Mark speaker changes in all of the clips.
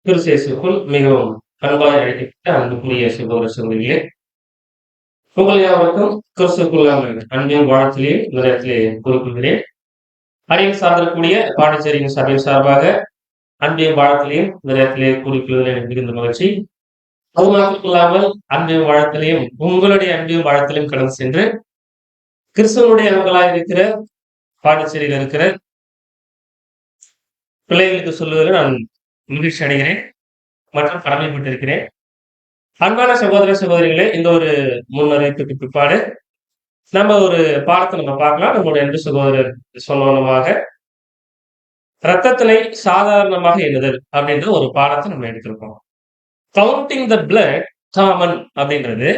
Speaker 1: கிறிஸ்து மிகவும் அன்பாய் அழைக்கப்பட்ட அன்புக்குரிய சகோதர சகோதரிகளே, உங்கள் யாவருக்கும் கிறிஸ்துக்குள்ளான அன்பின் வாழ்த்திலே இந்த நேரத்திலே குறிப்பிடுகிறேன். அடியில் சார்ந்தக்கூடிய பாண்டிச்சேரியின் சபையின் சார்பாக அன்பின் வாழ்த்திலையும் இந்த நேரத்திலே குறிப்பிடுவதில் எனக்கு மிகுந்த மகிழ்ச்சி. அது மாத்திரமில்லாமல் அன்பின் வாழ்த்திலையும் உங்களுடைய அன்பின் வாழ்த்திலையும் கடந்து சென்று கிறிஸ்துவனுடைய அன்பர்களாக இருக்கிற பாண்டிச்சேரியில் இருக்கிற பிள்ளைகளுக்கு சொல்லுவதில் நான் மகிழ்ச்சி அடைகிறேன் மற்றும் கடமைப்பட்டிருக்கிறேன். அன்பான சகோதர சகோதரிகளே, இந்த ஒரு முன்னறிவிப்புக்கு பிற்பாடு நம்ம ஒரு பாடத்தை நம்ம பார்க்கலாம். நம்முடைய அன்பு சகோதரர் சொன்னமாக ரத்தத்தினை சாதாரணமாக எண்ணுதல் அப்படின்ற ஒரு பாடத்தை நம்ம எடுத்திருக்கோம். கவுண்டிங் த பிளட் காமன் அப்படின்றது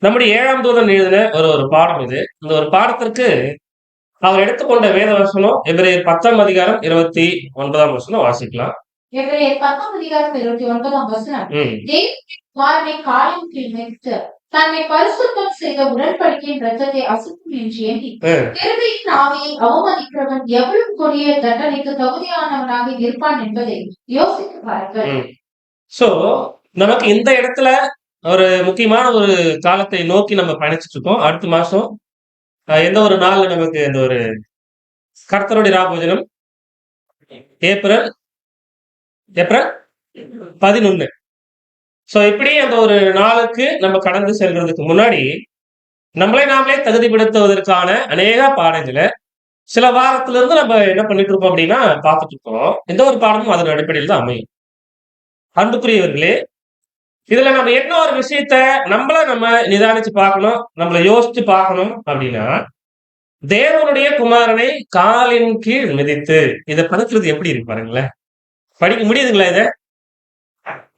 Speaker 1: நம்முடைய 7ஆம் தூதன் எழுதின ஒரு பாடம். இது இந்த ஒரு பாடத்திற்கு அவர் எடுத்துக்கொண்ட வேத வசனம் எபிரேயர் 10ஆம் அதிகாரம் 29ஆம் வசனம் வாசிக்கலாம்.
Speaker 2: எபிரேயர் 10ஆம் அதிகாரம் 29ஆம் வசனம், தேவனுடைய குமாரனை காலின் கீழ் மிதித்து தன்னை பரிசுத்தம் செய்த உடன்படிக்கையின் இரத்தத்தை அசுத்தம் என்று எண்ணி கிருபையின் ஆவியை அவமதிக்கிறவன் எவ்வளவு கொடிய தண்டனைக்கு தகுதியானவனாக இருப்பான் என்பதை யோசித்து பாருங்கள்.
Speaker 1: சோ நமக்கு இந்த இடத்துல ஒரு முக்கியமான ஒரு காலத்தை நோக்கி நம்ம பயணிச்சுட்டு இருக்கோம். அடுத்த மாசம் எந்த ஒரு நாள்ல நமக்கு இந்த ஒரு கர்த்தருடைய ராபோஜனம் ஏப்ரல் 11. சோ இப்படி அந்த ஒரு நாளுக்கு நம்ம கடந்து செல்றதுக்கு முன்னாடி நம்மளே நாமளே தகுதிப்படுத்துவதற்கான அநேக பாடங்களை சில வாரத்துல இருந்து நம்ம என்ன பண்ணிட்டு இருப்போம் அப்படின்னா பார்த்துட்டு இருக்கோம். எந்த ஒரு பாடமும் அதன் அடிப்படையில் தான் அமையும். அன்புக்குரியவர்களே, இதுல நம்ம என்ன ஒரு விஷயத்த நம்ம நிதானிச்சு பார்க்கணும், நம்மளை யோசிச்சு பார்க்கணும் அப்படின்னா, தேவனுடைய குமாரனை காலின் கீழ் மிதித்து இதை படிக்கிறது எப்படி இருக்கு பாருங்களேன். படிக்க முடியுதுங்களா இத?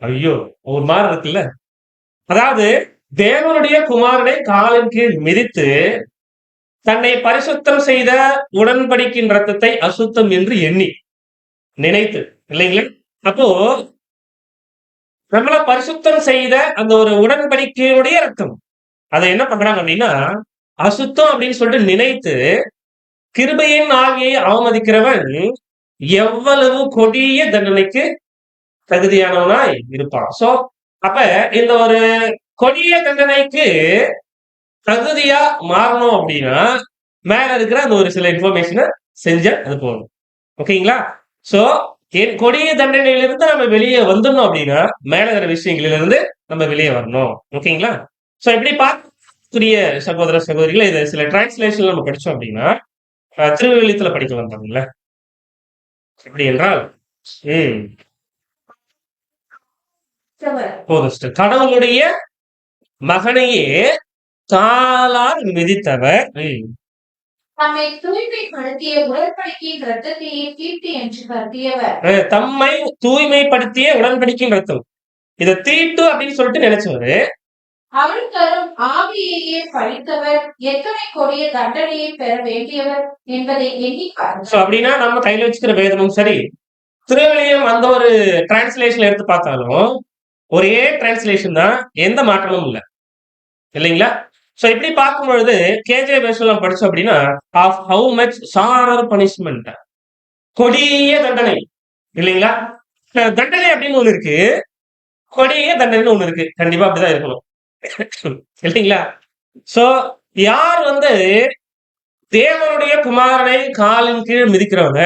Speaker 1: ஐயோ, ஒரு மாதிரி இருக்குல்ல. அதாவது தேவனுடைய குமாரனை காலின் கீழ் மிதித்து தன்னை பரிசுத்தம் செய்த உடன்படிக்கையின் ரத்தத்தை அசுத்தம் என்று எண்ணி நினைத்து, இல்லைங்களா? அப்போ நம்மள பரிசுத்தம் செய்த அந்த ஒரு உடன்படிக்கையுடைய ரத்தம் அதை என்ன பண்றாங்க அப்படின்னா அசுத்தம் அப்படின்னு சொல்லிட்டு நினைத்து கிருபையின் ஆவியை அவமதிக்கிறவன் எவ்வளவு கொடிய தண்டனைக்கு தகுதியானவனாய் இருப்பான். சோ அப்ப இந்த ஒரு கொடிய தண்டனைக்கு தகுதியா மாறணும் அப்படின்னா மேல இருக்கிற அந்த ஒரு சில இன்ஃபர்மேஷனை செஞ்ச அது போகணும். ஓகேங்களா? சோ கொடிய தண்டனையிலிருந்து நம்ம வெளியே வந்துடணும் அப்படின்னா மேல இருக்கிற விஷயங்களிலிருந்து நம்ம வெளியே வரணும். ஓகேங்களா? சோ இப்படி பார்க்கக்கூடிய சகோதர சகோதரிகளை இதை சில டிரான்ஸ்லேஷன் நம்ம படிச்சோம் அப்படின்னா திருவெளித்துல படிக்கலாம் பாருங்களேன். எப்படி என்றால் கடவுளுடைய மகனையே காலால் மிதித்தவர்
Speaker 2: தம்மை தூய்மைப்படுத்திய உடன்படிக்கையின் ரத்தத்தையே தீட்டு என்று கருதியவர்.
Speaker 1: தம்மை தூய்மைப்படுத்திய உடன்படிக்கையின் ரத்தம் இதை தீட்டு அப்படின்னு சொல்லிட்டு நினைச்சவரு
Speaker 2: அவள் தரும் ஆவியையே பழித்தவர் எத்தனை கொடிய தண்டனையை பெற வேண்டியவர் என்பதை எண்ணி பாருங்கள்.
Speaker 1: அப்படின்னா நம்ம கையில வச்சுக்கிற வேதமும் சரி, திருவெளியம் அந்த ஒரு டிரான்ஸ்லேஷன் எடுத்து பார்த்தாலும் ஒரே டிரான்ஸ்லேஷன் தான், எந்த மாற்றமும் இல்லை, இல்லைங்களா? சோ இப்படி பார்க்கும் பொழுது கேஜே பேசலாம் படிச்சோம் அப்படின்னா ஆஃப் ஹவு மச் சாரர் பனிஷ்மெண்ட், கொடிய தண்டனை, இல்லைங்களா? தண்டனை அப்படின்னு ஒண்ணு இருக்கு, கொடிய தண்டனைன்னு ஒண்ணு இருக்கு. கண்டிப்பா அப்படிதான் இருக்கணும், இல்லைங்களா? சோ யார் தேவனுடைய குமாரனை காலின் கீழ் மிதிக்கிறவங்க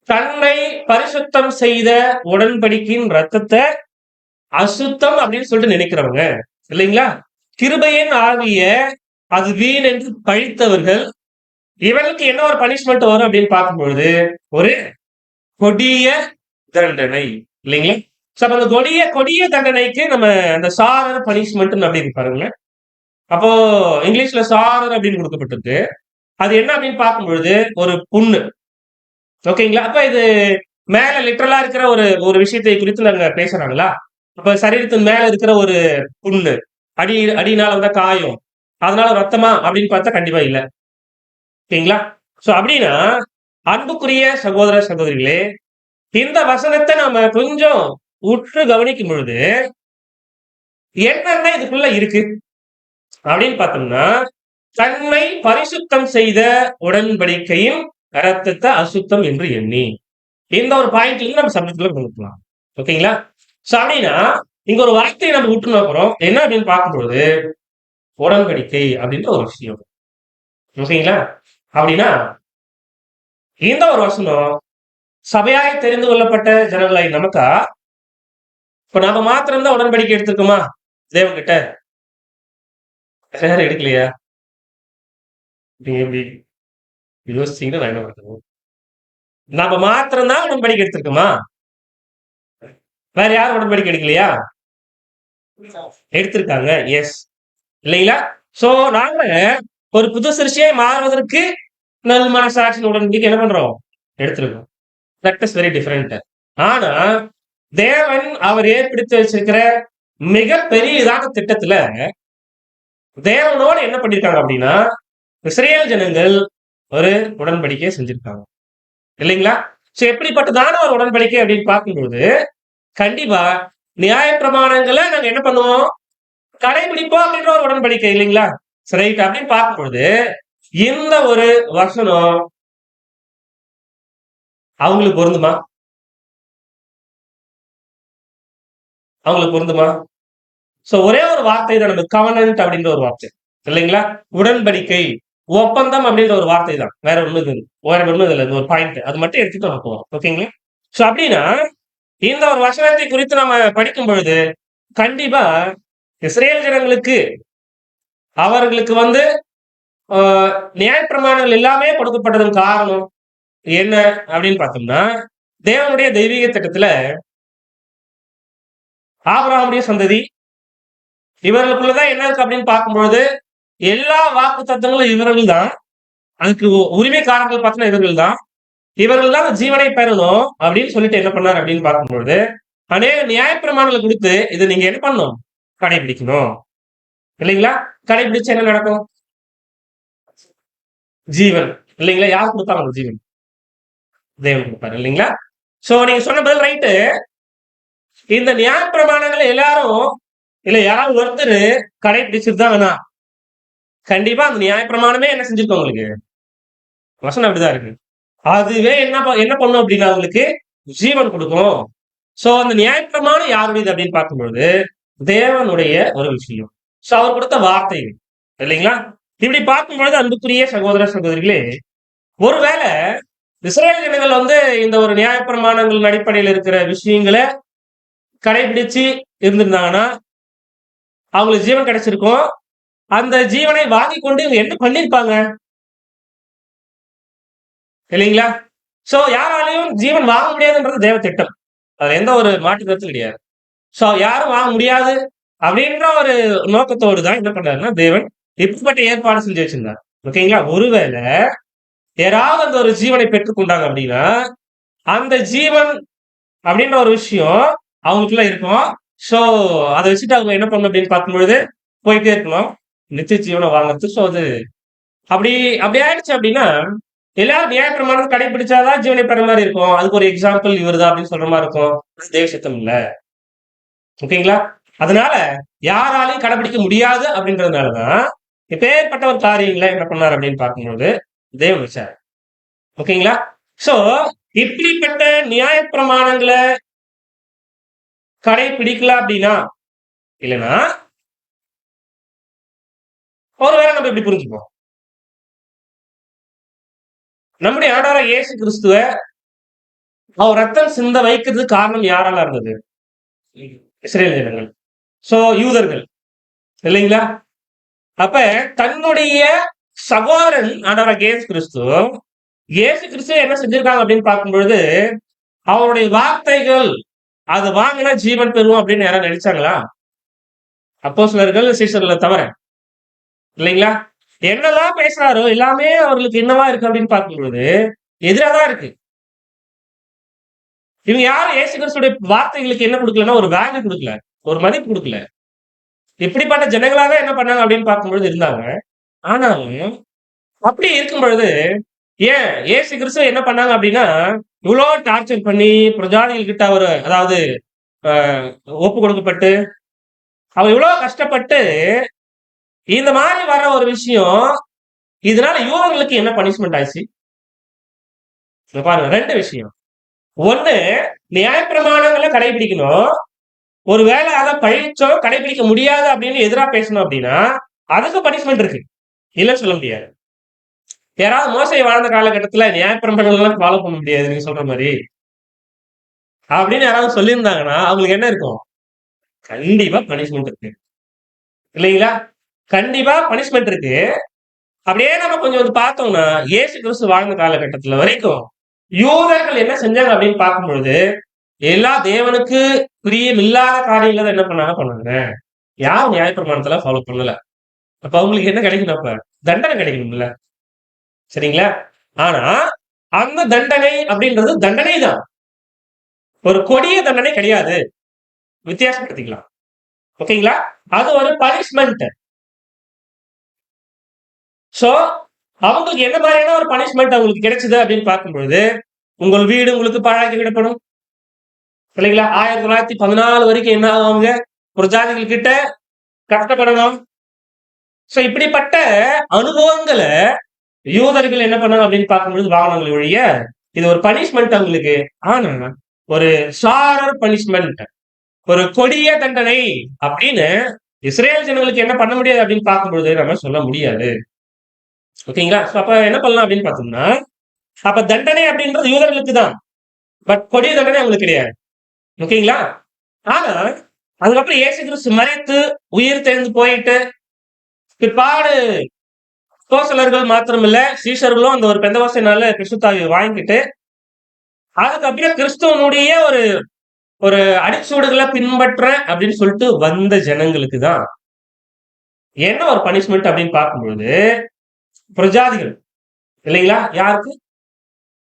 Speaker 1: தன்னை பரிசுத்தம் செய்த உடன்படிக்கையின் ரத்தத்தை அசுத்தம் அப்படின்னு சொல்லிட்டு நினைக்கிறவங்க, இல்லைங்களா? கிருபையின் ஆவிய அது வீண் என்று பழித்தவர்கள், இவனுக்கு என்ன ஒரு பனிஷ்மெண்ட் வரும் அப்படின்னு பார்க்கும் பொழுது ஒரு கொடிய தண்டனை, இல்லைங்களா? அந்த கொடிய தண்டனைக்கு நம்ம அந்த சாரர் பனிஷ்மெண்ட் அப்படின்னு பாருங்களேன். அப்போ இங்கிலீஷ்ல சாரர் அப்படின்னு கொடுக்கப்பட்டிருக்கு. அது என்ன அப்படின்னு பார்க்கும் பொழுது ஒரு புண்ணு. ஓகேங்களா? அப்ப இது மேல லிட்டரலா இருக்கிற ஒரு விஷயத்தை குறித்து நாங்க பேசுறாங்களா? அப்ப சரீரத்தின் மேல இருக்கிற ஒரு புண்ணு, அடினால வந்த காயம், அதனால ரத்தமா அப்படின்னு பார்த்தா கண்டிப்பா இல்லை. ஓகேங்களா? சோ அப்படின்னா அன்புக்குரிய சகோதர சகோதரிகளே, இந்த வசனத்தை நம்ம கொஞ்சம் உற்று கவனிக்கும் பொழுது என்னென்ன இதுக்குள்ள இருக்கு அப்படின்னு பார்த்தோம்னா, தன்னை பரிசுத்தம் செய்த உடன்படிக்கையின் ரத்தத்தை அசுத்தம் என்று எண்ணி, இந்த ஒரு பாயிண்ட்ல நம்ம சப்ஜெக்ட்ல கொடுக்கலாம். ஓகேங்களா? சோ அப்படின்னா இங்க ஒரு வார்த்தையை நம்ம விட்டு நோக்குறோம். என்ன அப்படின்னு பார்க்கும்போது உடன்படிக்கை அப்படின்ற ஒரு விஷயம். ஓகேங்களா? அப்படின்னா இந்த ஒரு வசனம் சபையாய் தெரிந்து கொள்ளப்பட்ட ஜனங்களாய் நமக்கா, இப்ப நாம மாத்திரம் தான் உடன்படிக்கை எடுத்திருக்கோமா தேவன் கிட்ட? வேற எடுக்கலையா? நீங்க எப்படி யோசிச்சீங்கன்னா நான் என்ன பண்றது? நாம மாத்திரம் தான் உடன்படிக்கை எடுத்திருக்கோமா? வேற யாரும் உடன்படிக்கை எடுக்கலையா? எடுத்திருக்காங்க. எஸ். இல்லைங்களா? சோ நாம ஒரு புது சிருஷ்டியாய் மாறுவதற்கு நல் மனசாட்சியின் உடன்படிக்கை என்ன பண்றோம்? எடுத்திருக்கோம். That is very different. ஆனா தேவன் அவர் ஏற்படுத்தி வச்சிருக்கிற மிக பெரியதான திட்டத்துல தேவனோடு என்ன பண்ணிருக்காங்க அப்படின்னா, இஸ்ரேல் ஜனங்கள் ஒரு உடன்படிக்கையை செஞ்சிருக்காங்க. இல்லைங்களா? சோ எப்படிப்பட்டதான ஒரு உடன்படிக்கை அப்படின்னு பார்க்கும்போது, கண்டிப்பா நியாயப்பிரமாணங்களை நாங்க என்ன பண்ணுவோம்? கடைபிடிப்போம் அப்படின்ற ஒரு உடன்படிக்கை இல்லைங்களா? ரைட் அப்படின்னு பார்க்கும்பொழுது, இந்த ஒரு வசனம் அவங்களுக்கு பொருந்துமா? அவங்களுக்கு பொருந்துமா? சோ ஒரே ஒரு வார்த்தை தான், நம்ம கவனன்ட் அப்படின்ற ஒரு வார்த்தை இல்லைங்களா? உடன்படிக்கை, ஒப்பந்தம் அப்படின்ற ஒரு வார்த்தை தான். வேற ஒண்ணு இது, வேற ஒண்ணும் இல்ல. இது ஒரு பாயிண்ட். அது மட்டும் எடுத்துட்டு நம்ம போவோம். ஓகேங்களா? சோ அப்படின்னா இந்த ஒரு வசனத்தை குறித்து நம்ம படிக்கும் பொழுது கண்டிப்பா இஸ்ரேல் ஜனங்களுக்கு அவர்களுக்கு நியாயப்பிரமாணங்கள் எல்லாமே கொடுக்கப்பட்டதன் காரணம் என்ன அப்படின்னு பார்த்தோம்னா, தேவனுடைய தெய்வீக திட்டத்துல ஆபிரகாமுடைய சந்ததி இவர்களுக்குள்ளதான் என்ன இருக்கு அப்படின்னு பார்க்கும்பொழுது எல்லா வாக்கு தத்தங்களும் இவர்கள் தான். அதுக்கு உரிமைக்காரர்கள் பார்த்தோம்னா இவர்கள் தான் ஜீவனை பெறணும் அப்படின்னு சொல்லிட்டு என்ன பண்ணார் அப்படின்னு பார்க்கும்பொழுது அநேக நியாயப்பிரமாணங்களை கொடுத்து இதை நீங்க என்ன பண்ணணும்? கடைபிடிக்கணும். இல்லைங்களா? கடைபிடிச்சு என்ன நடக்கும்? ஜீவன். இல்லைங்களா? யார் கொடுத்தாங்க ஜீவன்? தேவன் கொடுப்பாரு. இல்லைங்களா? சோ நீங்க சொன்ன பதில் ரைட்டு. இந்த நியாயப்பிரமாணங்களை எல்லாரும் இல்ல யாராவது ஒருத்தர் கடைபிடிச்சிட்டு தான் வேணாம். கண்டிப்பா அந்த நியாயப்பிரமாணமே என்ன செஞ்சிருக்கோம் உங்களுக்கு? வசனம் அப்படிதான் இருக்கு. அதுவே என்ன பண்ணும் அப்படின்னா உங்களுக்கு ஜீவன் கொடுக்கும். சோ அந்த நியாயப்பிரமாணம் யாருடையது அப்படின்னு பார்க்கும்பொழுது தேவனுடைய ஒரு விஷயம். சோ அவர் கொடுத்த வார்த்தைகள். இல்லைங்களா? இப்படி பார்க்கும்பொழுது அன்புக்குரிய சகோதர சகோதரிகளே, ஒருவேளை இஸ்ரேல் ஜனங்கள் இந்த ஒரு நியாயப்பிரமாணங்கள் அடிப்படையில் இருக்கிற விஷயங்களை கடைபிடிச்சு இருந்திருந்தாங்கன்னா அவங்களுக்கு ஜீவன் கிடைச்சிருக்கும். அந்த ஜீவனை வாங்கி கொண்டு இவங்க என்ன பண்ணிருப்பாங்க? இல்லைங்களா? சோ யாராலையும் ஜீவன் வாங்க முடியாதுன்றது தேவ திட்டம். அது எந்த ஒரு மாற்று கருத்து கிடையாது. சோ யாரும் வாங்க முடியாது அப்படின்ற ஒரு நோக்கத்தோடு தான் என்ன பண்றாருன்னா தேவன் இப்படிப்பட்ட ஏற்பாடு செஞ்சு வச்சிருந்தார். ஓகேங்களா? ஒருவேளை யாராவது அந்த ஒரு ஜீவனை பெற்றுக்கொண்டாங்க அப்படின்னா அந்த ஜீவன் அப்படின்ற ஒரு விஷயம் அவங்களுக்குள்ள இருக்கும். சோ அதை வச்சுட்டு அவங்க என்ன பண்ணணும் அப்படின்னு பார்க்கும்பொழுது போயிட்டே இருக்கணும் நித்திய ஜீவனை வாங்குறது. சோ அது அப்படி அப்படி ஆயிடுச்சு அப்படின்னா எல்லாரும் நியாயப்பிரமாணத்தை கடைபிடிச்சாதான் ஜீவனை பெற மாதிரி இருக்கும். அதுக்கு ஒரு எக்ஸாம்பிள் இவர் தான் அப்படின்னு சொல்ற மாதிரி இருக்கும். தேவ சித்தம் இல்ல. ஓகேங்களா? அதனால யாராலையும் கடைபிடிக்க முடியாது அப்படின்றதுனாலதான் எப்பேற்பட்ட ஒரு காரியங்களை என்ன பண்ணார் அப்படின்னு பார்க்கும்போது தேவன் வச்சார். ஓகேங்களா? சோ இப்படிப்பட்ட நியாயப்பிரமாணங்களை கடைபிடிக்கல அப்படின்னா இல்லைன்னா ஒருவேளை நம்ம எப்படி புரிஞ்சுப்போம்? நம்முடைய ஆண்டவராகிய இயேசு கிறிஸ்துவ அவர் ரத்தம் சிந்த வைக்கிறதுக்கு காரணம் யாரால இருந்தது? இஸ்ரேல் ஜனங்கள். சோ யூதர்கள். இல்லைங்களா? அப்ப தன்னுடைய சகோதரன் ஆண்டவராகிய இயேசு கிறிஸ்து என்ன செஞ்சிருக்காங்க அப்படின்னு பார்க்கும்பொழுது அவருடைய வார்த்தைகள் அது வாங்கினா ஜீவன் பெறுவோம் அப்படின்னு யாராவது நினைச்சாங்களா? அப்போஸ்தலர்கள் சீஷர்களை தவிர. இல்லைங்களா? என்னெல்லாம் பேசுறாரோ எல்லாமே அவர்களுக்கு என்னவா இருக்கு அப்படின்னு பார்க்கும்பொழுது எதிராதான் இருக்கு. இவங்க யாரும் இயேசு கிறிஸ்துடைய வார்த்தைகளுக்கு என்ன கொடுக்கலன்னா ஒரு வேல்யூ கொடுக்கல, ஒரு மதிப்பு கொடுக்கல. இப்படிப்பட்ட ஜனங்களாக என்ன பண்ணாங்க அப்படின்னு பார்க்கும்பொழுது இருந்தாங்க. ஆனாலும் அப்படி இருக்கும் பொழுது ஏன் இயேசு கிறிஸ்து என்ன பண்ணாங்க அப்படின்னா இவ்வளவு டார்ச்சர் பண்ணி பிரஜாதிகள் கிட்ட அவர் அதாவது ஒப்பு கொடுக்கப்பட்டு அவர் இவ்வளவு கஷ்டப்பட்டு இந்த மாதிரி வர ஒரு விஷயம் இதனால யூதர்களுக்கு என்ன பனிஷ்மெண்ட் ஆச்சு? பாருங்க, ரெண்டு விஷயம். ஒண்ணு நியாயப்பிரமாணங்களை கடைபிடிக்கணும். ஒருவேளை அதை பழிச்சோ கடைபிடிக்க முடியாது அப்படின்னு எதிரா பேசணும் அப்படின்னா அதுக்கு பனிஷ்மெண்ட் இருக்கு, இல்லைன்னு சொல்ல முடியாது. யாராவது மோசை வாழ்ந்த காலகட்டத்துல நியாயப்பிரமாணங்கள்லாம் ஃபாலோ பண்ண முடியாது நீங்க சொல்ற மாதிரி அப்படின்னு யாராவது சொல்லியிருந்தாங்கன்னா அவங்களுக்கு என்ன இருக்கும்? கண்டிப்பா பனிஷ்மெண்ட் இருக்கு, இல்லைங்களா? கண்டிப்பா பனிஷ்மெண்ட் இருக்கு. அப்படியே நம்ம கொஞ்சம் வந்து பார்த்தோம்னா இயேசு கிறிஸ்து வாழ்ந்த காலகட்டத்துல வரைக்கும் யூதர்கள் என்ன செஞ்சாங்க அப்படின்னு பார்க்கும்பொழுது எல்லா தேவனுக்கு பிரியம் இல்லாத காரியங்களை என்ன பண்ணாங்க. யாரும் நியாயப்பிரமாணத்துல ஃபாலோ பண்ணல. அப்ப அவங்களுக்கு என்ன கிடைக்கணும்? அப்ப தண்டனை கிடைக்கணும்ல, சரிங்களா? ஆனா அந்த தண்டனை அப்படின்றது தண்டனை தான், ஒரு கொடிய தண்டனை கிடையாது. வித்தியாசப்படுத்திக்கலாம், ஓகேங்களா? அது ஒரு பனிஷ்மெண்ட். சோ அவங்களுக்கு என்ன மாதிரியான ஒரு பனிஷ்மெண்ட் அவங்களுக்கு கிடைச்சது அப்படின்னு பார்க்கும்பொழுது உங்கள் வீடு உங்களுக்கு பாழாக்கி விடப்படும், இல்லைங்களா? 1914 வரைக்கும் என்ன ஆகுவாங்க? ஒரு ஜாதிகள் கிட்ட கஷ்டப்படணும். சோ இப்படிப்பட்ட அனுபவங்களை யூதர்கள் என்ன பண்ணாங்க அப்படின்னு பார்க்கும்பொழுது வாகனங்கள் வழிய இது ஒரு பனிஷ்மெண்ட் அவங்களுக்கு. ஆனா ஒரு சாரர் பனிஷ்மெண்ட், ஒரு கொடிய தண்டனை அப்படின்னு இஸ்ரேல் ஜனங்களுக்கு என்ன பண்ண முடியாது அப்படின்னு பார்க்கும்பொழுது நம்ம சொல்ல முடியாது, ஓகேங்களா? அப்ப என்ன பண்ணலாம் அப்படின்னு பார்த்தோம்னா அப்ப தண்டனை அப்படின்றது யூதர்களுக்கு தான், பட் கொடிய தண்டனை அவங்களுக்கு கிடையாது, ஓகேங்களா? ஆனா அதுக்கப்புறம் இயேசு கிறிஸ்து மரித்து உயிர் தெரிந்து போயிட்டு பிற்பாடு அப்போஸ்தலர்கள் மாத்திரமில்ல சீஷர்களும் அந்த ஒரு பெந்தகோஸ்தே நாள்ல பரிசுத்தாவியை வாங்கிட்டு அதுக்கப்புறம் கிறிஸ்துவனுடைய ஒரு ஒரு அடிச்சூடுகளை பின்பற்ற அப்படின்னு சொல்லிட்டு வந்த ஜனங்களுக்கு தான் என்ன ஒரு பனிஷ்மெண்ட் அப்படின்னு பார்க்கும்பொழுது பிரஜாதிகள், இல்லைங்களா? யாருக்கு?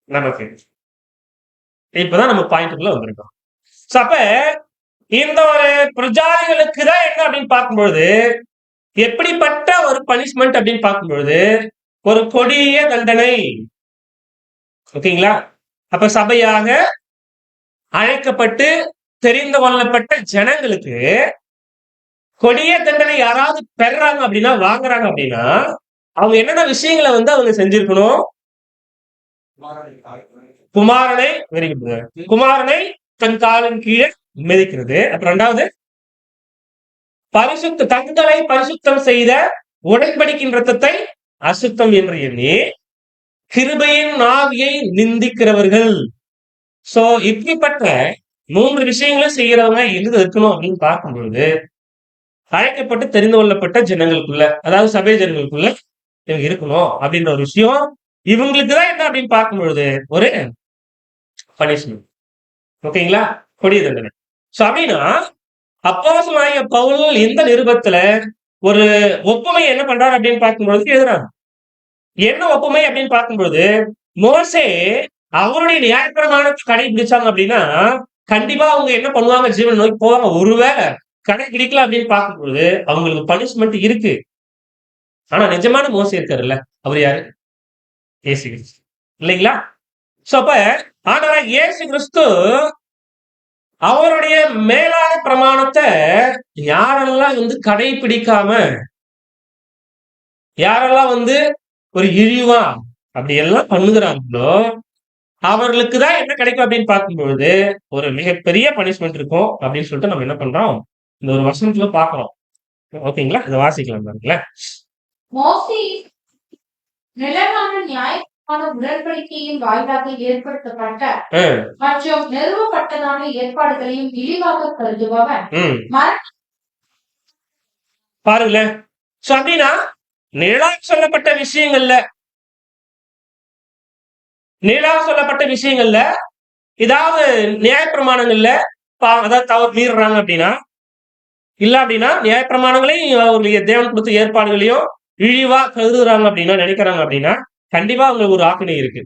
Speaker 1: நமக்கு. இப்பதான் நம்ம பாயிண்ட்குள்ள வந்திருக்கோம். அப்ப இந்த ஒரு பிரஜாதிகளுக்கு தான் என்ன அப்படின்னு பார்க்கும்பொழுது எப்படிப்பட்ட ஒரு பனிஷ்மெண்ட் அப்படின்னு பார்க்கும்பொழுது ஒரு கொடிய தண்டனை, ஓகேங்களா? அப்ப சபையாக அழைக்கப்பட்டு தெரிந்து கொள்ளப்பட்ட ஜனங்களுக்கு கொடிய தண்டனை யாராவது பெறாங்க அப்படின்னா வாங்குறாங்க அப்படின்னா அவங்க என்னென்ன விஷயங்களை வந்து அவங்க செஞ்சிருக்கணும்? குமாரனை குமாரனை தன் காலின் கீழே மிதிக்கிறது. அப்புறம் இரண்டாவது தங்களை பரிசுத்தம் செய்த உடன்படிக்கையின் ரத்தத்தை அசுத்தம் என்று எண்ணி கிருபையின் ஆவியை நிந்திக்கிறவர்கள். சோ இப்படிப்பட்ட 3 விஷயங்களும் செய்யறவங்க எங்க இருக்கணும் அப்படின்னு பார்க்கும்பொழுது அழைக்கப்பட்டு தெரிந்து கொள்ளப்பட்ட ஜனங்களுக்குள்ள, அதாவது சபை ஜனங்களுக்குள்ள இவங்க இருக்கணும் அப்படின்ற ஒரு விஷயம் இவங்களுக்கு தான் என்ன அப்படின்னு பார்க்கும்பொழுது ஒரு பனிஷ்மெண்ட், ஓகேங்களா? கொடிய தண்டனை. சோ அப்படின்னா அப்போஸ்தலனாகிய பவுல் இந்த நிருபத்துல ஒரு ஒப்புமை என்ன பண்றாரு அப்படின்னு பார்க்கும்பொழுது எழுதுறாங்க. என்ன ஒப்புமை அப்படின்னு பார்க்கும்போது மோசே அவருடைய நியாயப்பிரமாணத்தை கடைபிடிச்சாங்க அப்படின்னா கண்டிப்பா அவங்க என்ன பண்ணுவாங்க? ஜீவன் நோக்கி போவாங்க. ஒருவேளை கடைபிடிக்கல அப்படின்னு பார்க்கும்போது அவங்களுக்கு பனிஷ்மெண்ட் இருக்கு. ஆனா நிஜமான மோசே இருக்காருல்ல, அவர் யாரு? இயேசு கிறிஸ்து, இல்லைங்களா? சோ அப்ப ஆனா இயேசு கிறிஸ்து அவருடைய மேலான பிரமாணத்தை யாரெல்லாம் வந்து கடைபிடிக்காம யாரெல்லாம் வந்து ஒரு இழிவா அப்படி எல்லாம் பண்ணுகிறாங்களோ அவர்களுக்கு தான் என்ன கிடைக்கும் அப்படின்னு பார்க்கும்பொழுது ஒரு மிகப்பெரிய பனிஷ்மெண்ட் இருக்கும் அப்படின்னு சொல்லிட்டு நம்ம என்ன பண்றோம்? இந்த ஒரு வசனத்துல பாக்குறோம், ஓகேங்களா? இதை வாசிக்கலாம் பாருங்களேன்.
Speaker 2: மோசே நிலையான நியாயமான உடன்படிக்கையின் வாயிலாக ஏற்படுத்தப்பட்ட மற்றும் நிறுவப்பட்டதான ஏற்பாடுகளையும் இழிவாக கருதுபவன்
Speaker 1: பாருங்களேன். அப்படின்னா நிழலாக சொல்லப்பட்ட விஷயங்கள்ல ஏதாவது நியாயப்பிரமாணங்கள்ல அதாவது தவறு மீறுறாங்க அப்படின்னா இல்ல அப்படின்னா நியாயப்பிரமாணங்களையும் அவர்களுடைய தேவன் கொடுத்த ஏற்பாடுகளையும் இழிவா கருதுறாங்க அப்படின்னா நினைக்கிறாங்க அப்படின்னா கண்டிப்பா அவங்களுக்கு ஒரு ஆக்கினை இருக்கு,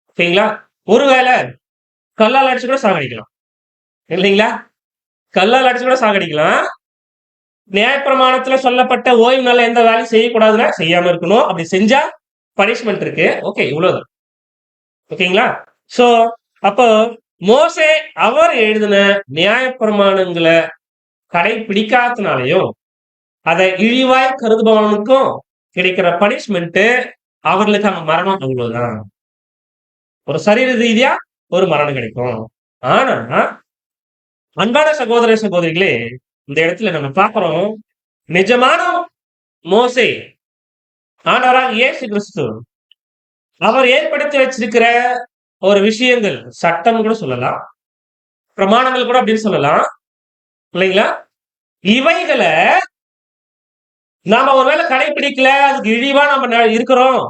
Speaker 1: ஓகேங்களா? ஒருவேளை கல்லால் அடிச்சு கூட சாகடிக்கலாம், இல்லைங்களா? கல்லால் அடிச்சு கூட சாகடிக்கலாம். நியாயப்பிரமாணத்துல சொல்லப்பட்ட ஓய்வு நாள்ல எந்த வேலையும் செய்யக்கூடாதுன்னா செய்யாம இருக்கணும். அப்படி செஞ்சா பனிஷ்மெண்ட் இருக்கு. ஓகே, இவ்வளவுதான், ஓகேங்களா? சோ அப்போ மோசே அவர் எழுதின நியாயப்பிரமாணங்களை கடைபிடிக்காதனாலையும் அதை இழிவாய் கருதுபவனுக்கும் கிடைக்கிற பனிஷ்மெண்ட் அவர்களுக்கான மரணம், அவ்வளவுதான். ஒரு சரீர ரீதியா ஒரு மரணம் கிடைக்கும். ஆனா அன்பான சகோதர சகோதரிகளே, இந்த இடத்துல நம்ம பார்க்கிறோம், நிஜமான மோசே ஆண்டவராக இயேசு கிறிஸ்து அவர் ஏற்படுத்தி வச்சிருக்கிற ஒரு விஷயங்கள், சட்டம் கூட சொல்லலாம், பிரமாணங்கள் கூட அப்படின்னு சொல்லலாம் இல்லைங்களா? இவைகளை நாம ஒருவேளை கடைபிடிக்கல, அதுக்கு இழிவா நம்ம இருக்கிறோம்,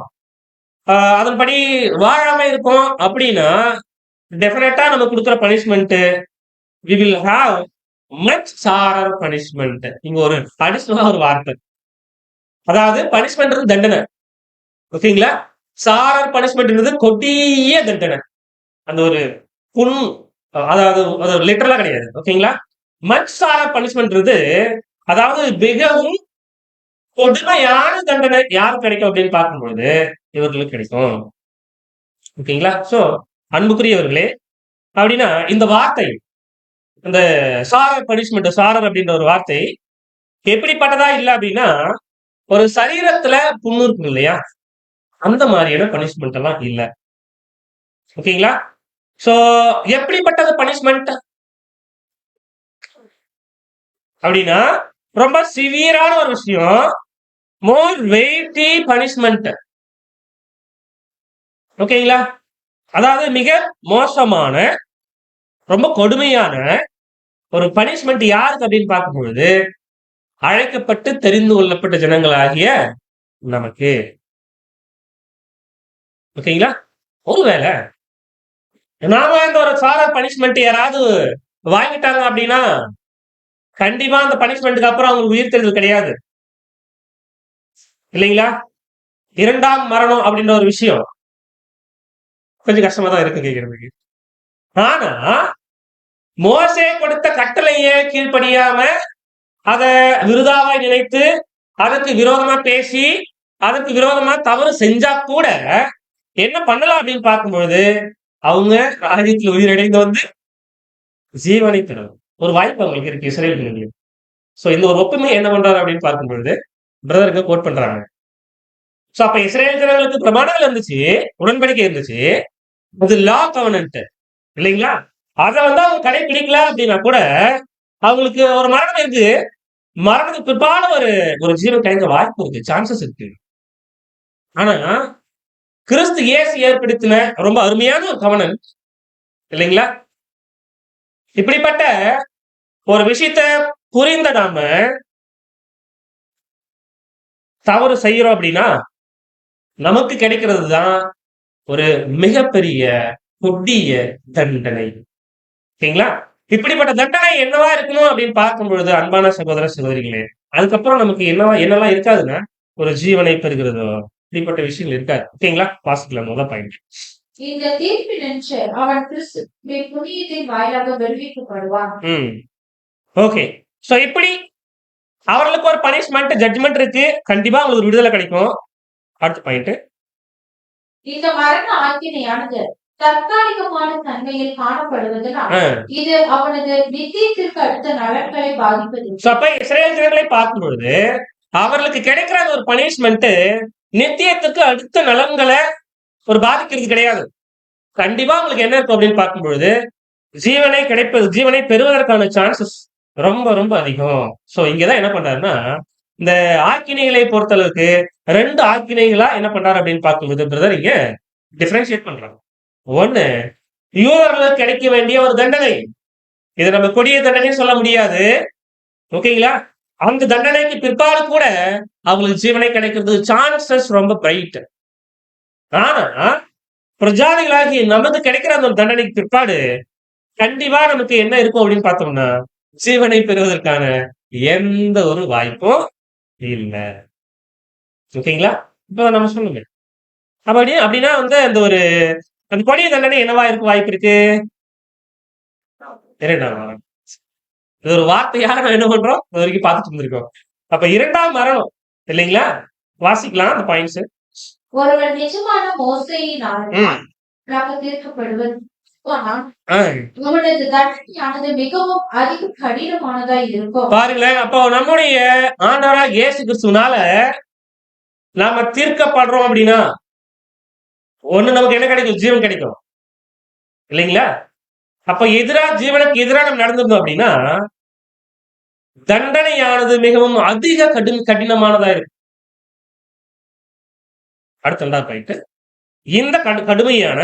Speaker 1: அதன்படி வாழாம இருக்கோம் அப்படின்னா டெஃபினட்டா நம்ம கொடுக்குற punishment we will have much sorer punishment. இங்க ஒரு அடிஷனலா ஒரு வார்த்தை, அதாவது பனிஷ்மெண்ட் தண்டனை, ஓகேங்களா? சாரர் பனிஷ்மெண்ட் கொடிய தண்டனை. அந்த ஒரு புண், அதாவது லிட்டரலா கிடையாது, ஓகேங்களா? மச் சாரர் பனிஷ்மெண்ட் அதாவது மிகவும் கொடுமையான தண்டனை யாருக்கு கிடைக்கும் அப்படின்னு பார்க்கும்போது இவர்களுக்கு கிடைக்கும், ஓகேங்களா? சோ அன்புக்குரியவர்களே, அப்படின்னா இந்த வார்த்தை, இந்த சாரர் பனிஷ்மெண்ட், சாரர் அப்படின்ற ஒரு வார்த்தை எப்படிப்பட்டதா இல்லை அப்படின்னா, ஒரு சரீரத்துல புண்ணு இருக்கும் இல்லையா, அந்த மாதிரியான பனிஷ்மெண்ட் எல்லாம் இல்ல, ஓகேங்களா? சோ எப்படிப்பட்டது பனிஷ்மெண்ட் அப்படின்னா, ரொம்ப சிவியரான ஒரு விஷயம், மோர் வெயிட்டி பனிஷ்மெண்ட், ஓகேங்களா? அதாவது மிக மோசமான, ரொம்ப கொடுமையான ஒரு பனிஷ்மெண்ட் யாருக்கு அப்படின்னு பார்க்கும்பொழுது அழைக்கப்பட்டு தெரிந்து கொள்ளப்பட்ட ஜனங்களாகிய நமக்கு, ஓகேங்களா? ஒருவேளை நாம இந்த ஒரு சாரர் பனிஷ்மெண்ட் யாராவது வாங்கிட்டாங்க அப்படின்னா கண்டிப்பா அந்த பனிஷ்மெண்ட்டுக்கு அப்புறம் அவங்களுக்கு உயிர் தெரிதல் கிடையாது, இல்லைங்களா? இரண்டாம் மரணம் அப்படின்ற ஒரு விஷயம் கொஞ்சம் கஷ்டமா தான் இருக்கு கேட்கறதுக்கு. ஆனா மோசே கொடுத்த கட்டளையே கீழ்ப்படியாம அத விருதாவாய் நினைத்து அதற்கு விரோதமா பேசி அதற்கு விரோதமா தவறு செஞ்சா கூட என்ன பண்ணலாம் அப்படின்னு பார்க்கும்பொழுது அவங்க ராஜ்யத்தில் உயிரிழந்து வந்து ஜீவனை பெறும் ஒரு வாய்ப்பு அவங்களுக்கு இருக்கு இஸ்ரேல். சோ இந்த ஒரு ஒப்புமை என்ன பண்றாரு அப்படின்னு பார்க்கும்பொழுது பிரதருக்கு கோட் பண்றாங்க. சோ அப்ப இஸ்ரேல் ஜனங்களுக்கு பிரமாணங்கள் இருந்துச்சு, உடன்படிக்கை இருந்துச்சு, அது லா கவர்னன்ட் இல்லைங்களா? அதை வந்து அவங்க கடைபிடிக்கல அப்படின்னா கூட அவங்களுக்கு ஒரு மரணம் இருக்கு, மரணத்துக்கு பிற்பாடு ஒரு ஜீவன் கிடைக்க வாய்ப்பு இருக்கு, சான்சஸ் இருக்கு. ஆனா கிறிஸ்து இயேசு ஏற்படுத்தின ரொம்ப அருமையான ஒரு கவர்னன்ட் இல்லைங்களா? இப்படிப்பட்ட ஒரு விஷயத்த புரிந்த நாம தவறு செய்யறோம் அப்படின்னா நமக்கு கிடைக்கிறது தான் ஒரு மிகப்பெரிய கொடிய தண்டனை, ஓகேங்களா? இப்படிப்பட்ட தண்டனை என்னவா இருக்கணும் அப்படின்னு பார்க்கும் பொழுது அன்பான சகோதர சகோதரிகளே, அதுக்கப்புறம் நமக்கு என்னெல்லாம் இருக்காதுன்னா ஒரு ஜீவனை பெறுகிறதோ இப்படிப்பட்ட விஷயங்கள் இருக்காது, ஓகேங்களா? வாசிக்கலாம் முதல் பாயிண்ட்.
Speaker 2: இந்த தீர்ப்பினின்று அவன் கிறிஸ்துவின் புண்ணியத்தின் வாயிலாக வெறுவிக்கப்படுவான்.
Speaker 1: ஓகே, சோ இப்படி அவர்களுக்கு ஒரு பனிஷ்மெண்ட் ஜட்ஜ்மெண்ட் இருக்கு, கண்டிப்பா அவங்களுக்கு விடுதலை கிடைக்கும். அடுத்த பாயிண்ட்,
Speaker 2: இந்த மரண ஆக்கினையானது தற்காலிகமான தன்மையில் காணப்படுவதனால் இது அவனது நித்தியத்திற்கு அடுத்த நலன்களை பாதிப்பது.
Speaker 1: இஸ்ரேல் ஜனங்களை பார்க்கும் பொழுது அவர்களுக்கு கிடைக்கிற ஒரு பனிஷ்மெண்ட் நித்தியத்துக்கு அடுத்த நலன்களை ஒரு பாதிக்கிறது கிடையாது. கண்டிப்பா உங்களுக்கு என்ன இருக்கும் அப்படின்னு பார்க்கும் பொழுது ஜீவனை பெறுவதற்கான சான்சஸ் ரொம்ப ரொம்ப அதிகம். சோ இங்கதான் என்ன பண்றாருன்னா இந்த ஆக்கினைகளை பொறுத்தளவுக்கு 2 ஆக்கினைகளா என்ன பண்றாரு அப்படின்னு பார்க்கும்போது பிரதர் இங்க டிஃபரன்ஷியேட் பண்றாங்க. ஒண்ணு, யூதர்களுக்கு கிடைக்க வேண்டிய ஒரு தண்டனை, இதை நம்ம கொடிய தண்டனை சொல்ல முடியாது, ஓகேங்களா? அந்த தண்டனைக்கு பிற்பாடு கூட அவங்களுக்கு ஜீவனை கிடைக்கிறது சான்சஸ் ரொம்ப பிரைட். ஆனா பிரஜாதிகளாகி நமக்கு கிடைக்கிற அந்த தண்டனைக்கு பிற்பாடு கண்டிப்பா நமக்கு என்ன இருக்கும் அப்படின்னு பார்த்தோம்னா ஜீவனை பெறுவதற்கான எந்த ஒரு வாய்ப்பும் இல்லை, ஓகேங்களா? இப்ப நம்ம சொல்லுங்க அப்படின்னா வந்து அந்த ஒரு அந்த கொடிய தண்டனை என்னவா இருக்கு வாய்ப்பு இருக்கு? இது ஒரு வார்த்தையாக நம்ம என்ன பண்றோம் இது வரைக்கும் பார்த்துட்டு இருந்திருக்கோம். அப்ப 2ஆம் மரணம் இல்லைங்களா? வாசிக்கலாம் அந்த பாயிண்ட்ஸ்.
Speaker 2: ஒருவன் நிஜமான மோசையினால் தீர்க்கப்படுவது மிகவும் அதிக கடினமானதா இருக்கும்.
Speaker 1: பாருங்களேன், அப்போ நம்முடைய ஆண்டவராக இயேசு கிறிஸ்துவினால நாம தீர்க்கப்படுறோம் அப்படின்னா ஒண்ணு நமக்கு என்ன கிடைக்கும்? ஜீவன் கிடைக்கும். இல்லைங்களா? அப்ப ஜீவனுக்கு எதிரா நம்ம நடந்திருந்தோம் அப்படின்னா தண்டனையானது மிகவும் அதிக கடினமானதா இருக்கு. அடுத்த 2வது பாயிண்ட். இந்த கடுமையான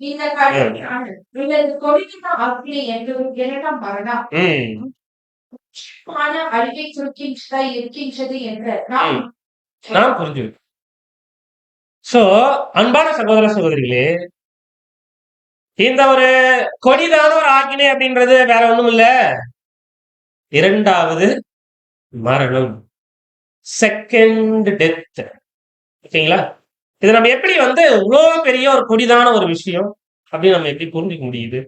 Speaker 2: இந்த கடுமையான இவரது கொடிய ஆக்கினை என்று இரண்டாம் மரணம் அழிவை இருக்கின்றது என்று
Speaker 1: நாம் புரிஞ்சுக்கணும். சோ அன்பான சகோதர சகோதரிகளே, இந்த ஒரு கொடிதான ஒரு ஆக்கினை அப்படின்றது வேற ஒண்ணும் இல்ல, 2வது மரணம், செகண்ட் டெத். ஓகேங்களா? இது நம்ம எப்படி இவ்வளவு பெரிய ஒரு கொடிதான ஒரு விஷயம் அப்படின்னு நம்ம எப்படி புரிஞ்சுக்க முடியுது?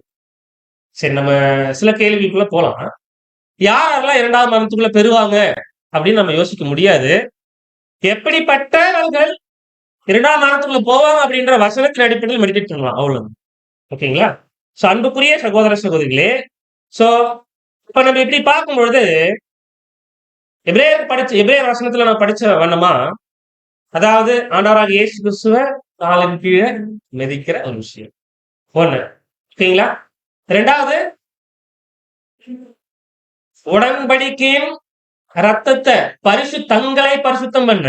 Speaker 1: சரி, நம்ம சில கேள்விக்குள்ள போலாம். யாரெல்லாம் 2வது மரணத்துக்குள்ள பெறுவாங்க அப்படின்னு நம்ம யோசிக்க முடியாது. எப்படிப்பட்டவர்கள் 2வது மரணத்துக்குள்ள போவாங்க அப்படின்ற வசனத்தின் அடிப்படையில் மெடிடேட் பண்ணலாம், அவ்வளவு. ஓகேங்களா? சோ அன்புக்குரிய சகோதர சகோதரிகளே, சோ இப்ப நம்ம இப்படி பார்க்கும் பொழுது எபிரேயர் வசனத்துல நம்ம படிச்ச வண்ணமா, அதாவது ஆண்டவராக இயேசு கிறிஸ்துவ காலின் கீழே மிதிக்கிற ஒரு விஷயம் ஒண்ணு. ஓகேங்களா? 2வது உடன்படிக்கையின் ரத்தத்தை தங்களை பரிசுத்தம் பண்ண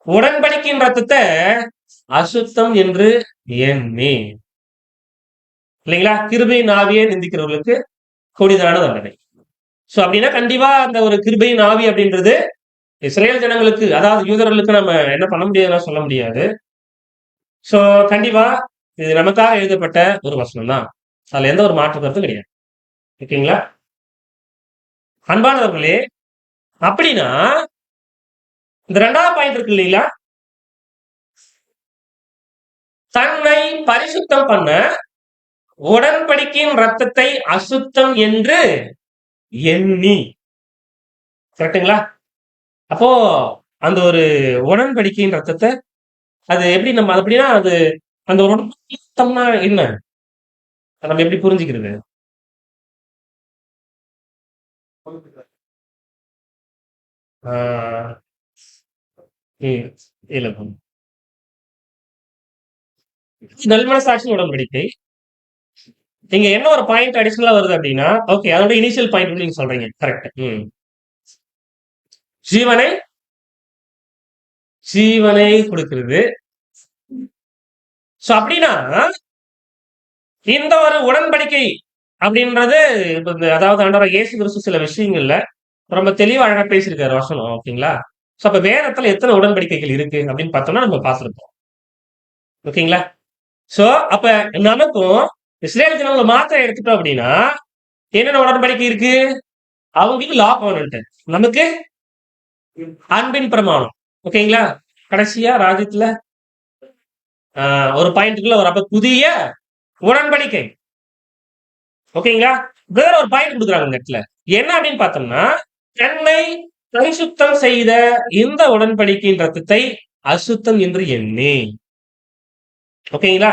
Speaker 1: உடன்படிக்கையின் ரத்தத்தை அசுத்தம் என்று எண்ணி, இல்லைங்களா? கிருபையின் ஆவியை நிந்திக்கிறவர்களுக்கு கொடிதான தண்டனை. சோ அப்படின்னா கண்டிப்பா அந்த ஒரு கிருபையின் ஆவி அப்படின்றது இஸ்ரேல் ஜனங்களுக்கு, அதாவது யூதர்களுக்கு நம்ம என்ன பண்ண முடியாதுன்னா சொல்ல முடியாது. சோ கண்டிப்பா இது நமக்காக எழுதப்பட்ட ஒரு வசனம் தான். அதுல எந்த ஒரு மாற்று கருத்தும் கிடையாது. ஓகேங்களா? அன்பானவர்களே, அப்படின்னா இந்த 2வது பாயிண்ட் இருக்கு இல்லைங்களா, தன்னை பரிசுத்தம் பண்ண உடன்படிக்கையின் ரத்தத்தை அசுத்தம் என்று எண்ணி, கரெக்டுங்களா? அப்போ அந்த ஒரு உடன்படிக்கையின் ரத்தத்தை அது எப்படி நம்ம அப்படின்னா அது அந்த ஒரு ரத்தம்னா என்ன நம்ம எப்படி புரிஞ்சுக்கிறது? இல்ல, நல்மனசாட்சி உடன்படிக்கை. நீங்க என்ன ஒரு பாயிண்ட் அடிஷனலா வருது அப்படின்னா, ஓகே, அதோட இனிஷியல் பாயிண்ட் நீங்க சொல்றீங்க, கரெக்ட். ஜீவனை கொடுக்கிறது. சோ அப்படின்னா இந்த ஒரு உடன்படிக்கை அப்படின்றது அதாவது ஆண்டவராகிய இயேசு கிறிஸ்து சில விஷயங்கள்ல ரொம்ப தெளிவா அழகா பேசியிருக்காரு வசனம். ஓகேங்களா? சோ அப்ப வேதத்துல எத்தனை உடன்படிக்கைகள் இருக்கு அப்படின்னு பார்த்தோம்னா நம்ம பார்த்திருப்போம். ஓகேங்களா? சோ அப்ப நமக்கும் இஸ்ரேல் ஜனங்களை மாத்திரம் எடுத்துட்டோம் அப்படின்னா என்னென்ன உடன்படிக்கை இருக்கு? அவங்களுக்கு லா கவர்னன்ட், நமக்கு அன்பின் பிரமாணம். ஓகேங்களா? கடைசியா ராஜ்யத்துல ஒரு பாயிண்ட்டுக்குள்ள ஒரு அப்ப புதிய உடன்படிக்கை. ஓகேங்களா? வேற ஒரு பாயிண்ட் கொடுக்குறாங்க இந்த இடத்துல என்ன அப்படின்னு பார்த்தோம்னா, தன்னை பரிசுத்தம் செய்த இந்த உடன்படிக்கையின் ரத்தத்தை அசுத்தம் என்று எண்ணி. ஓகேங்களா?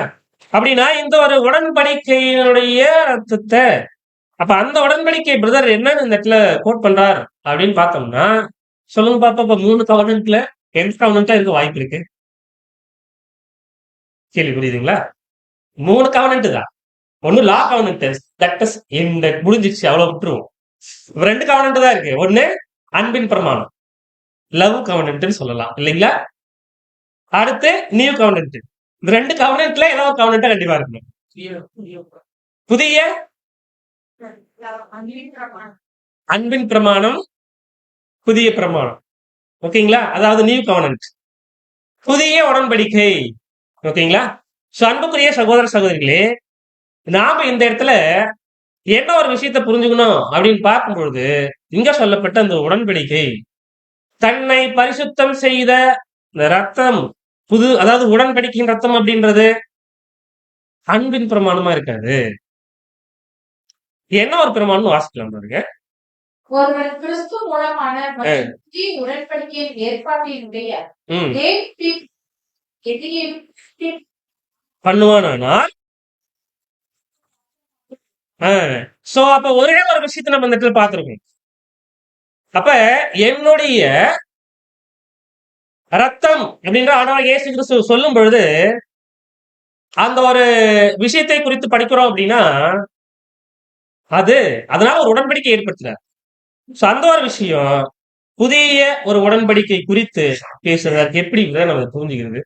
Speaker 1: அப்படின்னா இந்த ஒரு உடன்படிக்கையினுடைய ரத்தத்தை, அப்ப அந்த உடன்படிக்கை பிரதர் என்னன்னு இந்த இடத்துல கோட் பண்றார் அப்படின்னு பார்த்தோம்னா, சொல்லுங்க பாப்பா. இப்ப 3 கவர்னன்ட்ல எந்த கவர்னன்ட்டா இருக்க வாய்ப்பு இருக்கு? கேள்வி புரியுதுங்களா? 3 கவர்னன்ட் தான். ஒண்ணு லா கவர்னன்ட், தட் இஸ் இந்த முடிஞ்சிச்சு, அவ்வளவு விட்டுருவோம். 2 கவர்னன்ட் தான் இருக்கு. ஒண்ணு அன்பின் பிரமாணம், லவ் கவர்னன்ட்னு சொல்லலாம், இல்லைங்களா? அடுத்து நியூ கவர்னன்ட். இந்த 2 கவர்னன்ட்ல ஏதாவது ஒரு கவர்னன்ட் கண்டிப்பா இருக்கணும். புதிய அன்பின் பிரமாணம், புதிய பிரமாணம். ஓகேங்களா? அதாவது நியூ கவர்னன்ட், புதிய உடன்படிக்கை. ஓகேங்களா? அன்புக்குரிய சகோதர சகோதரிகளே, நாம இந்த இடத்துல என்ன ஒரு விஷயத்தை புரிஞ்சுக்கணும் அப்படின்னு பார்க்கும் பொழுது, இங்க சொல்லப்பட்ட அந்த உடன்படிக்கை தன்னை பரிசுத்தம் செய்த ரத்தம், அதாவது உடன்படிக்கையின் ரத்தம் அப்படின்றது அன்பின் பிரமாணமா இருக்காது. என்ன ஒரு பிரமாணம் வாசிக்கலாம் பாருங்க.
Speaker 2: ஒருவன் கிறிஸ்து மூலமான உடன்படிக்கையின் ஏற்பாட்டினுடைய
Speaker 1: பண்ணுவானால், சோ அப்ப ஒரே ஒரு விஷயத்தை நம்ம இந்த இடத்துல பார்த்திருக்கோம். அப்ப என்னுடைய ரத்தம் அப்படின்ற ஆண்டவராகிய இயேசு கிறிஸ்து சொல்லும் பொழுது அந்த ஒரு விஷயத்தை குறித்து படிக்கிறோம் அப்படின்னா அதனால ஒரு உடன்படிக்கை ஏற்படுத்துறார். அந்த ஒரு விஷயம் புதிய ஒரு உடன்படிக்கை குறித்து பேசுறதுக்கு எப்படிங்கிறத நம்ம புரிஞ்சுக்கிறது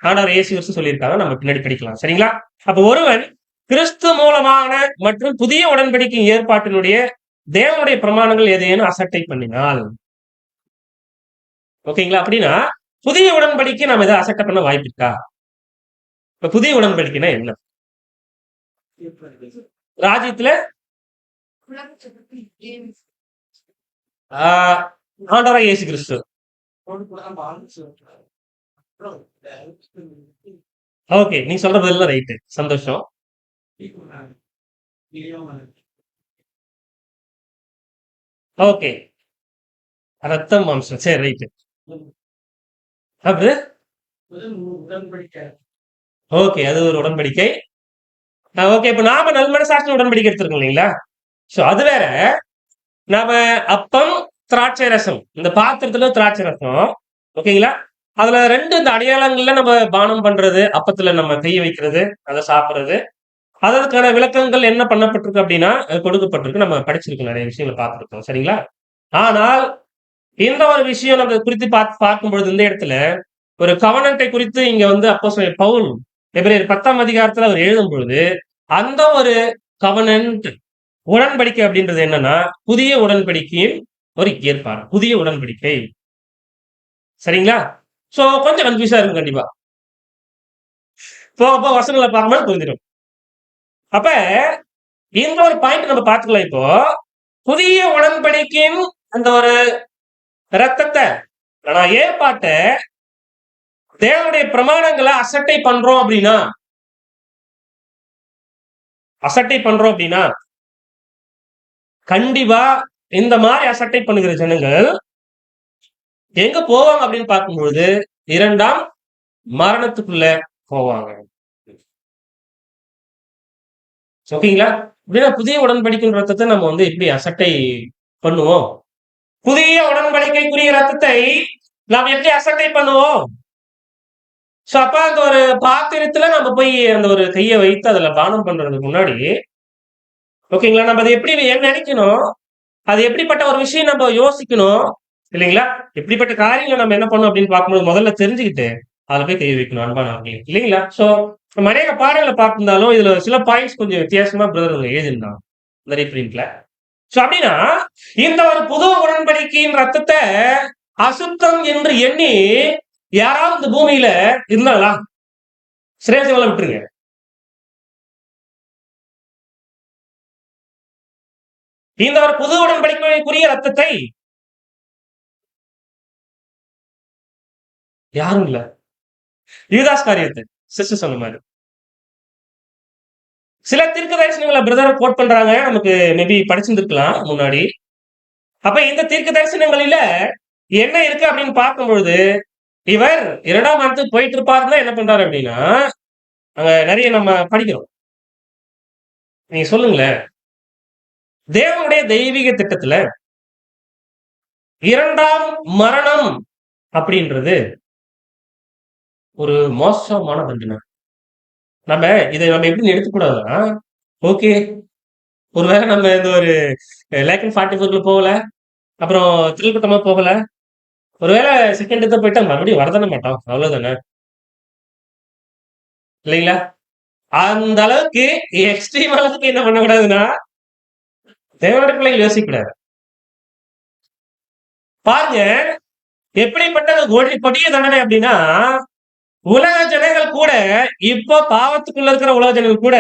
Speaker 1: ஆண்டவர் இயேசு கிறிஸ்து சொல்லியிருக்காங்க. நம்ம பின்னாடி படிக்கலாம். சரிங்களா? அப்ப ஒருவன் கிறிஸ்து மூலமான மற்றும் புதிய உடன்படிக்கை ஏற்பாட்டினுடைய தேவனுடைய பிரமாணங்கள் எதையேனும் அசட்டை பண்ணினால், ஓகேங்களா? அப்படின்னா புதிய உடன்படிக்கை நம்ம எதை அசட்டை பண்ண வாய்ப்பு இருக்கா? இப்ப புதிய உடன்படிக்கைனா என்ன? ராஜ்யத்துல ஆண்டவராகிய இயேசு கிறிஸ்து. ஓகே, நீ சொல்றது ரைட்டு, சந்தோஷம். ஓகே, ரத்தம் மாம்சம், சரி, ரைட்டு. அப்படி ஓகே, அது ஒரு உடன்படிக்கை. ஓகே, இப்ப நாம நல்மனசாட்சி உடன்படிக்கை எடுத்திருக்கோம் இல்லைங்களா? சோ அது வேற. நாம அப்பம், திராட்சை ரசம், இந்த பாத்திரத்துல திராட்சை ரசம், ஓகேங்களா? அதுல ரெண்டு இந்த அடையாளங்கள்ல நம்ம பானம் பண்றது, அப்பத்துல நம்ம கைய வைக்கிறது, அதை சாப்பிடுறது, அதற்கான விளக்கங்கள் என்ன பண்ணப்பட்டிருக்கு அப்படின்னா கொடுக்கப்பட்டிருக்கு. நம்ம படிச்சிருக்கோம், நிறைய விஷயங்களை பார்த்திருக்கோம். சரிங்களா? ஆனால் இந்த ஒரு விஷயம் நம்ம குறித்து பார்க்கும் பொழுது இந்த இடத்துல ஒரு கவனத்தை குறித்து இங்க அப்போஸ்தலன் பவுல் எபிரேயர் 10ஆம் அதிகாரத்துல அவர் எழுதும் பொழுது அந்த ஒரு கவனன்ட் உடன்படிக்கை அப்படின்றது என்னன்னா புதிய உடன்படிக்கையின் ஒரு ஏற்பாடு, புதிய உடன்படிக்கை. சரிங்களா? சோ கொஞ்சம் கன்ஃபியூஸா இருக்கும் கண்டிப்பா. போக போக வசனங்களை பார்க்கும்போது புரிஞ்சிடும். அப்ப இந்த ஒரு பாயிண்ட் நம்ம பார்த்துக்கலாம். இப்போ புதிய உடன்படிக்கையின் அந்த ஒரு ரத்தத்தை ஏற்பாட்டை தேவனுடைய பிரமாணங்களை அசட்டை பண்றோம் அப்படின்னா கண்டிப்பா இந்த மாதிரி அசட்டை பண்ணுகிற ஜனங்கள் எங்க போவாங்க அப்படின்னு பார்க்கும்பொழுது இரண்டாம் மரணத்துக்குள்ள போவாங்க. ஓகேங்களா? அப்படின்னா புதிய உடன்படிக்கை ரத்தத்தை நம்ம எப்படி அசட்டை பண்ணுவோம்? புதிய உடன்படிக்கைக்குரிய ரத்தத்தை நாம் எப்படி அசட்டை பண்ணுவோம்? சோ அப்ப அந்த ஒரு பாத்திரத்துல நம்ம போய் அந்த ஒரு கையை வைத்து அதுல பானம் பண்றதுக்கு முன்னாடி, ஓகேங்களா, நம்ம அதை எப்படி நினைக்கணும், அது எப்படிப்பட்ட ஒரு விஷயம் நம்ம யோசிக்கணும் இல்லைங்களா? எப்படிப்பட்ட காரியங்களை நம்ம என்ன பண்ணணும் அப்படின்னு பார்க்கும்போது முதல்ல தெரிஞ்சுக்கிட்டு அதுல போய் கை வைக்கணும் அன்பானவர்களே, இல்லைங்களா? சோ நம்ம அநேக பாடங்களை பார்த்திருந்தாலும் இதுல சில பாயிண்ட்ஸ் கொஞ்சம் வித்தியாசமா பிரதர் எழுதிருந்தாங்க இந்த ரீப்ரிண்ட்ல. சோ அப்படின்னா இந்த ஒரு புது உடன்படிக்கையின் ரத்தத்தை அசுத்தம் என்று எண்ணி யாராவது இந்த பூமியில இருந்தாங்களா? சிரேசவலை விட்டுருங்க. இந்த ஒரு புது உடன்படிக்கைக்குரிய ரத்தத்தை யாரும் இல்ல. யூதாஸ் காரியத்தை சிஸ்டர் சொன்ன மாதிரி சில தீர்க்க தரிசனங்களை பிரதர் கோட் பண்றாங்க, நமக்கு மேபி படிச்சிருந்துருக்கலாம் முன்னாடி. அப்ப இந்த தீர்க்க தரிசனங்களில என்ன இருக்கு அப்படின்னு பார்க்கும்பொழுது இவர் 2ஆம் மரணத்துக்கு போயிட்டு இருப்பாருன்னா என்ன பண்றாரு அப்படின்னா அங்க நிறைய நம்ம படிக்கிறோம். நீங்க சொல்லுங்களேன், தேவனுடைய தெய்வீக திட்டத்துல 2ஆம் மரணம் அப்படின்றது ஒரு மோசமான தண்டனை. இதை நம்ம எப்படி எடுத்துக்கூடாதுன்னா, ஓகே, ஒருவேளை நம்ம இந்த ஒரு லேக்கன் 44 போகல, அப்புறம் திருப்பத்தமா போகல, ஒருவேளை செகண்ட் எடுத்து போயிட்டா மறுபடியும் வரதானே மாட்டோம், அவ்வளவுதானே, இல்லைங்களா? அந்த அளவுக்கு எக்ஸ்ட்ரீம் அளவுக்கு என்ன பண்ணக்கூடாதுன்னா தேவனுடைய பிள்ளைகள் யோசிக்கூடாது. பாருங்க எப்படிப்பட்ட கொடிய தண்டனை அப்படின்னா, உலக ஜனங்கள் கூட இப்போ பாவத்துக்குள்ள இருக்கிற உலக ஜனங்கள் கூட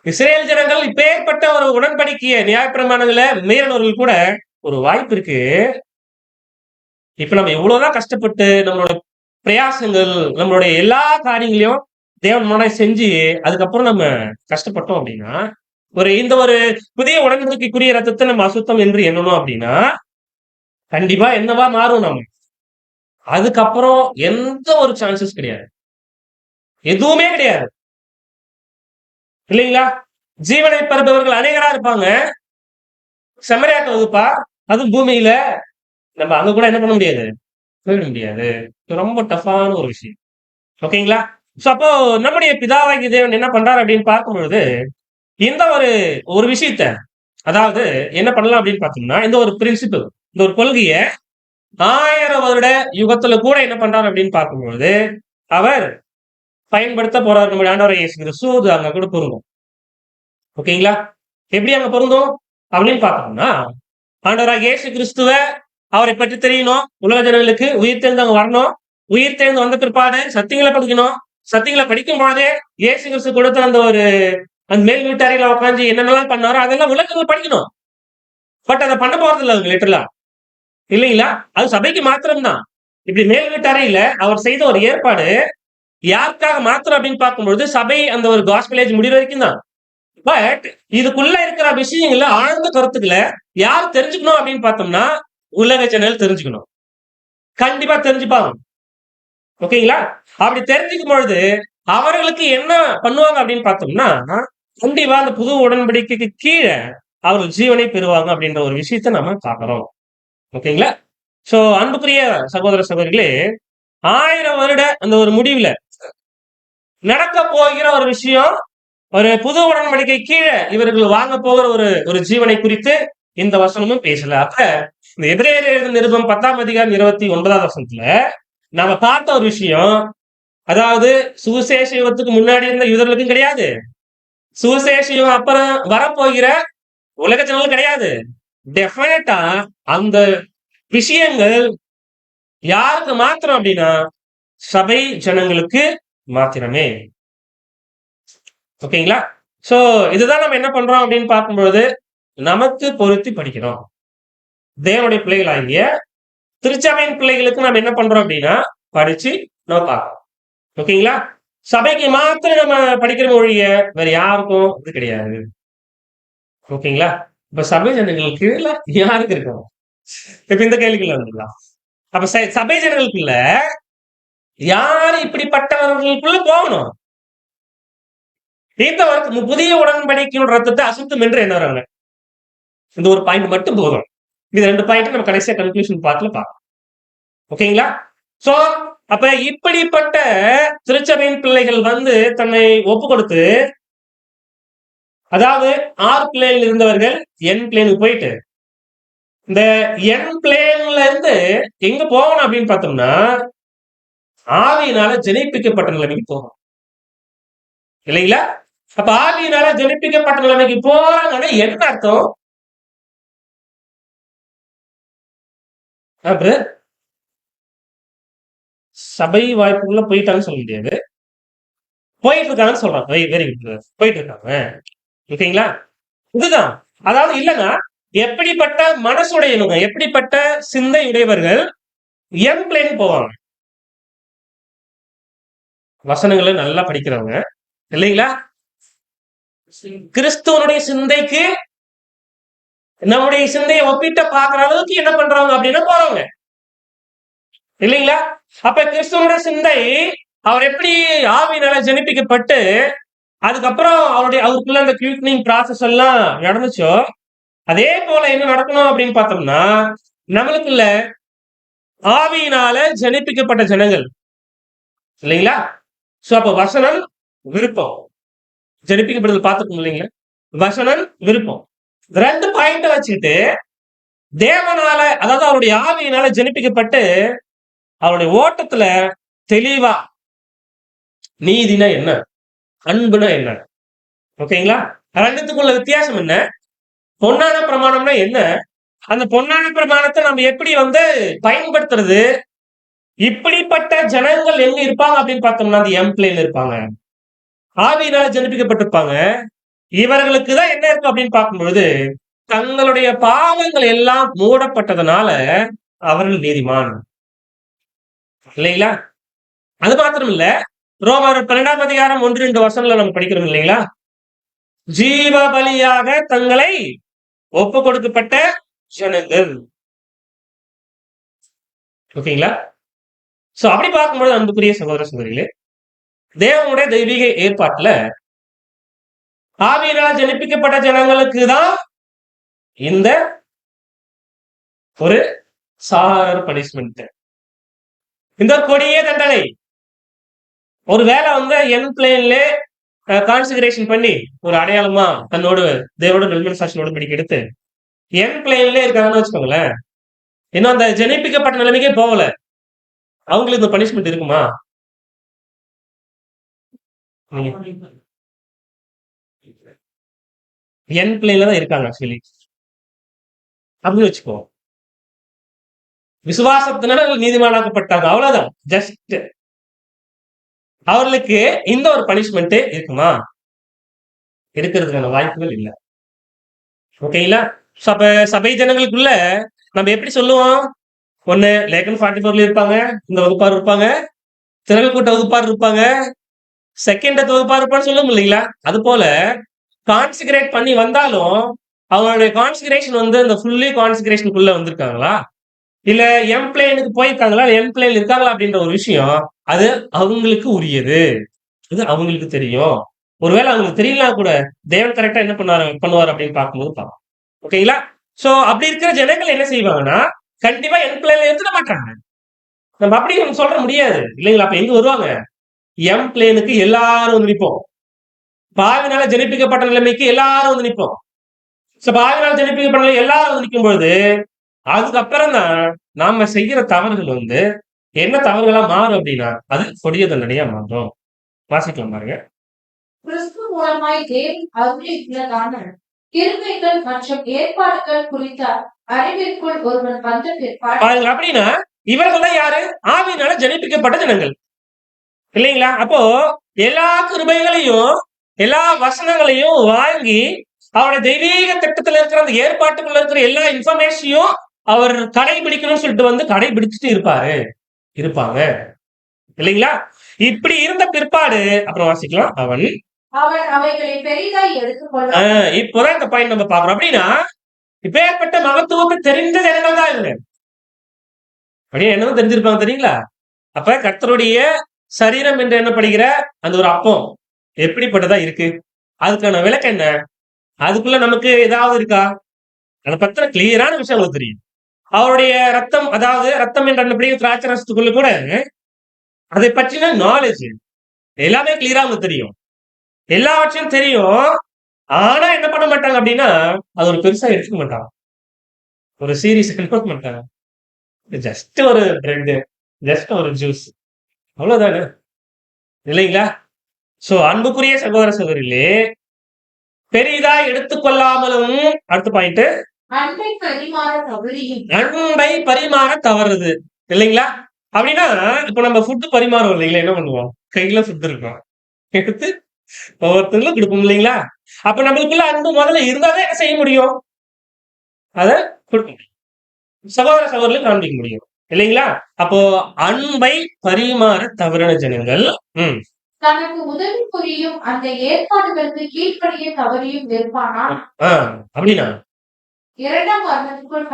Speaker 1: இஸ்ரேல் ஜனங்கள் இப்பேற்பட்ட ஒரு உடன்படிக்கைய நியாயப்பிரமாணங்களை மீறினவர்கள் கூட ஒரு வாய்ப்பு இருக்கு. இப்ப நம்ம எவ்வளவுதான் கஷ்டப்பட்டு நம்மளோட பிரயாசங்கள் நம்மளுடைய எல்லா காரியங்களையும் தேவன் முன்னாடி செஞ்சு அதுக்கப்புறம் நம்ம கஷ்டப்பட்டோம் அப்படின்னா இந்த ஒரு புதிய உடன்படிக்கைக்குரிய ரத்தத்தை நம்ம அசுத்தம் என்று எண்ணணும் அப்படின்னா கண்டிப்பா என்னவா மாறும் நம்ம. அதுக்கப்புறம் எந்த ஒரு சான்சஸ் கிடையாது, எதுவுமே கிடையாது, இல்லைங்களா? ஜீவனை பெறுபவர்கள் அநேகரா இருப்பாங்க. செம்மறியாட்டு வகுப்பா, அதுவும் பூமியில நம்ம அங்க கூட என்ன பண்ண முடியாது, போயிட முடியாது. ரொம்ப டஃபான ஒரு விஷயம். ஓகேங்களா? சோ அப்போ நம்முடைய பிதாவாகிய தேவன் என்ன பண்றாரு அப்படின்னு பார்க்கும்பொழுது இந்த ஒரு விஷயத்த, அதாவது என்ன பண்ணலாம் அப்படின்னு பார்த்தோம்னா, இந்த ஒரு பிரின்சிபல், இந்த ஒரு கொள்கைய 1000 வருட யுகத்துல கூட என்ன பண்றாரு அப்படின்னு பார்க்கும்பொழுது அவர் பயன்படுத்த போறார் நம்முடைய ஆண்டவராகிய இயேசு கிறிஸ்து. அது அங்க கூட பொருந்தும். ஓகேங்களா? எப்படி அங்க பொருந்தும் அப்படின்னு பார்த்தோம்னா, ஆண்டவராகிய இயேசு கிறிஸ்துவ அவரை பற்றி தெரியணும், உலக ஜனங்களுக்கு உயிர் தெரிந்து அங்க வரணும், உயிர் தெரிந்து வந்த பிற்பாடு சத்தியங்களை படிக்கணும், சத்தியங்களை படிக்கும் பொழுதே இயேசு கிறிஸ்து கொடுத்த அந்த மேல் வீட்டாரையில உட்காந்து என்னென்னலாம் பண்ணாரோ அதெல்லாம் உலகத்துல படிக்கணும். பட் அதை பண்ண போறது இல்லை அவங்க லிட்டரலா, இல்லைங்களா? அது சபைக்கு மாத்திரம்தான். இப்படி மேல் வீட்டாரையில அவர் செய்த ஒரு ஏற்பாடு யாருக்காக மாத்திரம் அப்படின்னு பார்க்கும்பொழுது சபை அந்த ஒரு காஸ்பல் ஏஜ் முடிவு வரைக்கும் தான். பட் இதுக்குள்ள இருக்கிற விஷயங்கள்ல ஆழ்ந்த கருத்துக்களை யார் தெரிஞ்சுக்கணும் அப்படின்னு பார்த்தோம்னா உலக ஜனங்கள் தெரிஞ்சுக்கணும். கண்டிப்பா தெரிஞ்சுப்பாங்க. ஓகேங்களா? அப்படி தெரிஞ்சுக்கும் பொழுது அவர்களுக்கு என்ன பண்ணுவாங்க அப்படின்னு பார்த்தோம்னா, கண்டிப்பா அந்த புது உடன்படிக்கைக்கு கீழே அவர்கள் ஜீவனை பெறுவாங்க அப்படின்ற ஒரு விஷயத்தை நம்ம பார்க்கிறோம். ஓகேங்களா? சோ அன்புக்குரிய சகோதர சகோதரிகளே, 1000 வருட அந்த ஒரு முடிவுல நடக்க போகிற ஒரு விஷயம், ஒரு புது உடன்படிக்கை கீழே இவர்கள் வாங்க போகிற ஒரு ஜீவனை குறித்து இந்த வசனமும் பேசல. அப்ப இந்த எபிரேயர் எழுதின நிருபம் 10ஆம் அதிகாரம் 29வது வசனத்துல நாம பார்த்த ஒரு விஷயம், அதாவது சுவிசேஷ யுகத்துக்கு முன்னாடி இருந்த யூதர்களுக்கும் கிடையாது, சுவிசேஷ யுகம் அப்புறம் வரப்போகிற உலக ஜனங்களும் கிடையாது. டெஃபினட்டா அந்த விஷயங்கள் யாருக்கு மாத்திரம் அப்படின்னா சபை ஜனங்களுக்கு மாத்திரமே. ஓகேங்களா? சோ இதுதான் நம்ம என்ன பண்றோம் அப்படின்னு பார்க்கும்பொழுது நமக்கு பொருத்தி படிக்கிறோம். தேவனுடைய பிள்ளைகளாகிய திருச்சபையின் பிள்ளைகளுக்கு நம்ம என்ன பண்றோம் அப்படின்னா படிச்சு நம்ம பார்க்கணும். ஓகேங்களா? சபைக்கு மாத்திரம் நம்ம படிக்கிற மொழிய வேற யாருக்கும் இது கிடையாது. ஓகேங்களா? இப்ப சபை ஜனங்களுக்கு யாருக்கு இருக்கும்? இப்ப இந்த கேள்விக்குள்ள வந்துடலாம். அப்ப சபை ஜனங்களுக்குள்ள யார் இப்படிப்பட்டவர்களுக்குள்ள போகணும்? இந்த புதிய உடன்படிக்கையின் ரத்தத்தை அசுத்தம் என்று என்ன வராங்க? இந்த ஒரு பாயிண்ட் மட்டும் போதும். இது 2 பாயிண்ட் நம்ம கடைசியா கன்க்ளூஷன் பார்ட்ல பார்க்கலாம். ஓகேங்களா? சோ அப்ப இப்படிப்பட்ட திருச்சபையின் பிள்ளைகள் தன்னை ஒப்பு கொடுத்து, அதாவது ஆர் பிளேன்ல இருந்தவர்கள் என் பிளேனுக்கு போயிட்டு இந்த என் பிளேன்ல இருந்து எங்க போகணும் அப்படின்னு பார்த்தோம்னா ஆவியினால ஜனிப்பிக்கப்பட்ட நிலைமைக்கு போகணும். இல்லைங்களா? அப்ப ஆவியினால ஜனிப்பிக்கப்பட்ட நிலைமைக்கு போறாங்கன்னா என்ன அர்த்தம்? சபை வாய்ப்புக்குள்ள போயிட்டாங்கன்னு சொல்ல முடியாது, போயிட்டு இருக்காங்கன்னு சொல்றாங்க. வெரி குட், போயிட்டு இருக்காங்க. ஓகேங்களா? இதுதான். அதாவது இல்லைன்னா எப்படிப்பட்ட மனசுடையவங்க, எப்படிப்பட்ட சிந்தை உடையவர்கள் எம் பிளேன் போவாங்க? வசனங்களை நல்லா படிக்கிறவங்க, இல்லைங்களா? கிறிஸ்துவனுடைய சிந்தைக்கு நம்முடைய சிந்தையை ஒப்பிட்ட பாக்குற அளவுக்கு என்ன பண்றவங்க அப்படின்னா போறவங்க, இல்லைங்களா? அப்ப கிறிஸ்துவனுடைய சிந்தை அவர் எப்படி ஆவியினால ஜனிப்பிக்கப்பட்டு அதுக்கப்புறம் அவருக்குள்ள அந்த கியூட்னிங் ப்ராசஸ் எல்லாம் நடந்துச்சோ அதே போல என்ன நடக்கணும் அப்படின்னு பார்த்தோம்னா நம்மளுக்குள்ள ஆவியினால ஜனிப்பிக்கப்பட்ட ஜனங்கள், இல்லைங்களா? சோ அப்ப வசனம் விருப்பம் ஜனிப்பிக்கப்படுதல் பார்த்துக்கணும், இல்லைங்களா? வசனம் விருப்பம் 2 பாயிண்ட் வச்சுட்டு தேவனால, அதாவது அவருடைய ஆவியினால ஜனிப்பிக்கப்பட்டு அவருடைய ஓட்டத்துல தெளிவா நீதினா என்ன, அன்புனா என்ன, ஓகேங்களா? ரெண்டுத்துக்குள்ள வித்தியாசம் என்ன, பொன்னான பிரமாணம்னா என்ன, அந்த பொன்னான பிரமாணத்தை நம்ம எப்படி பயன்படுத்துறது, இப்படிப்பட்ட ஜனங்கள் எங்க இருப்பாங்க அப்படின்னு பார்த்தோம்னா அந்த எம்பிளேல இருப்பாங்க, ஆவியினால ஜனிப்பிக்கப்பட்டிருப்பாங்க. இவர்களுக்கு தான் என்ன இருக்கும் அப்படின்னு பார்க்கும்பொழுது தங்களுடைய பாவங்கள் எல்லாம் மூடப்பட்டதனால அவர்கள் நீதிமான், இல்லைங்களா? அது மாத்திரம் இல்ல, ரோமர் 12ஆம் அதிகாரம் 1-2 வசனங்களை நம்ம படிக்கிறோம், இல்லைங்களா? ஜீவ பலியாக தங்களை ஒப்பு கொடுக்கப்பட்ட ஜனங்கள். ஓகேங்களா? சோ அப்படி பார்க்கும்போது அன்புக்குரிய சகோதர சகோதரிகளே, தேவனுடைய தெய்வீக ஏற்பாட்டுல ஆவியினால் ஜனிப்பிக்கப்பட்ட ஜனங்களுக்கு தான் இந்த ஒரு சார் பனிஷ்மெண்ட், இந்த கொடிய தண்டனை. ஒரு வேலை வந்து என் பிளேன்ல கான்சிகரேஷன் பண்ணி ஒரு அடையாளமா தன்னோட தேவோட நெல்மன் சாட்சியோட படிக்க எடுத்து என் பிளேன்ல இருக்காங்கன்னு வச்சுக்கோங்களேன், இன்னும் அந்த ஜெனிப்பிக்கப்பட்ட நிலைமைக்கே போகல, அவங்களுக்கு இந்த பனிஷ்மெண்ட் இருக்குமா? என் பிளேன்ல தான் இருக்காங்க ஆக்சுவலி அப்படின்னு வச்சுக்கோ. விசுவாசத்தினால நீதிமானாக்கப்பட்டாங்க, அவ்வளவுதான். ஜஸ்ட் அவர்களுக்கு இந்த ஒரு பனிஷ்மெண்ட் இருக்குமா? இருக்கிறதுக்கான வாய்ப்புகள் இல்லை. ஓகேங்களா? அப்ப சபை ஜனங்களுக்குள்ள நம்ம எப்படி சொல்லுவோம்? ஒண்ணு லேக்கன் 44 இருப்பாங்க, இந்த வகுப்பார் இருப்பாங்க, திரள் கூட்ட வகுப்பார் இருப்பாங்க, செகண்ட் வகுப்பார் இருப்பான்னு சொல்லுவோம் இல்லைங்களா? அது போல கான்சிகரேட் பண்ணி வந்தாலும் அவங்களுடைய கான்சிகரேஷன் வந்து இந்த ஃபுல்லி கான்சிகரேஷனுக்குள்ள வந்திருக்காங்களா, இல்ல எம் பிளேனுக்கு போயிருக்காங்களா, எம் பிளேன் இருக்காங்களா அப்படின்ற ஒரு விஷயம் அது அவங்களுக்கு உரியது. அது அவங்களுக்கு தெரியும். ஒருவேளை அவங்களுக்கு தெரியலனா கூட தேவன் கரெக்டா என்ன பண்ணுவார் அப்படின்னு பார்க்கும்போது பார்ப்போம். ஓகேங்களா? சோ அப்படி இருக்கிற ஜனங்கள் என்ன செய்வாங்கன்னா, கண்டிப்பா எம் பிளேன்ல எடுத்துட மாட்டாங்க. நம்ம அப்படி நம்ம சொல்ற முடியாது இல்லைங்களா? அப்ப எங்க வருவாங்க? எம் பிளேனுக்கு எல்லாரும் வந்து நிற்போம். பாவினால ஜனிப்பிக்கப்பட்ட நிலைமைக்கு எல்லாரும் வந்து நிற்போம். பாவினால ஜனிப்பிக்கப்பட்ட நிலை எல்லாரும் வந்து நிற்கும் பொழுது அதுக்கப்புறம் தான் நாம செய்யற தவறுகள் வந்து என்ன தவறுகளா மாறும் அப்படின்னா அது கொடிய தண்டனையா மாறும். வாசிக்கலாம் பாருங்க.
Speaker 2: கிறிஸ்து மூலமாய் தேவன் அருளியுள்ளதான கிருபைகள் மற்றும் ஏற்பாடுகள் குறித்த அறிவிற்குள் ஒருவன் வந்த பிற்பாடு
Speaker 1: அப்படின்னா இவர்கள் தான் யாரு? ஆவியினால ஜனிப்பிக்கப்பட்ட ஜனங்கள் இல்லைங்களா? அப்போ எல்லா கிருபைகளையும் எல்லா வசனங்களையும் வாங்கி அவருடைய தெய்வீக திட்டத்துல இருக்கிற அந்த ஏற்பாட்டுக்குள்ள இருக்கிற எல்லா இன்ஃபர்மேஷனையும் அவர் கடைபிடிக்கணும்னு சொல்லிட்டு வந்து கடைபிடிச்சுட்டு இருப்பாங்க இல்லைங்களா? இப்படி இருந்த பிற்பாடு அப்புறம் வாசிக்கலாம். அவன்
Speaker 2: அவைகளை பெரிதாய் எடுத்துக்கொள்ள
Speaker 1: இப்போதான் இந்த பாயிண்ட் நம்ம பாக்குறோம். அப்படின்னா இப்பேற்பட்ட மகத்துவத்தை தெரிந்த ஜனங்கள் தான் இவங்க. அப்படியே என்னவும் தெரிஞ்சிருப்பாங்க தெரியுங்களா? அப்ப கர்த்தருடைய சரீரம் என்று எண்ணப்படுகிற அந்த ஒரு அப்பம் எப்படிப்பட்டதா இருக்கு, அதுக்கான விளக்கம் என்ன, அதுக்குள்ள நமக்கு ஏதாவது இருக்கா, அதை பத்தின கிளியரான விஷயம் உங்களுக்கு தெரியும். அவருடைய ரத்தம், அதாவது ரத்தம் என்ற திராட்சை ரசத்துக்குள்ள கூட அதை பற்றின நாலேஜ் எல்லாமே கிளியரா உங்களுக்கு தெரியும், எல்லாவற்றையும் தெரியும். ஆனா என்ன பண்ண மாட்டாங்க அப்படின்னா அது ஒரு பெருசா எடுத்துக்க மாட்டாங்க, ஒரு சீரியஸ் எடுக்க மாட்டாங்க. ஜஸ்ட் ஒரு பிரெட், ஜஸ்ட் ஒரு ஜூஸ், அவ்வளவுதானே இல்லைங்களா? சோ அன்புக்குரிய சகோதர சகோதரிகளே, பெரிதா எடுத்துக்கொள்ளாமலும் அடுத்த பாயிண்ட்
Speaker 2: அன்பை
Speaker 1: பரிமாற தவறுது இல்லைங்களா? அப்படின்னா இப்ப நம்ம ஃபுட் பரிமாறுவோம் இல்லைங்களா, என்ன பண்ணுவோம்? கையில ஃபுட் இருக்கும், எடுத்து ஒவ்வொருத்தங்களும் கொடுப்போம் இல்லைங்களா? அப்ப நம்மளுக்குள்ள அன்பு முதல்ல இருந்தாதான் என்ன செய்ய முடியும்? அதை கொடுக்க முடியும், சகோதர சகோதரர்களுக்கு காண்பிக்க முடியும் இல்லைங்களா? அப்போ அன்பை பரிமாற தவறின ஜனங்கள்
Speaker 2: தனக்கு உதவி புரியும் அந்த ஏற்பாடுகளுக்கு கீழ்ப்படிய தவறியும் இருப்பானால்
Speaker 1: அப்படின்னா
Speaker 2: இரண்டாம் மரணத்துக்குள்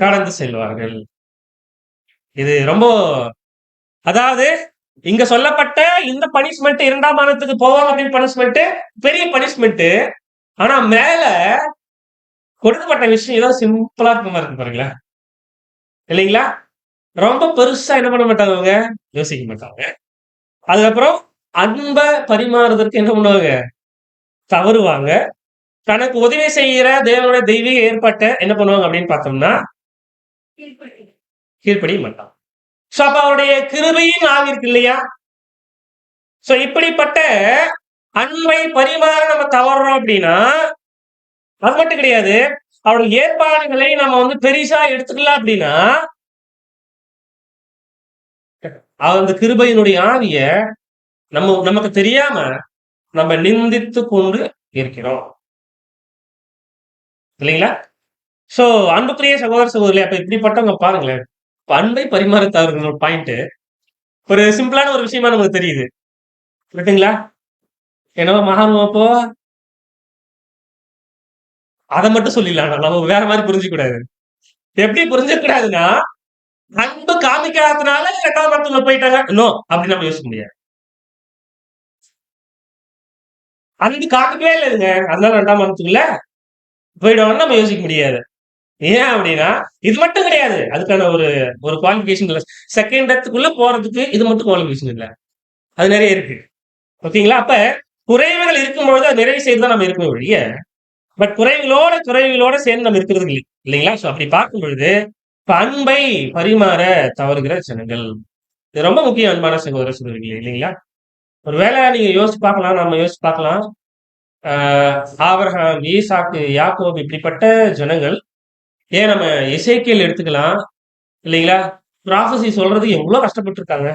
Speaker 1: கடந்து செல்வார்கள். இது ரொம்ப, அதாவது இங்க சொல்லப்பட்ட இந்த பனிஷ்மெண்ட் இரண்டாம் மரணத்துக்கு போவாங்க அப்படின்னு பனிஷ்மெண்ட் பெரிய பனிஷ்மெண்ட். ஆனா மேல கொடுக்கப்பட்ட விஷயம் ஏதோ சிம்பிளா இருக்க மாதிரி இருக்கு பாருங்களேன் இல்லைங்களா? ரொம்ப பெருசா என்ன பண்ண மாட்டாங்க, அவங்க யோசிக்க மாட்டாங்க. அதுக்கப்புறம் அன்பை பரிமாறுவதற்கு என்ன பண்ணுவாங்க? தவறுவாங்க. தனக்கு உதவி செய்கிற தேவனுடைய தெய்வீக ஏற்பட்ட என்ன பண்ணுவாங்க அப்படின்னு பார்த்தோம்னா கீழ்ப்படிய மாட்டாங்க. சோ அப்ப அவருடைய கிருபையின் ஆவி இருக்கு இல்லையா? சோ இப்படிப்பட்ட அன்பை பரிமாற நம்ம தவறுறோம் அப்படின்னா அது மட்டும் கிடையாது, அவருடைய ஏற்பாடுகளை நம்ம வந்து பெரிசா எடுத்துக்கலாம் அப்படின்னா அந்த கிருபையினுடைய ஆவிய நமக்கு தெரியாம நம்ம நிந்தித்து கொண்டு இருக்கிறோம் இல்லைங்களா? சோ அன்புக்குரிய சகோதர சகோதரி, அப்ப இப்படிப்பட்டவங்க பாருங்களேன், அன்பை பரிமாற தவறுகிற ஒரு பாயிண்ட் ஒரு சிம்பிளான ஒரு விஷயமா நமக்கு தெரியுது இருக்குங்களா? என்னவோ மகானுவம், அப்போ அதை மட்டும் சொல்லிடலாம், நம்ம வேற மாதிரி புரிஞ்சுக்க கூடாது. எப்படி புரிஞ்சுக்க கூடாதுன்னா அன்பு காமிக்காததுனால இரண்டாம் மரத்துல போயிட்டாங்க நோ அப்படின்னு நம்ம யோசிக்க முடியாது. அன்பு காமிக்கவே இல்லைங்க, அதனால இரண்டாம் மரத்துக்குள்ள போயிடுவாங்கன்னு நம்ம யோசிக்க முடியாது. ஏன் அப்படின்னா இது மட்டும் கிடையாது, அதுக்கான ஒரு குவாலிபிகேஷன் இல்லை. செகண்ட் டெத்துக்குள்ள போறதுக்கு இது மட்டும் குவாலிபிகேஷன் இல்லை, அது நிறைய இருக்கு. ஓகேங்களா? அப்ப குறைவுகள் இருக்கும்பொழுது அது நிறைவு செய்து தான் நம்ம இருக்கணும் ஒழிய, பட் குறைவுகளோட சேர்ந்து நம்ம இருக்கிறது இல்லை. இல்லைங்களா? ஸோ அப்படி பார்க்கும் பொழுது, இப்ப அன்பை பரிமாற தவறுகிற ஜனங்கள். இது ரொம்ப முக்கியம் அன்பான சகோதர சகோதரிகளே இல்லைங்களா? ஒருவேளை நீங்க யோசிச்சு பார்க்கலாம், நம்ம யோசிச்சு பார்க்கலாம். ஆ ஆபிரகாம், ஈசாக்கு, யாக்கோபு இப்படிப்பட்ட ஜனங்கள். ஏன் நம்ம எசேக்கியேல் எடுத்துக்கலாம். இல்லைங்களா? ப்ராஃபஸி சொல்றதுக்கு எவ்வளோ கஷ்டப்பட்டுருக்காங்க.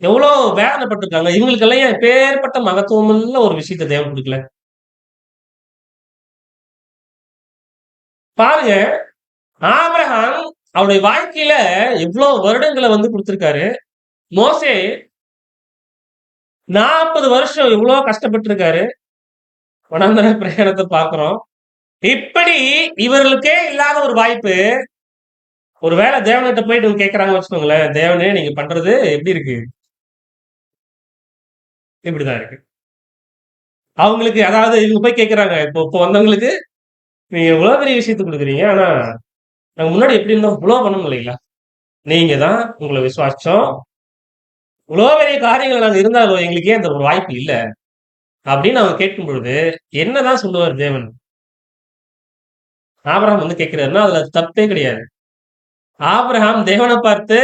Speaker 1: எவ்வளோ வேதனைப்பட்டுருக்காங்க. இவங்களுக்கெல்லாம் ஏன் எப்பேற்பட்ட மகத்துவமுள்ள ஒரு விஷயத்த தேவன் குடுக்கல? பாருங்க, ஆபிரகாம் அவருடைய வாழ்க்கையில எவ்வளோ வருடங்கள வந்து குடுத்திருக்காரு. மோசே 40 வருஷம் எவ்வளோ கஷ்டப்பட்டுருக்காரு. வனாந்தர பிரயாணத்த பார்க்கிறோம். இப்படி இவர்களுக்கே இல்லாத ஒரு வாய்ப்பு, ஒருவேளை தேவன்கிட்ட போயிட்டு இவங்க கேட்கறாங்கன்னு வச்சுக்கோங்களேன், தேவனே நீங்க பண்றது எப்படி இருக்கு? இப்படிதான் இருக்கு. அவங்களுக்கு அதாவது இவங்க போய் கேட்கறாங்க. இப்போ இப்போ வந்தவங்களுக்கு, நீங்க இவ்வளோ பெரிய விஷயத்த குடுக்குறீங்க. ஆனா, நாங்க முன்னாடி எப்படி இருந்தோம்? இவ்வளோ பண்ணோம் இல்லைங்களா? நீங்க தான் உங்கள விசுவாசிச்சோம். இவ்வளோ பெரிய காரியங்கள் நாங்க இருந்தாலும் எங்களுக்கு ஏன் அந்த ஒரு வாய்ப்பு இல்ல? அப்படின்னு அவங்க கேட்கும் பொழுது, என்னதான் சொல்லுவார் தேவன்? ஆபிரகாம் வந்து கேட்கிறாருன்னா, அதுல தப்பே கிடையாது. ஆபிரகாம் தேவன பார்த்து,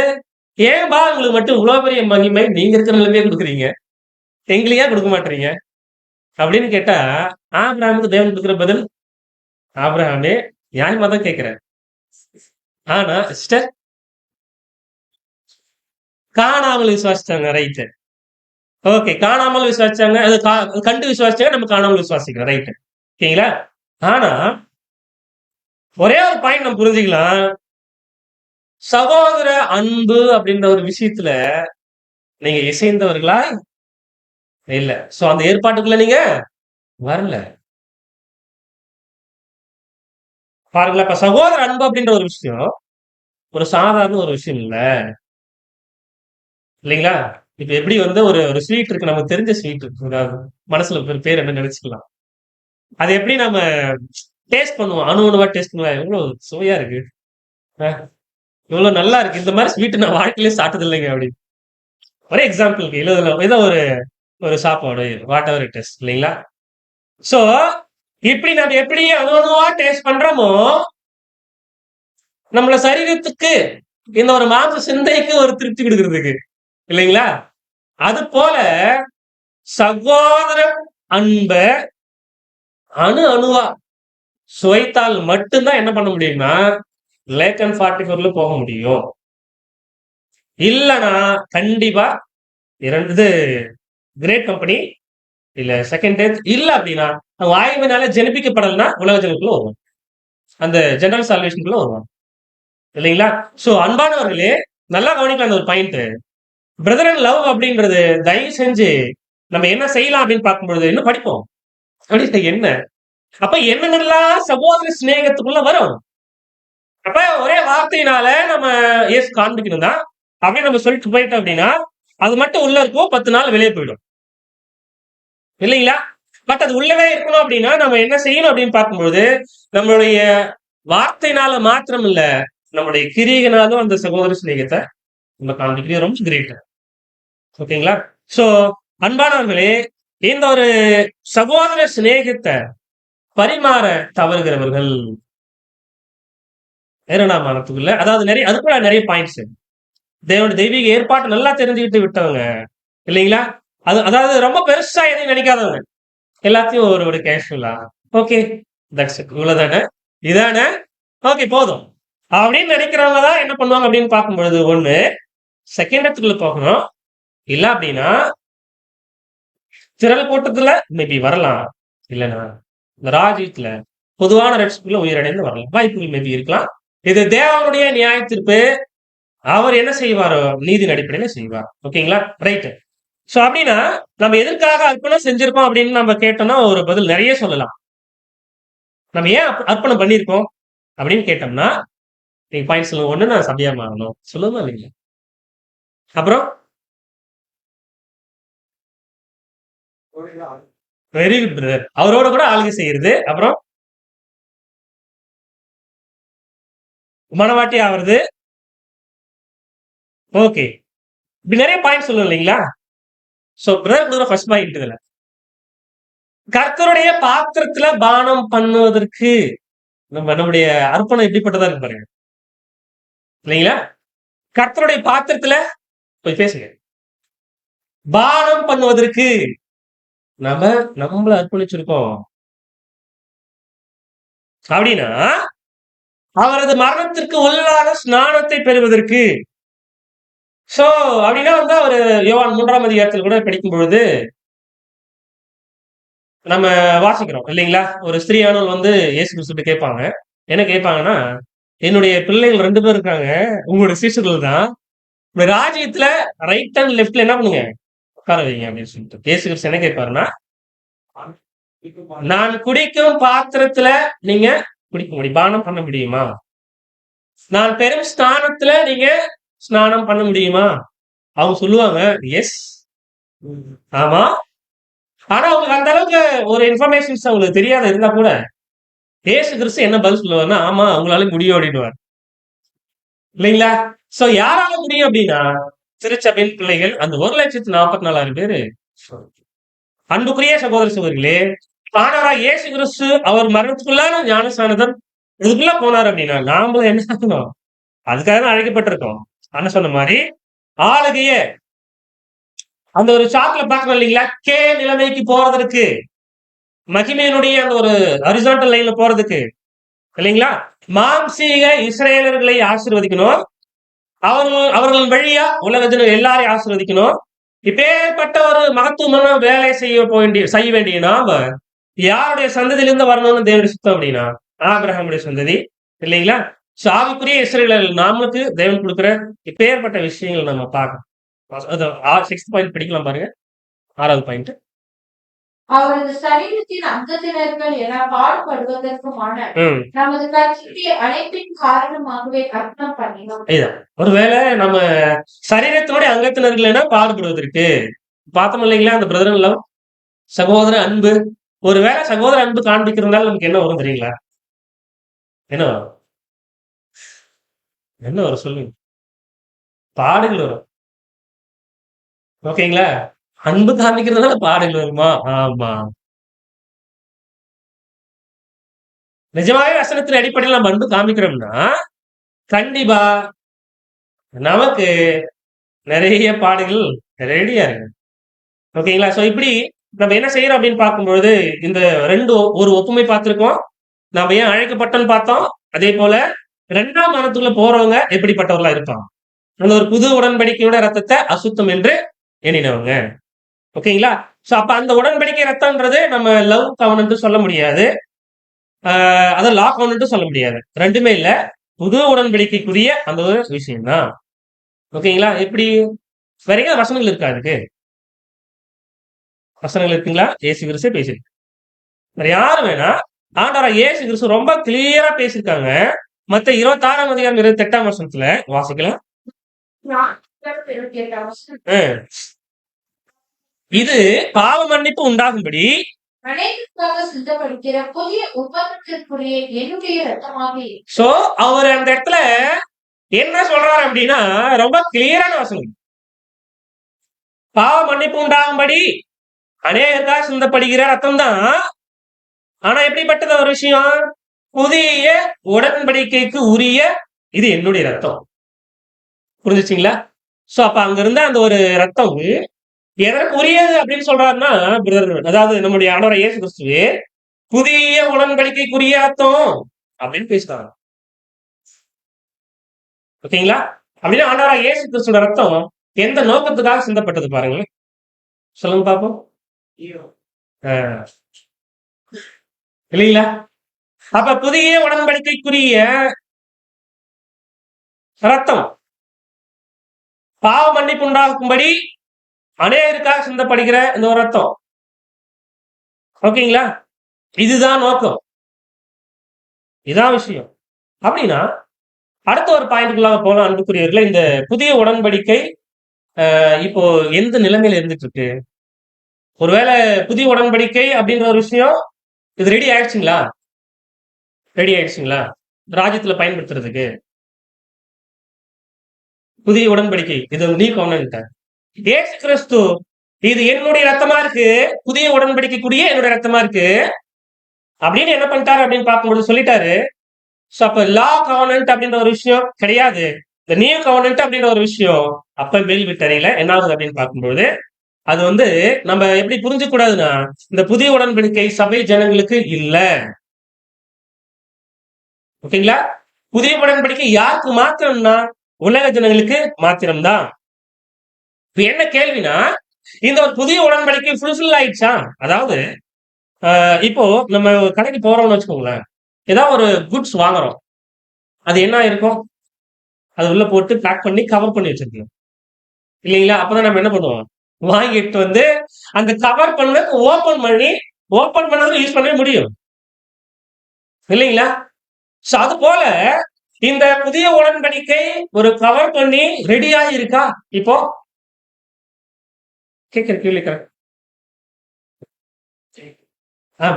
Speaker 1: "ஏன்பா உங்களுக்கு மட்டும் இவ்வளோ பெரிய மகிமை? நீங்க இருக்கிற நிலைமையே குடுக்குறீங்க. எங்களுக்கு ஏன் குடுக்க மாட்றீங்க?" அப்படின்னு கேட்டா, ஆபிரகாமுக்கு தேவன் குடுக்கிற பதில், "ஆபிரகாமே, நியாயமா தான் கேட்கிற. ஆனா சிஸ்டர் காணாமல் விசுவாசிச்சாங்க. ரைட்டு. ஓகே. காணாமல் விசுவாசிச்சாங்க. அது கண்டு விசுவாசிச்சாங்க. நம்ம காணாமல் விசுவாசிக்கிறோம். ரைட்டு. ஓகேங்களா? ஆனா, ஒரே ஒரு பாயிண்ட் நம்ம புரிஞ்சுக்கலாம். சகோதர அன்பு அப்படின்ற ஒரு விஷயத்துல நீங்க இசைந்தவர்களா? இல்ல. சோ அந்த ஏற்பாட்டுக்குள்ள நீங்க வரல. பாருங்களேன், இப்ப சகோதர அன்பு அப்படின்ற ஒரு விஷயம், ஒரு சாதாரண ஒரு விஷயம் இல்ல. இல்லைங்களா? இப்ப எப்படி வந்து ஒரு ஒரு ஸ்வீட் இருக்கு. நமக்கு தெரிஞ்ச ஸ்வீட் இருக்கு. அதாவது மனசுல பேர் என்ன நெனச்சுக்கலாம். அத எப்படி நம்ம டேஸ்ட் பண்ணுவோம். அணு அணுவா டேஸ்ட் பண்ணுவோம். எவ்வளவு சுவையா இருக்கு. அ இவ்வளவு நல்லா இருக்கு. இந்த மாரி ஸ்வீட் நான் வாழ்க்கையிலே சாப்பிட்டது இல்லைங்க அப்படின்னு. ஒரே எக்ஸாம்பிள்க்கு இல்ல இதுல ஏதோ ஒரு ஒரு சாப்பாடு வாட் எவர் இட் இஸ் இல்லைங்களா? சோ, இப்படி நம்ம எப்படி அணு அணுவா டேஸ்ட் பண்றோமோ, நம்மள சரீரத்துக்கு இந்த ஒரு மாம்ச சிந்தைக்கு ஒரு திருப்தி குடுக்குறதுக்கு. இல்லைங்களா? அதுபோல சகோதர அன்ப அணு அணுவா சுவைத்தால் மட்டும் தான் என்ன பண்ண முடியும்னா, லேக் அண்ட் 44ல போக முடியும். இல்லன்னா கண்டிப்பா 2 இது கிரேட் கம்பெனி இல்ல செகண்ட் டெத் இல்ல அப்படின்னா, அவங்க ஆய்வினால ஜெனிப்பிக்கப்படலைன்னா உலக ஜனத்துக்குள்ள வருவாங்க. அந்த ஜெனரல் சால்வேஷனுக்குள்ள வருவாங்க. இல்லைங்களா? சோ அன்பானவர்களே, நல்லா கவனிக்கலாம் அந்த ஒரு பாயிண்ட். பிரதர் அண்ட் லவ் அப்படின்றது தயவு செஞ்சு நம்ம என்ன செய்யலாம் அப்படின்னு பார்க்கும்பொழுது இன்னும் படிப்போம். அப்படி என்ன? அப்ப என்னென்னலாம் சகோதர சிநேகத்துக்குள்ள வரும்? அப்ப ஒரே வார்த்தையினால நம்ம இயேசு காண்பிக்கணும் தான். அப்படின்னு நம்ம சொல்லிட்டு போயிட்டோம் அப்படின்னா, அது மட்டும் உள்ள இருக்கும். 10 நாள் வெளியே போயிடும். இல்லைங்களா? பட் அது உள்ளவே இருக்கணும் அப்படின்னா, நம்ம என்ன செய்யணும் அப்படின்னு பார்க்கும்பொழுது, நம்மளுடைய வார்த்தையினால மாத்திரம் இல்ல, நம்முடைய கிரியைகளாலும் அந்த சகோதர சிநேகத்த நம்ம காண்பிக்கிறது ரொம்ப கிரேட். ஓகேங்களா? சோ அன்பானவர்களே, இந்த ஒரு சகோதர சிநேகத்த பரிமாற தவறுகிறவர்கள் 2ஆம் வானத்துக்குள்ள அதாவது நெறைய அதுக்குள்ள நெறைய பாயிண்ட்ஸ். தேவனுடைய தெய்வீக ஏற்பாட்ட நல்லா தெரிஞ்சுக்கிட்டு விட்டவங்க. இல்லைங்களா? அது அதாவது ரொம்ப பெருசா எதையும் நினைக்காதவங்க. எல்லாத்தையும் ஒரு கேஷுவலா, ஓகே தட்ஸ் இட். இவ்வளவுதானே? இதானே? ஓகே போதும். அப்படின்னு நினைக்கிறவங்க தான் என்ன பண்ணுவாங்க அப்படின்னு பார்க்கும்பொழுது, ஒண்ணு செகண்ட் இடத்துக்குள்ள போகணும். இல்ல அப்படின்னா, திரள் கூட்டத்துல மேபி வரலாம். இல்லன்னா, இந்த ராஜ்யத்துல பொதுவான ரட்சிப்புக்குள்ள உயிரடைந்து வரலாம். வாய்ப்புகள் மேபி இருக்கலாம். இது தேவனுடைய நியாய தீர்ப்பு. அவர் என்ன செய்வாரோ நீதியின் அடிப்படையில செய்வார். ஓகேங்களா? ரைட். சோ அப்படின்னா, நம்ம எதற்காக அர்ப்பணம் செஞ்சிருக்கோம் அப்படின்னு நம்ம கேட்டோம்னா, ஒரு பதில் நெறைய சொல்லலாம். நம்ம ஏன் அர்ப்பணம் பண்ணியிருக்கோம் அப்படின்னு கேட்டோம்னா, நீங்க பாயிண்ட் சொல்லுங்க. ஒண்ணு நான் சபையா மாறணும். சொல்லுமா இல்லைங்களா? அப்புறம் வெரி குட் பிரதர். அவரோட கூட ஆளுகை செய்யறது. அப்புறம் மனவாட்டி ஆவறது. ஓகே. இப்படி நிறைய பாயிண்ட் சொல்லணும் இல்லைங்களா? சோ பிரதர் ஃபர்ஸ்ட் பாயிண்ட் இதுல கர்த்தருடைய பாத்திரத்துல பானம் பண்ணுவதற்கு நம்முடைய அர்ப்பணம் எப்படிப்பட்டதா இருக்கு பாருங்க இல்லைங்களா? கர்த்தருடைய பாத்திரத்துல போய் பேசுங்க. பானம் பண்ணுவதற்கு நம்மள அர்ப்பணிச்சிருக்கோம் அப்படின்னா அவரது மரணத்திற்கு உள்ளான ஸ்நானத்தை பெறுவதற்கு. சோ அப்படின்னா வந்து அவரு யோவான் 3ஆம் அதிகாரத்தில் கூட படிக்கும் பொழுது நம்ம வாசிக்கிறோம் இல்லைங்களா? ஒரு ஸ்திரீயானவள் வந்து இயேசு கிறிஸ்துட்ட கேட்பாங்க. என்ன கேட்பாங்கன்னா, என்னுடைய பிள்ளைகள் 2 பேர் இருக்காங்க. உங்களுடைய சீஷர்கள் தான். இந்த ராஜ்யத்துல ரைட் அண்ட் லெஃப்ட்ல என்ன பண்ணுங்க? உட்கார வைங்க அப்படின்னு சொல்லிட்டு. இயேசு கிறிஸ்து என்ன கேட்பாருன்னா, நான் குடிக்கும் பாத்திரத்துல நீங்க குடிக்க முடியும், பானம் பண்ண முடியுமா? நான் பெரும் ஸ்நானத்துல நீங்க ஸ்நானம் பண்ண முடியுமா? அவங்க சொல்லுவாங்க, எஸ், ஆமா. ஆனா அவங்களுக்கு அந்த அளவுக்கு ஒரு இன்ஃபர்மேஷன்ஸ் அவங்களுக்கு தெரியாத இருந்தா கூட இயேசு கிறிஸ்து என்ன பதில் சொல்லுவாருன்னா, ஆமா அவங்களால முடியும் அப்படின்னுவார் இல்லைங்களா? சோ யாரால முடியும் அப்படின்னா திருச்சபையின் பிள்ளைகள் அந்த 1,44,000 பேரு. அன்புக்குரிய சகோதர சகோதரிகளே, ஆண்டவராகிய இயேசு கிறிஸ்து அவர் மரணத்துக்குள்ளான ஞானஸ்நானம் இதுக்குள்ள போனார் அப்படின்னா நாமளும் என்ன ஆகணும்? அதுக்காக தான் அழைக்கப்பட்டிருக்கோம். அண்ணன் சொன்ன மாதிரி ஆளுகைய அந்த ஒரு சாக்குல பாக்கணும் இல்லைங்களா? கே நிலைமைக்கு போறதற்கு, மகிமையினுடைய அந்த ஒரு ஹரிசான்டல் லைன்ல போறதுக்கு இல்லைங்களா? மாம்சீக இஸ்ரேலர்களை ஆசீர்வதிக்கணும். அவர்கள் வழியா உலக ஜனம் எல்லாரையும் ஆசீர்வதிக்கணும். இப்பேற்பட்ட ஒரு மகத்துவமான வேலை செய்ய வேண்டிய நாம யாருடைய சந்ததியிலிருந்து வரணும்னு தேவனுடைய சித்தம் அப்படின்னா ஆபிரகாமுடைய சந்ததி இல்லைங்களா? ஆவிக்குரிய இஸ்ரேலர் நாமளுக்கு தேவன் கொடுக்கிற இப்பேற்பட்ட விஷயங்கள் நம்ம பார்க்கணும். 6th பாயிண்ட் படிக்கலாம் பாருங்க. 6வது பாயிண்ட்.
Speaker 2: அவரது சரீரத்தின் அங்கத்தினர்கள் என பாடுபடுவதற்குமான நமது கட்சிக்கு அழைப்பின் காரணமாகவே அர்ப்பணம் பண்ணினோம்.
Speaker 1: ஒருவேளை நம்ம சரீரத்தோட அங்கத்தினர்கள் என பாடுபடுவதற்கு பார்த்தோம் இல்லைங்களா? அந்த பிரதர் சகோதர அன்பு, ஒருவேளை சகோதர அன்பு காண்பிக்கிறதுனால நமக்கு என்ன வரும் தெரியுங்களா? என்ன வரும்? என்ன வரும் சொல்லுங்க? பாடுகள் வரும். ஓகேங்களா? அன்பு காமிக்கிறதுனால பாடுகள் வருமா? ஆமா. நிஜமாவே வசனத்தின் அடிப்படையில் நம்ம அன்பு காமிக்கிறோம்னா கண்டிப்பா நமக்கு நிறைய பாடுகள் ரெடியா இருக்கு. ஓகேங்களா? சோ இப்படி நம்ம என்ன செய்யறோம் அப்படின்னு பார்க்கும்பொழுது இந்த ஒரு ஒப்புமை பார்த்திருக்கோம். நம்ம ஏன் அழைக்கப்பட்டோம்னு பார்த்தோம். அதே போல 2ஆம் மரணத்துக்குள்ள போறவங்க எப்படிப்பட்டவர்களா இருப்பாங்க? அந்த ஒரு புது உடன்படிக்கையோட ரத்தத்தை அசுத்தம் என்று எண்ணினவங்க. ஓகேங்களா? சோ அப்ப அந்த உடன்படிக்கை ரத்தம்ன்றது நம்ம லவ் கவர்னன்ட் சொல்ல முடியாது. அதை லா கவர்னன்ட் சொல்ல முடியாது. ரெண்டுமே இல்ல. புது உடன்படிக்கைக்குரிய அந்த ஒரு விஷயம் தான். ஓகேங்களா? எப்படி வேற வசனங்கள் இருக்கா? அதுக்கு வசனங்கள் இருக்குங்களா? இயேசு கிறிஸ்து பேசியிருக்கு. வேற யாரும் வேணா ஆண்டவராகிய இயேசு கிறிஸ்து ரொம்ப கிளியரா பேசியிருக்காங்க. மத்த 26ஆம் அதிகாரம் 28ஆம் வசனத்துல வாசிக்கலாம். இது பாவ மன்னிப்பு உண்டாகும்படி சோ அவர் அந்த இடத்துல என்ன சொல்றாரு அப்படின்னா ரொம்ப கிளியரான வசனம். பாவ மன்னிப்பு உண்டாகும்படி அநேகருக்காக சிந்தப்படுகிற ரத்தம் தான். ஆனா எப்படிப்பட்டது ஒரு விஷயம்? புதிய உடன்படிக்கைக்கு உரிய இது என்னுடைய ரத்தம். புரிஞ்சுச்சுங்களா? சோ அப்ப அங்க இருந்த அந்த ஒரு ரத்தம் எதற்கு உரியது அப்படின்னு சொல்றாருன்னா அதாவது நம்முடைய ஆண்டவராகிய இயேசு கிறிஸ்து புதிய உடன்படிக்கைக்குரிய ரத்தம் அப்படின்னு பேசுறாங்க. ஓகேங்களா? அப்படின்னா ஆண்டவராகிய இயேசு கிறிஸ்துவோட ரத்தம் எந்த நோக்கத்துக்காக சிந்தப்பட்டது பாருங்க. சொல்லுங்க பாப்போம். இல்லைங்களா? அப்ப புதிய உடன்படிக்கைக்குரிய ரத்தம் பாவ மன்னிப்பு உண்டாகும்படி அநேகருக்காக சிந்தப்படுகிற இந்த ஒரு ரத்தம். ஓகேங்களா? இதுதான் நோக்கம், இதான் விஷயம். அப்படின்னா அடுத்த ஒரு பாயிண்ட்குள்ளாக போலாம் அன்புக்குரியவர்களே. இந்த புதிய உடன்படிக்கை இப்போ எந்த நிலைமையில இருந்துட்டு இருக்கு? ஒருவேளை புதிய உடன்படிக்கை அப்படின்ற ஒரு விஷயம் இது ரெடி ஆயிடுச்சுங்களா? ரெடி ஆயிடுச்சுங்களா ராஜ்யத்துல பயன்படுத்துறதுக்கு? புதிய உடன்படிக்கை, இது நியூ கவர்னன்ட். இயேசு கிறிஸ்து இது என்னுடைய ரத்தமா இருக்கு, புதிய உடன்படிக்கைக்குரிய என்னுடைய ரத்தமா இருக்கு அப்படின்னு என்ன பண்ணிட்டாரு அப்படின்னு பார்க்கும்போது சொல்லிட்டாரு. சோ அப்ப லா கவர்னன்ட் அப்படின்ற ஒரு விஷயம் கிடையாது. இந்த நியூ கவர்னன்ட் அப்படின்ற ஒரு விஷயம் அப்ப மேல் விட்டறையில என்ன ஆகுது அப்படின்னு பார்க்கும்போது, அது வந்து நம்ம எப்படி புரிஞ்சுக்க கூடாதுன்னா, இந்த புதிய உடன்படிக்கை சபை ஜனங்களுக்கு இல்ல. ஓகேங்களா? புதிய உடன்படிக்கை யாருக்கு மாத்திரம்னா உலக ஜனங்களுக்கு மாத்திரம்தான். இப்ப என்ன கேள்வினா, இந்த ஒரு புதிய உடன்படிக்கை ஃபுல்ஃபில் ஆயிடுச்சா? அதாவது இப்போ நம்ம கடைக்கு போறோம்னு வச்சுக்கோங்களேன், ஏதாவது ஒரு குட்ஸ் வாங்குறோம். அது என்ன இருக்கும்? அது உள்ள போட்டு பேக் பண்ணி கவர் பண்ணி வச்சிருக்கணும் இல்லைங்களா? அப்பதான் நம்ம என்ன பண்ணுவோம், வாங்கிட்டு வந்து அந்த கவர் பண்ண ஓபன் பண்ணது யூஸ் பண்ண முடியும் இல்லைங்களா? சோ அது போல இந்த புதிய உடன்படிக்கை ஒரு கவர் பண்ணி ரெடியா இருக்கா? இப்போ கேட்கிற கேள்வி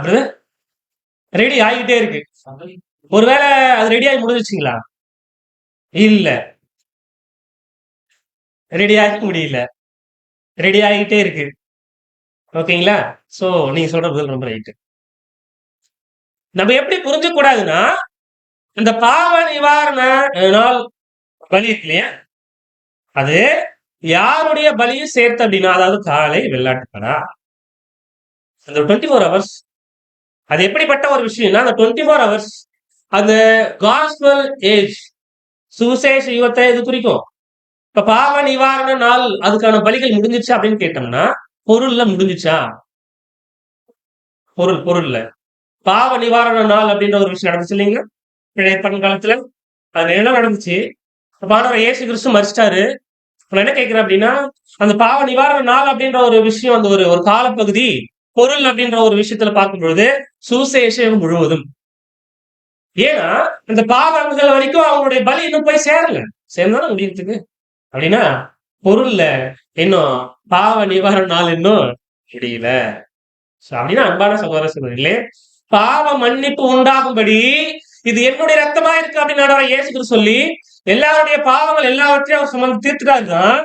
Speaker 1: பிரதர், ரெடி ஆகிட்டே இருக்கு. ஒருவேளை அது ரெடி ஆகி முடிஞ்சிச்சுங்களா? இல்ல, ரெடி ஆக முடியல, ரெடி ஆகிட்டே இருக்கு. ஓகேங்களா? சோ நீங்க சொல்ற பதில் ரொம்ப ரைட். நம்ம எப்படி புரிஞ்சுக்க கூடாதுன்னா, இந்த பாவ நிவாரண நாள் பலி இருக்கு இல்லையா, அது யாருடைய பலியும் சேர்த்து அப்படின்னா, அதாவது காலை வெள்ளாட்டுக்கடா, அந்த 24 hours அது எப்படிப்பட்ட ஒரு விஷயம்னா, அந்த 24 hours அந்த காஸ்பல் ஏஜ் சுவிசேஷ யுகத்தை இது குறிக்கும். இப்ப பாவ நிவாரண நாள் அதுக்கான பலிகள் முடிஞ்சிச்சு அப்படின்னு கேட்டோம்னா, பொருள்ல முடிஞ்சிச்சா? பொருள்ல பாவ நிவாரண நாள் அப்படின்ற ஒரு விஷயம் நடந்துச்சு இல்லைங்களா? பழைய காலத்துல அது என்ன நடந்துச்சு? ஆண்டவர் இயேசு கிறிஸ்து மரிச்சிட்டாரு. நான் என்ன கேட்கிறேன் அப்படின்னா, அந்த பாவ நிவாரண நாள் அப்படின்ற ஒரு விஷயம், அந்த ஒரு காலப்பகுதி பொருள் அப்படின்ற ஒரு விஷயத்துல பார்க்கும் பொழுது சுசேஷம் முழுவதும். ஏன்னா இந்த பாவங்கள் வரைக்கும் அவங்களுடைய பலி இன்னும் போய் சேரல, சேர்ந்தாலும் முடியறதுக்கு அப்படின்னா பொருள்ல இன்னும் பாவ நிவாரண நாள் இன்னும் முடியல. அப்படின்னா அன்பான சகோதர சகோதரிகளே, பாவ மன்னிப்பு உண்டாகும்படி இது என்னுடைய ரத்தமா இருக்கு அப்படின்னு இயேசு சொல்லி எல்லாருடைய பாவங்கள் எல்லாவற்றையும் அவர் சுமந்து தீர்த்துட்டாருதான்.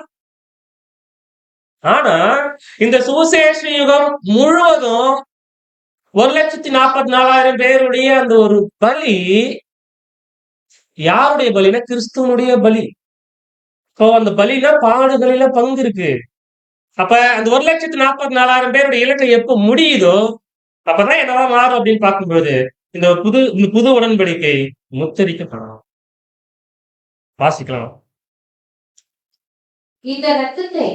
Speaker 1: ஆனா இந்த சுவிசேஷ யுகம் முழுவதும் 1,44,000 பேருடைய அந்த ஒரு பலி யாருடைய பலினா கிறிஸ்துவனுடைய பலி. அந்த பலினா பாடுகளில பங்கு இருக்கு. அப்ப அந்த 1,44,000 பேருடைய இலக்கை எப்ப முடியுதோ அப்பதான் என்னவா மாறும் அப்படின்னு பார்க்கும்போது இந்த புது உடன்படிக்கை முத்தரிக்கப்படணும். வாசிக்கலாம்.
Speaker 2: இந்த ரத்தத்தை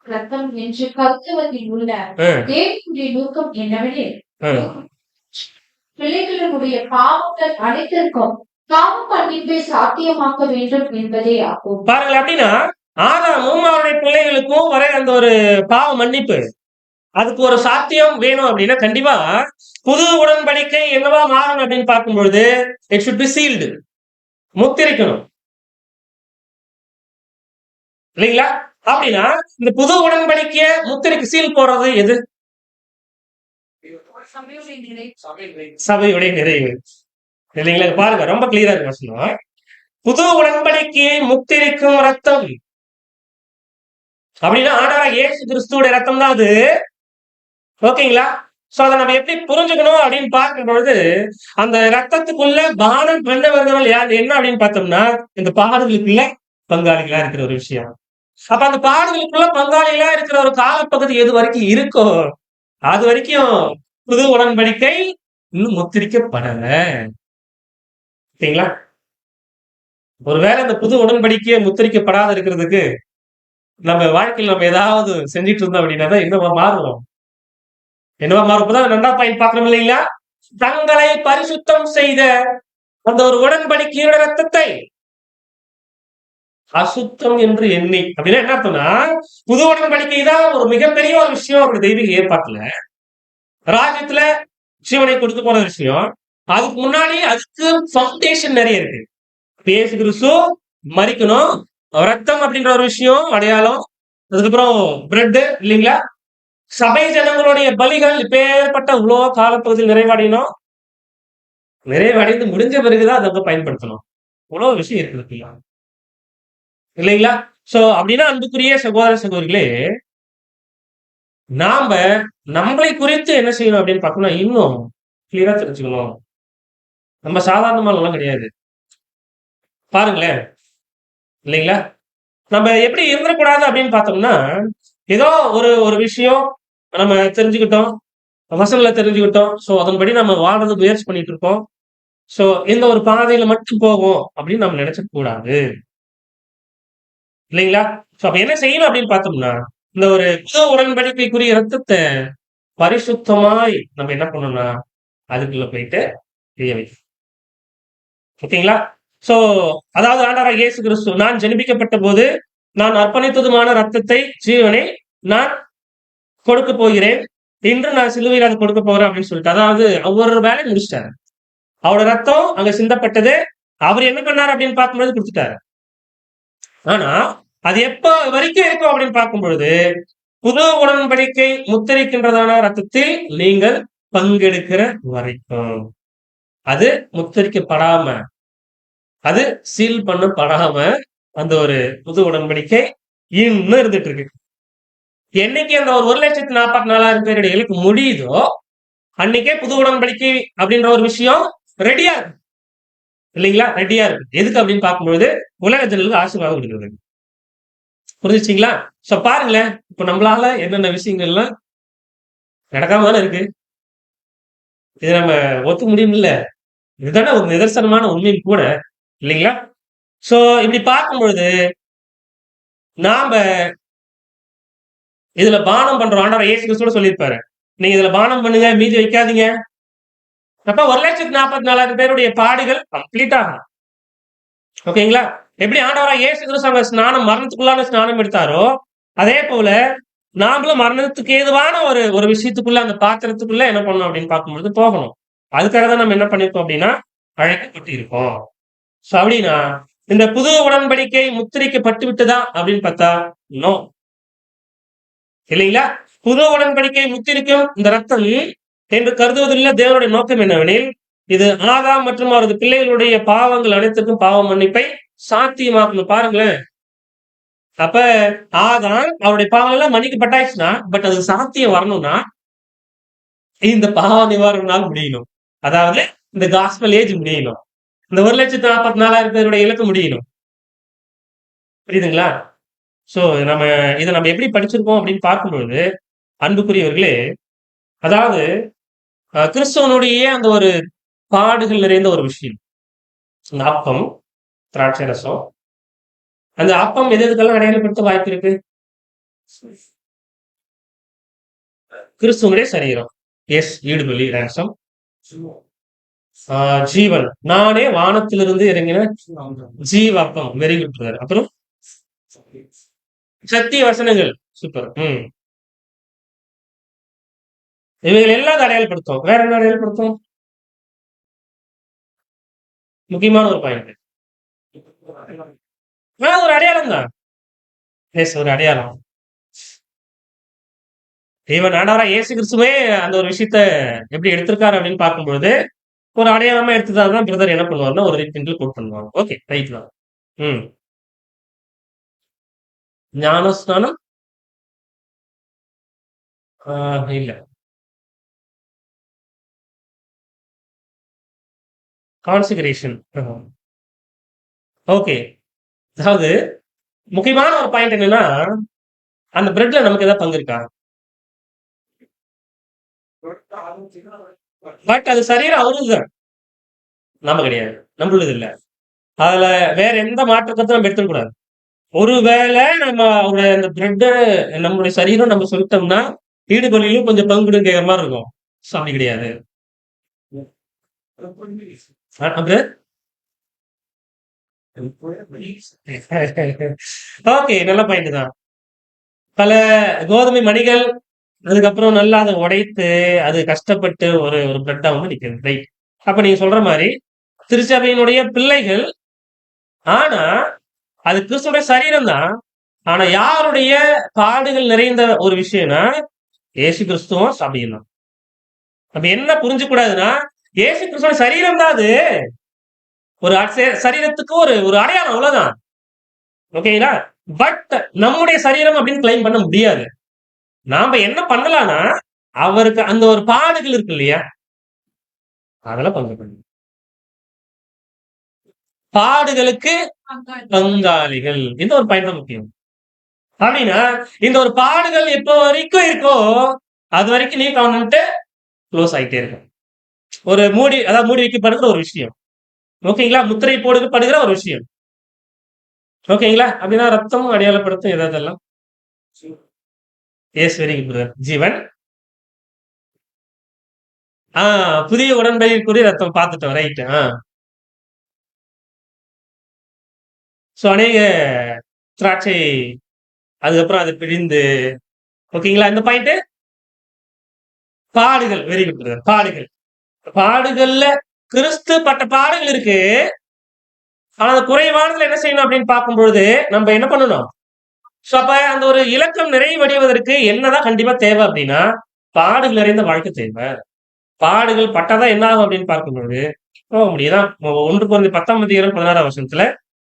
Speaker 2: ரத்தம் என்று கருத்துவதில் உள்ள தேவனுடைய நோக்கம் என்னவெனில், பிள்ளைகளுடைய பாவங்கள் அனைத்திற்கும் பாவ மன்னிப்பை சாத்தியமாக்க வேண்டும் என்பதே ஆகும்.
Speaker 1: பாருங்கள், அப்படின்னா ஆதாமும் அவருடைய பிள்ளைகளுக்கும் வர அந்த ஒரு பாவ மன்னிப்பு, அதுக்கு ஒரு சாத்தியம் வேணும் அப்படின்னா கண்டிப்பா புது உடன்படிக்கை என்னவா மாறணும் அப்படின்னு பார்க்கும் பொழுது இட் ஷுட் பி சீல்டு, முத்திரிக்கணும் இல்லைங்களா? அப்படின்னா இந்த புது உடன்படிக்கைய முத்திரைக்கு சீல் போடுறது எது? சபையுடைய நிறைவு இல்லைங்களா? பாருங்க, ரொம்ப கிளியரா இருக்கு. புது உடன்படிக்கையை முத்திரிக்கும் ரத்தம் அப்படின்னா ஆண்டவராகிய இயேசு கிறிஸ்துவோட ரத்தம் தான் அது. ஓகேங்களா? சோ அதை நம்ம எப்படி புரிஞ்சுக்கணும் அப்படின்னு பார்க்கும் பொழுது, அந்த ரத்தத்துக்குள்ள பானம் பண்ணவர்கள் யார் என்ன அப்படின்னு பார்த்தோம்னா இந்த பாடுகளுக்குள்ள பங்காளிகளா இருக்கிற ஒரு விஷயம். அப்ப அந்த பாடுகளுக்குள்ள பங்காளிகளா இருக்கிற ஒரு காலப்பகுதி எது வரைக்கும் இருக்கோ அது வரைக்கும் புது உடன்படிக்கை இன்னும் முத்திரிக்கப்படல. ஓகேங்களா? ஒருவேளை இந்த புது உடன்படிக்கையை முத்திரிக்கப்படாத இருக்கிறதுக்கு நம்ம வாழ்க்கையில் நம்ம ஏதாவது செஞ்சிட்டு இருந்தோம் அப்படின்னா தான் என்னவா மாறுவோம். என்னவா மாறும்? ரெண்டாவது பாயிண்ட் பாக்குறோம் இல்லைங்களா? தங்களை பரிசுத்தம் செய்த அந்த ஒரு உடன்படிக்கையோட ரத்தத்தை அசுத்தம் என்று எண்ணி அப்படின்னா என்ன அர்த்தம்னா, புது உடன்படிக்கை தான் ஒரு மிகப்பெரிய ஒரு விஷயம். அப்படி தெய்வீக ஏற்பாட்டுல ராஜ்யத்துல ஜீவனை கொடுத்து போன விஷயம். அதுக்கு முன்னாடி அதுக்கு ஃபவுண்டேஷன் நிறைய இருக்கு. இயேசு கிறிஸ்து மரிக்கணும், ரத்தம் அப்படின்ற ஒரு விஷயம் அடையாளம், அதுக்கப்புறம் பிரெட் இல்லைங்களா? சபை ஜனங்களுடைய பலிகள் இப்பேற்பட்ட உலக காலப்பகுதியில் நிறைவடையணும். நிறைவடைந்து முடிஞ்ச பிறகுதான் அதை பயன்படுத்தணும். உலக விஷயம் இருக்கு. இல்லைங்களா? சோ அப்படின்னா அன்புக்குரிய சகோதர சகோதரிகளே, நாம நம்மளை குறித்து என்ன செய்யணும் அப்படின்னு பார்த்தோம்னா, இன்னும் கிளியரா தெரிஞ்சுக்கணும். நம்ம சாதாரணமாலாம் கிடையாது. பாருங்களேன், இல்லைங்களா? நம்ம எப்படி இருந்துறக்கூடாது அப்படின்னு பார்த்தோம்னா, ஏதோ ஒரு ஒரு விஷயம் நம்ம தெரிஞ்சுக்கிட்டோம். வசனங்கள தெரிஞ்சுக்கிட்டோம். சோ அதன்படி நம்ம வாழ்றதுக்கு முயற்சி பண்ணிட்டு இருக்கோம். சோ இந்த ஒரு பாதையில மட்டும் போவோம் அப்படின்னு நம்ம நினைச்சுக்க கூடாது. இல்லைங்களா? சோ அப்ப என்ன செய்யணும் அப்படின்னு பார்த்தோம்னா, இந்த ஒரு புது உடன்படிக்கைக்குரிய இரத்தத்த பரிசுத்தமாய் நம்ம என்ன பண்ணணும்னா, அதுக்குள்ள போயிட்டு செய்ய வைக்கணும். ஓகேங்களா? சோ அதாவது ஆண்டவராகிய இயேசு கிறிஸ்து, நான் ஜெனிபிக்கப்பட்டபோது, நான் அர்ப்பணித்ததுமான இரத்தத்தை, ஜீவனை நான் கொடுக்கப் போகிறேன். இன்று நான் சிலுவையில அத கொடுக்கப் போறேன் அப்படின்னு சொல்லிட்டு. அதாவது அவர் ஒரு வேலைய முடிச்சுட்டாரு. அவரோட ரத்தம் அங்க சிந்தப்பட்டது. அவர் என்ன பண்ணாரு அப்படின்னு பார்க்கும்போது குடுத்துட்டாரு. ஆனா, அது எப்ப வரைக்கும் இருக்கும் அப்படின்னு பார்க்கும்பொழுது, புது உடன்படிக்கை முத்திரிக்கின்றதான ரத்தத்தில் நீங்கள் பங்கெடுக்கிற வரைக்கும். அது முத்திரிக்கப்படாம, அது சீல் பண்ணப்படாம, அந்த ஒரு புது உடன்படிக்கை இன்னும் இருந்துட்டு இருக்கு. என்னைக்கு அந்த ஒரு 1,44,000 பேருடைய இலக்கு முடியுதோ, அன்னைக்கே புது உடன்படிக்கை அப்படின்ற ஒரு விஷயம் ரெடியா இருக்கு. இல்லைங்களா? ரெடியா இருக்கு. எதுக்கு அப்படின்னு பார்க்கும்பொழுது, உலக ஜனங்களுக்கு ஆசீர்வாதம் குடுக்குறதுக்கு. புரிஞ்சுச்சுங்களா? சோ பாருங்களேன், இப்ப நம்மளால என்னென்ன விஷயங்கள்லாம் நடக்காம தானே இருக்கு. இத நம்ம ஒத்துக்க முடியும்ல. இதுதானே ஒரு நிதர்சனமான உண்மையும் கூட. இல்லைங்களா? சோ இப்படி பார்க்கும்பொழுது, நாம இதுல பானம் பண்றோம். ஆண்டவர் இயேசு கிறிஸ்து கூட சொல்லியிருப்பாரு. நீங்க இதுல பானம் பண்ணுங்க, மீதி வைக்காதீங்க. அப்ப 1,44,000 பேருடைய பாடுகள் கம்ப்ளீட் ஆகும். ஓகேங்களா? எப்படி ஆண்டவராகிய இயேசு கிறிஸ்து அங்க ஸ்நானம் மரணத்துக்குள்ளான ஸ்நானம் எடுத்தாரோ, அதே போல நாமளும் மரணத்துக்கு ஏதுவான ஒரு ஒரு விஷயத்துக்குள்ள அந்த பாத்திரத்துக்குள்ள என்ன பண்ணணும் அப்படின்னு பார்க்கும்பொழுது போகணும். அதுக்காக தான் நம்ம என்ன பண்ணியிருக்கோம் அப்படின்னா, அழைக்கப்பட்டு இருக்கோம். சோ அப்படின்னா, இந்த புது உடன்படிக்கை முத்திரிக்கப்பட்டு விட்டதா அப்படின்னு பார்த்தா, நோ. இல்லைங்களா? புது உடன்படிக்கை முத்திரிக்கும் இந்த ரத்தம் என்று கருதுவதில்லை. தேவனுடைய நோக்கம் என்னவெனில், இது ஆதாம் மற்றும் அவரது பிள்ளைகளுடைய பாவங்கள் அனைத்திற்கும் பாவ மன்னிப்பை சாத்தியமாக்கணும். பாருங்களேன். அப்ப ஆதாம் அவருடைய பாவங்கள் எல்லாம் மன்னிக்கப்பட்டாச்சுன்னா, பட் அது சாத்தியம் வரணும்னா, இந்த பாவ நிவாரண நாள் முடியணும். அதாவது இந்த காஸ்பல் ஏஜ் முடியணும். இந்த 1,44,000 பேருடைய இலக்கு முடியணும். புரியுதுங்களா? சோ இத நம்ம எப்படி படிச்சிருக்கோம் அப்படின்னு பார்க்கும்பொழுது, அன்புக்குரியவர்களே, அதாவது கிறிஸ்துவனுடைய அந்த ஒரு பாடுகள் நிறைந்த ஒரு விஷயம். இந்த அப்பம், திராட்சை ரசம். அந்த அப்பம் எது எதுக்கெல்லாம் அடையாளப்படுத்த வாய்ப்பு இருக்கு? கிறிஸ்துவனுடைய சரீரம். எஸ், ஈடுபலி, ransom. ஜீவன். நானே வானத்திலிருந்து இறங்கின ஜீவ அப்பம். Very good brother. அப்புறம் சத்திய வசனங்கள். சூப்பர். இவைகள் எல்லாம் அதை அடையாளப்படுத்தும். வேற என்ன அடையாளப்படுத்தும்? முக்கியமான ஒரு பாயிண்ட். ஒரு அடையாளம் தான். எஸ், ஒரு அடையாளம். இவன் ஆண்டவராகிய இயேசு கிறிஸ்துவே அந்த ஒரு விஷயத்த எப்படி எடுத்திருக்காரு அப்படின்னு பார்க்கும்பொழுது, ஒரு அடையாளமா எடுத்ததாதான் பிரதர் என்ன பண்ணுவாருன்னா, ஒரு ரீதியில் கோட் பண்ணுவாங்க. ஓகே, ரைட் தான். ம். ஞானஸ்நானம்? இல்ல. கான்சிகரேஷன். ஓகே. அதாவது முக்கியமான ஒரு பாயிண்ட் என்னன்னா, அந்த பிரெட்ல நமக்கு ஏதாவது பங்கு இருக்கா? பட் அது சரீரம் அவருதுதான். நம்ம கிடையாது. நம்மளுது இல்ல. அதுல வேற எந்த மாற்று கருத்தும் நம்ம எடுத்துக்க கூடாது. ஒருவேளை நம்ம அவருடைய அந்த பிரெட் நம்மளுடைய சரீரம் நம்ம சொல்லிட்டோம்னா, ஈடுபலியிலும் கொஞ்சம் பங்குன்னு கேட்கிற மாதிரி இருக்கும். சோ அப்படி கிடையாது. அப்புறம் ஓகே, நல்ல பாயிண்ட் தான். பல கோதுமை மணிகள், அதுக்கப்புறம் நல்லா அதை உடைத்து, அது கஷ்டப்பட்டு ஒரு ஒரு பிரெட்டா வந்து நிக்குது. ரைட். அப்ப நீங்க சொல்ற மாதிரி, திருச்சபையினுடைய பிள்ளைகள். ஆனா, அது கிறிஸ்துவோட சரீரம் தான். ஆனா, யாருடைய பாடுகள் நிறைந்த ஒரு விஷயம்னா, இயேசு கிறிஸ்துவும் சபையும் தான். நம்ம என்ன புரிஞ்சுக்கூடாதுன்னா, இயேசு கிறிஸ்துவோட சரீரம் தான் அது. ஒரு சரீரத்துக்கு ஒரு ஒரு அடையாளம், அவ்வளவுதான். ஓகேங்களா? பட் நம்முடைய சரீரம் அப்படின்னு கிளைம் பண்ண முடியாது. நாம என்ன பண்ணலாம்னா, அவருக்கு அந்த ஒரு பாடுகள் இருக்கு இல்லையா? அதெல்லாம் பங்கு பண்ணணும். பாடுகளுக்கு பங்காளிகள். இந்த ஒரு பாயிண்ட் தான் முக்கியம். அப்படின்னா, இந்த ஒரு பாடுகள் எப்போ வரைக்கும் இருக்கோ, அது வரைக்கும் நியூ கவர்னமெண்ட் க்ளோஸ் ஆயிட்டே இருக்கும். ஒரு மூடி வைக்கப்படுகிற ஒரு விஷயம். ஓகேங்களா? முத்திரை போடப்படுகிற ஒரு விஷயம். ஓகேங்களா? அப்படின்னா ரத்தம் அடையாளப்படுத்தும் எதெல்லாம்? Yes, very good brother. ஜீவன். புதிய உடன்படிக்கைக்குரிய ரத்தம் பார்த்துட்டோம். ரைட். சோ அநேக திராட்சை அதுக்கப்புறம் அது பிழிந்து, ஓகேங்களா? இந்த பாயிண்ட் பாடுகள். Very good brother. பாடுகள். பாடுகள்ல கிறிஸ்து பட்ட பாடுகள் இருக்கு. ஆனா அந்த குறைவானதுல என்ன செய்யணும் அப்படின்னு பார்க்கும்பொழுது நம்ம என்ன பண்ணணும்? சோ அப்ப அந்த ஒரு இலக்கம் நிறைவடைவதற்கு என்னதான் கண்டிப்பா தேவை அப்படின்னா, பாடுகள் நிறைந்த வாழ்க்கை தேவை. பாடுகள் பட்டாதான் என்ன ஆகும் அப்படின்னு பார்க்கும்போது போக முடியுதான். 1 Corinthians 10:16 வசனத்துல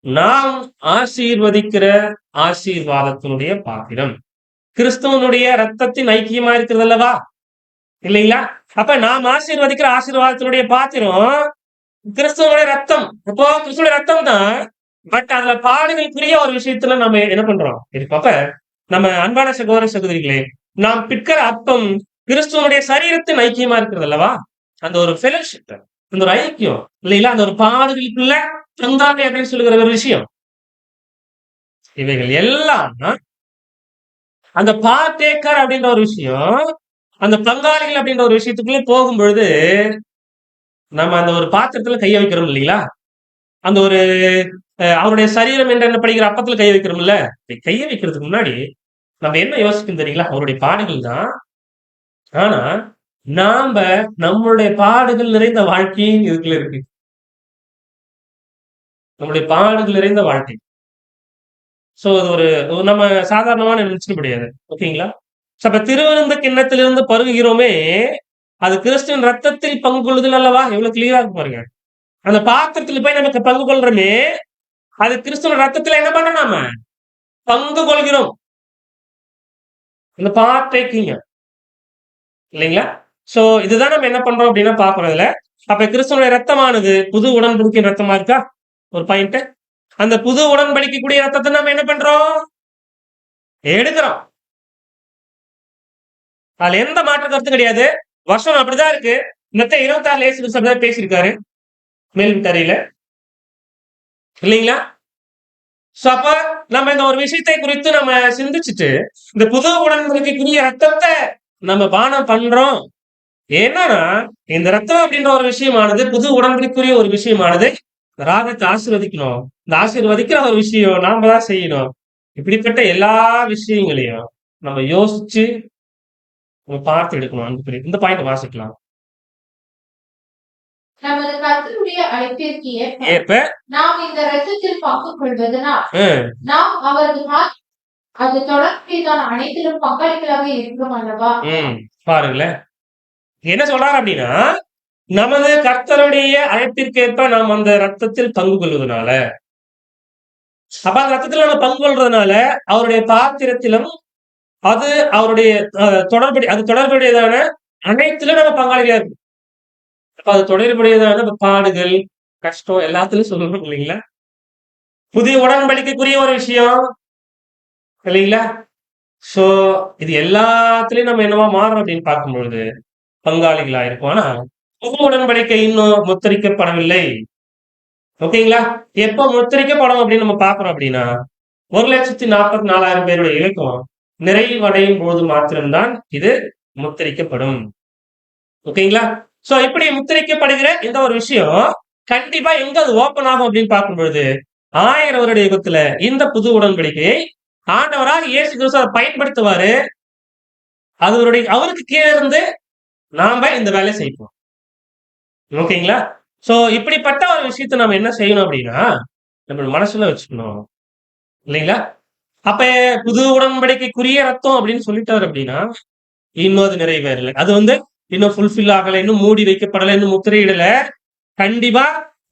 Speaker 1: நாம் ஆசீர்வதிக்கிற ஆசீர்வாதத்தினுடைய பாத்திரம் கிறிஸ்துவனுடைய ரத்தத்தின் ஐக்கியமா இருக்கிறது அல்லவா? இல்லைங்களா? அப்ப நாம் ஆசீர்வதிக்கிற ஆசீர்வாதத்தினுடைய பாத்திரம் கிறிஸ்துவனுடைய ரத்தம். இப்போ கிறிஸ்துவனுடைய ரத்தம் தான். பட் அதுல பாடுகளுக்குரிய ஒரு விஷயத்துல நம்ம என்ன பண்றோம்? அப்ப நம்ம அன்பான சகோதர சகோதரிகளே, நாம் பிற்கிற அப்பம் கிறிஸ்துவனுடைய சரீரத்தின் ஐக்கியமா இருக்கிறது அல்லவா? அந்த ஒரு ஃபெலோஷிப், அந்த ஒரு ஐக்கியம் இல்லைங்களா? அந்த ஒரு பாடுகளுக்குள்ள பங்காளி அப்படின்னு சொல்லுகிற ஒரு விஷயம். இவைகள் எல்லாம் அந்த பார்ட்டேக்கர் அப்படின்ற ஒரு விஷயம், அந்த பங்காளிகள் அப்படின்ற ஒரு விஷயத்துக்குள்ள போகும் பொழுது நம்ம அந்த ஒரு பாத்திரத்துல கைய வைக்கிறோம் இல்லைங்களா? அந்த ஒரு அவருடைய சரீரம் என்று படிக்கிற அப்பத்துல கை வைக்கிறோம்ல, கைய வைக்கிறதுக்கு முன்னாடி நம்ம என்ன யோசிக்கணும் தெரியுங்களா? அவருடைய பாடுகள் தான். ஆனா நாம நம்மளுடைய பாடுகள் நிறைந்த வாழ்க்கையும் இதுக்குள்ள இருக்கு. நம்முடைய பாடுகள் நிறைந்த வாழ்க்கை. சோ அது ஒரு நம்ம சாதாரணமான நினைச்சுக்க முடியாது. ஓகேங்களா? அப்ப திருவிருந்த கிண்ணத்திலிருந்து பருகுகிறோமே, அது கிறிஸ்துவின் ரத்தத்தில் பங்கு கொள்ளுதல் அல்லவா? எவ்வளவு கிளியரா இருக்கு பாருங்க. அந்த பாத்திரத்துல போய் நமக்கு பங்கு கொள்றோமே, அது கிறிஸ்துவின் ரத்தத்துல என்ன பண்றோம் நாம? பங்கு கொள்கிறோம். இந்த பார்ட்டேக்கிங் இல்லைங்களா? சோ இதுதான் நம்ம என்ன பண்றோம் அப்படின்னா பாக்குறோம் இதுல. அப்ப கிறிஸ்துவனுடைய ரத்தமானது புது உடன்படிக்கை ரத்தமா இருக்கா? ஒரு பாயிண்ட். அந்த புது உடன்படிக்கக்கூடிய ரத்தத்தை நம்ம என்ன பண்றோம்? எடுக்கிறோம். அதுல எந்த மாற்று கருத்து கிடையாது. வசனம் அப்படிதான் இருக்கு. மத்தேயு 26 இயேசு கிறிஸ்து அப்படிதான் பேசியிருக்காரு மேல் வீட்டறையில, இல்லைங்களா? சோ அப்ப நம்ம இந்த ஒரு விஷயத்தை குறித்து நம்ம சிந்திச்சுட்டு இந்த புது உடன்படிக்கைக்குரிய ரத்தத்தை நம்ம பானம் பண்றோம். என்னன்னா இந்த ரத்தம் அப்படின்ற ஒரு விஷயமானது புது உடன்படிக்கைக்குரிய ஒரு விஷயமானது ராகத்தை ஆசீர்வதிக்கணும். இந்த ஆசீர்வதிக்கிற ஒரு விஷயம் நாம தான் செய்யணும். இப்படிப்பட்ட எல்லா விஷயங்களையும் நம்ம யோசிச்சு நம்ம பார்த்து எடுக்கணும். அன்புக்குரிய இந்த பாயிண்ட் வாசிக்கலாம்.
Speaker 2: நமது கர்த்தருடைய அழைப்பிற்கு ஏற்ப நாம் இந்த இரத்தத்தில் பங்கு கொள்வதனால் நாம் அவரது அது தொடர்பிலான அனைத்திலும் பங்காளிகளாக இருக்கிறோம் அல்லவா?
Speaker 1: பாருங்களேன் என்ன சொல்றாரு அப்படின்னா, நமது கர்த்தருடைய அழைப்பிற்கேற்ப நாம் அந்த ரத்தத்தில் பங்கு கொள்வதனால, அப்ப அந்த ரத்தத்தில் நம்ம பங்கு கொள்றதுனால அவருடைய பாத்திரத்திலும் அது அவருடைய தொடர்புடையதான அனைத்திலும் நம்ம பங்காளியா இருக்கு. அப்ப அது தொடர்புடையதான பாடுகள், கஷ்டம் எல்லாத்துலயும் சொல்லணும் இல்லைங்களா? புதிய உடன்படிக்கைக்குரிய ஒரு விஷயம் இல்லைங்களா? சோ இது எல்லாத்துலயும் நம்ம என்னவா மாறும் அப்படின்னு பார்க்கும்பொழுது பங்காளிகளா இருக்கும். ஆனா புது உடன்படிக்கை இன்னும் முத்திரிக்கப்படவில்லை. ஓகேங்களா? எப்ப முத்திரிக்கப்படும் அப்படின்னு நம்ம பாக்குறோம் அப்படின்னா 1,44,000 பேருடைய இலக்கம் நிறைவடையும் போது மாத்திரம்தான் இது முத்திரிக்கப்படும். ஓகேங்களா? சோ இப்படி முத்திரிக்கப்படுகிற இந்த ஒரு விஷயம் கண்டிப்பா எங்க அது ஓபன் ஆகும் அப்படின்னு பார்க்கும்பொழுது 1000 வருட யுகத்துல இந்த புது உடன்படிக்கையை ஆண்டவராக இயேசு கிறிஸ்து அதை பயன்படுத்துவாரு. அவருக்கு கீழே இருந்து நாம இந்த வேலையை செய்வோம். ஓகேங்களா? சோ இப்படிப்பட்ட ஒரு விஷயத்தை நம்ம என்ன செய்யணும் அப்படின்னா நம்ம மனசுல வச்சுக்கணும் இல்லைங்களா? அப்ப புது உடன்படிக்கைக்குரிய ரத்தம் அப்படின்னு சொல்லிட்டாரு அப்படின்னா இன்னும் அது நிறைவேறல. அது இன்னும் ஃபுல்ஃபில் ஆகல, இன்னும் மூடி வைக்கப்படல, இன்னும் முத்திரையிடல. கண்டிப்பா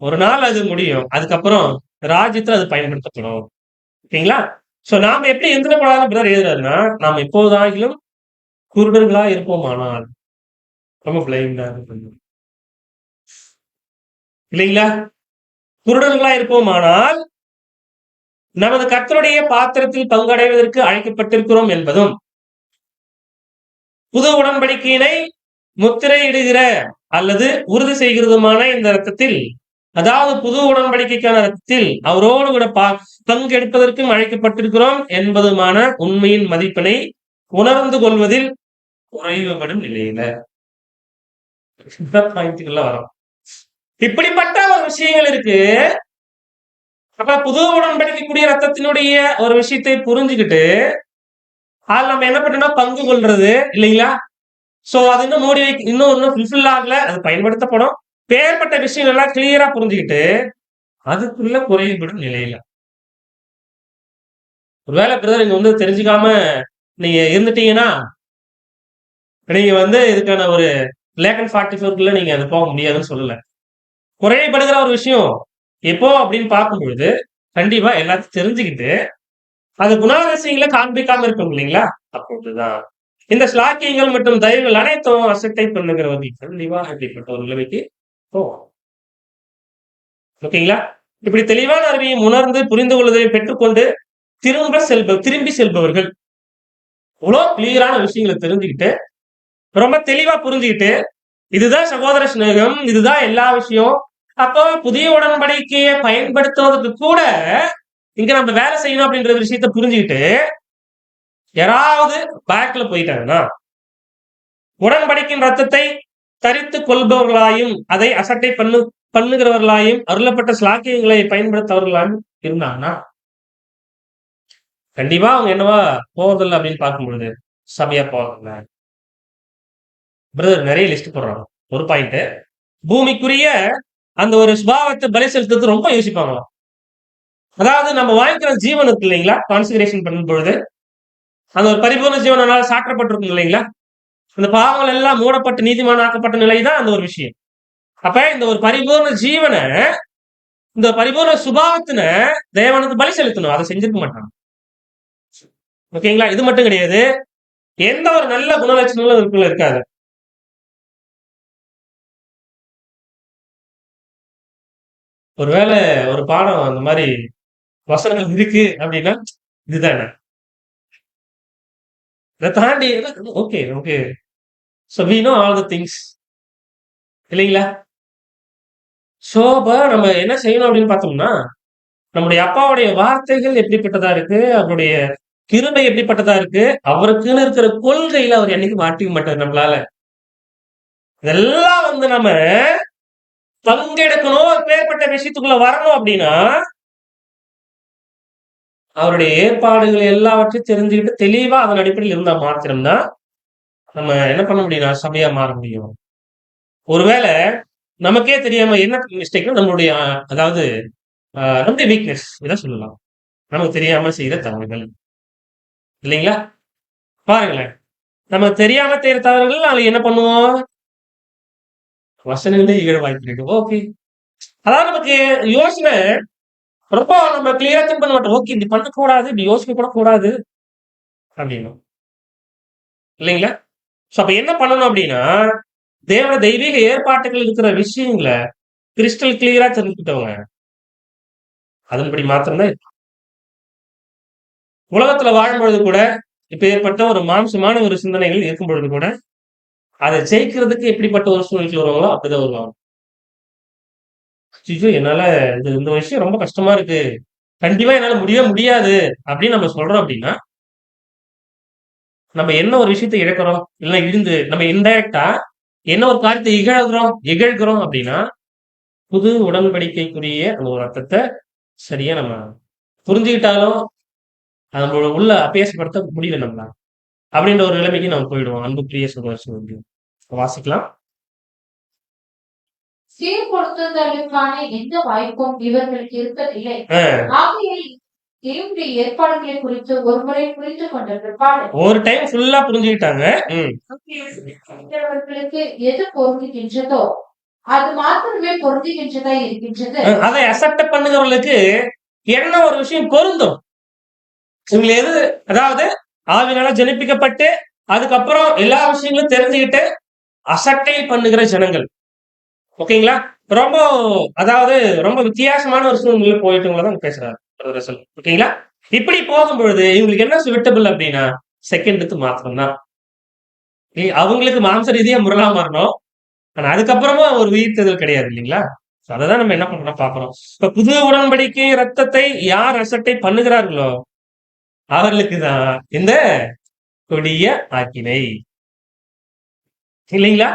Speaker 1: ஒரு நாள் அது முடியும். அதுக்கப்புறம் ராஜ்யத்துல அது பயன்படுத்தப்படும். ஓகேங்களா? சோ நாம எப்படி இருந்துடக்கூடாதுன்னு பிரதர் எழுதுறாருன்னா, நாம் எப்போதாகிலும் குருடர்களா இருப்போமானால், ரொம்ப பிளைண்டா இருக்கும் இல்லைங்களா? குருடர்களா இருப்போமானால், நமது கர்த்தருடைய பாத்திரத்தில் பங்கடைவதற்கு அழைக்கப்பட்டிருக்கிறோம் என்பதும், புது உடன்படிக்கையினை முத்திரையிடுகிற அல்லது உறுதி செய்கிறதுமான இந்த ரத்தத்தில், அதாவது புது உடன்படிக்கைக்கான ரத்தத்தில் அவரோடு கூட பங்கெடுப்பதற்கும் அழைக்கப்பட்டிருக்கிறோம் என்பதுமான உண்மையின் மதிப்பினை உணர்ந்து கொள்வதில் குறைவுபடும் நிலையில பாயிண்ட்குள்ள வரும். இப்படிப்பட்ட ஒரு விஷயங்கள் இருக்கு. அப்ப புது உடன்படிக்கக்கூடிய ரத்தத்தினுடைய ஒரு விஷயத்தை புரிஞ்சுக்கிட்டு அதுல நம்ம என்ன பண்ணோம்னா பங்கு கொள்றது இல்லைங்களா? சோ அது இன்னும் மூடி வைக்க இன்னும் ஃபுல்ஃபில் ஆகல, அது பயன்படுத்தப்படும். பேர்பட்ட விஷயங்கள் எல்லாம் கிளியரா புரிஞ்சுக்கிட்டு அதுக்குள்ள குறைபடும் நிலையில ஒருவேளை பிரதர் நீங்க வந்து தெரிஞ்சுக்காம நீங்க இருந்துட்டீங்கன்னா நீங்க இதுக்கான ஒரு லேக்கன் 44 நீங்க அது போக முடியாதுன்னு சொல்லல. குறைபடுகிற ஒரு விஷயம் எப்போ அப்படின்னு பார்க்கும்பொழுது கண்டிப்பா எல்லாத்தையும் தெரிஞ்சுக்கிட்டு அது குணாதிசயங்களை காண்பிக்காம இருக்கும் இல்லைங்களா? அப்போதுதான் இந்த ஸ்லாக்கியங்கள் மற்றும் தயவுகள் அனைத்தும் அசட்டை பண்ணுகிறவர்கள் கண்டிப்பா அப்படிப்பட்ட ஒரு நிலைமைக்கு போவோம். ஓகேங்களா? இப்படி தெளிவான அறிவையும் உணர்ந்து புரிந்து கொள்வதை பெற்றுக்கொண்டு திரும்பி செல்பவர்கள் இவ்வளோ கிளியரான விஷயங்களை தெரிஞ்சுக்கிட்டு ரொம்ப தெளிவா புரிஞ்சுக்கிட்டு இதுதான் சகோதர சிநேகம், இதுதான் எல்லா விஷயம். அப்போ புதிய உடன்படிக்கையை பயன்படுத்துவதற்கு கூட இங்க நம்ம வேலை செய்யணும் அப்படின்ற விஷயத்த புரிஞ்சுக்கிட்டு யாராவது பேக்ல போயிட்டாங்கன்னா உடன்படிக்கையின் ரத்தத்தை தரித்து கொள்பவர்களாயும் அதை அசட்டை பண்ணுகிறவர்களாயும் அருளப்பட்ட ஸ்லாக்கியங்களை பயன்படுத்தவர்களாயும் இருந்தாங்கன்னா கண்டிப்பா அவங்க என்னவா போவதில்லை அப்படின்னு பார்க்கும்பொழுது சபையா போவதில்லை. பிரதர் நிறைய லிஸ்ட் போடுறாங்க. ஒரு பாயிண்ட் பூமிக்குரிய அந்த ஒரு சுபாவத்தை பலி செலுத்துறது ரொம்ப யோசிப்பாங்க. அதாவது நம்ம வாங்கிக்கிற ஜீவன் இருக்கு இல்லைங்களா? கான்சிகரேஷன் பண்ணும் பொழுது அந்த ஒரு பரிபூர்ண ஜீவனால சாற்றப்பட்டிருக்கும் இல்லைங்களா? அந்த பாவங்கள் எல்லாம் மூடப்பட்டு நீதிமான ஆக்கப்பட்ட நிலை தான் அந்த ஒரு விஷயம். அப்ப இந்த ஒரு பரிபூர்ண ஜீவனை இந்த பரிபூர்ண சுபாவத்தின தேவனுக்கு பலி செலுத்தணும். அதை செஞ்சிருக்க மாட்டாங்க. ஓகேங்களா? இது மட்டும் கிடையாது, எந்த ஒரு நல்ல குணலட்சணங்களும் இதுக்குள்ள இருக்காது. ஒருவேளை ஒரு பாடம் அந்த மாதிரி வசனங்கள் இருக்கு அப்படின்னா இதுதானே. இதை தாண்டி okay okay so we know all the things இல்லைங்களா? ஸோ அப்ப நம்ம என்ன செய்யணும் அப்படின்னு பார்த்தோம்னா நம்முடைய அப்பாவுடைய வார்த்தைகள் எப்படிப்பட்டதா இருக்கு, அவருடைய கிருபை எப்படிப்பட்டதா இருக்கு, அவருக்குன்னு இருக்கிற கொள்கையில அவர் என்னைக்கு மாட்டிக்க மாட்டார். நம்மளால இதெல்லாம் நம்ம பங்கெடுக்கணும், பேர்பட்ட விஷயத்துக்குள்ள வரணும் அப்படின்னா அவருடைய ஏற்பாடுகள் எல்லாவற்றையும் தெரிஞ்சுக்கிட்டு தெளிவா அதன் அடிப்படையில் இருந்தா மாத்திரம்தான் நம்ம என்ன பண்ண முடியும், சபையா மாற முடியும். ஒருவேளை நமக்கே தெரியாம என்ன மிஸ்டேக் நம்மளுடைய அதாவது நம்முடைய வீக்னஸ் இதான் சொல்லலாம், நமக்கு தெரியாம செய்யற தவறுகள் இல்லைங்களா? பாருங்களேன், நம்ம தெரியாம செய்யற தவறுகள் நாளைக்கு என்ன பண்ணுவோம், வசனங்களே ஈழ வாய்ப்பு இருக்கு. ஓகே, அதாவது நமக்கு யோசனை ரொம்ப நம்ம கிளியரா திங்க் பண்ண மாட்டோம். ஓகே, இப்படி பண்ணக்கூடாது, இப்படி யோசிக்க கூட கூடாது அப்படின்னு இல்லைங்களா? சோ அப்ப என்ன பண்ணணும் அப்படின்னா தேவ தெய்வீக ஏற்பாட்டுகள் இருக்கிற விஷயங்களை கிறிஸ்டல் கிளியரா தெரிஞ்சுக்கிட்டவங்க அதன்படி மாத்திரம்தான் உலகத்துல வாழும்பொழுது கூட இப்ப ஏற்பட்ட ஒரு மாம்சமான ஒரு சிந்தனைகள் இருக்கும் பொழுது கூட அதை ஜெயிக்கிறதுக்கு எப்படிப்பட்ட ஒரு சூழ்நிலை வருவாங்களோ அப்படிதான் வருவாங்க. என்னால இந்த விஷயம் ரொம்ப கஷ்டமா இருக்கு, கண்டிப்பா என்னால முடியாது அப்படின்னு நம்ம சொல்றோம் அப்படின்னா நம்ம என்ன ஒரு விஷயத்தை இழக்கிறோம், இல்லைன்னா இழிந்து நம்ம இன்டைரக்டா என்ன ஒரு காரியத்தை இகழ்கிறோம் அப்படின்னா புது உடன்படிக்கைக்குரிய அந்த ஒரு அர்த்தத்தை சரியா நம்ம புரிஞ்சுக்கிட்டாலும் நம்மளோட உள்ள அபியாசப்படுத்த முடியல நம்மளால அப்படின்ற ஒரு நிலைமைக்கு நம்ம போயிடுவோம். அன்புக்குரிய சகோதரர் வாசிக்கலாம்.
Speaker 2: சீர்படுத்துதலுக்கான எந்த வாய்ப்பும் இவர்களுக்கு இருப்பதில்லை. ஆகையால் தேவனுடைய ஏற்பாடுகளை குறித்து ஒரு முறை புரிந்து கொண்ட பிற்பாடு
Speaker 1: ஒரு டைம் ஃபுல்லா புரிஞ்சுக்கிட்டாங்க.
Speaker 2: அவர்களுக்கு எது பொருந்துகின்றதோ அது மாத்திரமே பொருந்துகின்றதா இருக்கின்றது.
Speaker 1: அதை அசப்ட் பண்ணுகிறவர்களுக்கு என்ன ஒரு விஷயம் பொருந்தும் இவங்க எது, அதாவது ஆவினால ஜனிப்பிக்கப்பட்டு அதுக்கப்புறம் எல்லா விஷயங்களும் தெரிஞ்சுக்கிட்டு அசட்டை பண்ணுகிற ஜனங்கள். ஓகேங்களா? ரொம்ப, அதாவது ரொம்ப வித்தியாசமான ஒரு சூழ்நிலை போயிட்டுங்களதான் பேசுறாரு ரசல். ஓகேங்களா? இப்படி போகும் பொழுது இவங்களுக்கு என்ன சுவிட்டபிள் அப்படின்னா செகண்டுக்கு மாத்திரம் தான். அவங்களுக்கு மாம்ச ரீதியா முரளா மாறணும். ஆனா அதுக்கப்புறமா ஒரு உயிர்த்தெழுதல் கிடையாது இல்லைங்களா? அததான் நம்ம என்ன பண்றோம் பாக்குறோம். இப்ப புது உடன்படிக்கை ரத்தத்தை யார் அசட்டை பண்ணுகிறார்களோ அவர்களுக்கு தான் இந்த கொடிய ஆக்கினை இல்லைங்களா?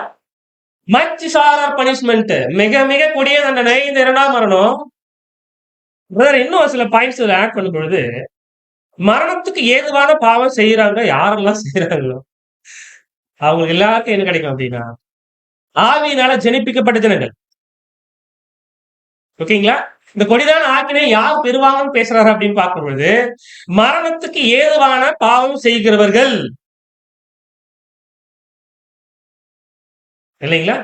Speaker 1: மச் சாரர் பனிஷ்மெண்ட், மிக மிக கொடிய தண்டனை இந்த 2ஆம் மரணம். இன்னும் சில பாயிண்ட்ஸ் ஆட் பண்ணும் பொழுது மரணத்துக்கு ஏதுவான பாவம் செய்யறாங்க யாரெல்லாம் செய்யறாங்களோ அவங்களுக்கு எல்லாருக்கும் என்ன கிடைக்கும் அப்படின்னா ஆவியினால ஜனிப்பிக்கப்பட்ட ஜனங்கள். ஓகேங்களா? இந்த கொடிதான ஆக்கினை யார் பெறுவாங்கன்னு பேசுறாரு அப்படின்னு பார்க்கும்பொழுது மரணத்துக்கு ஏதுவான பாவம் செய்கிறவர்கள் இல்லைங்களா?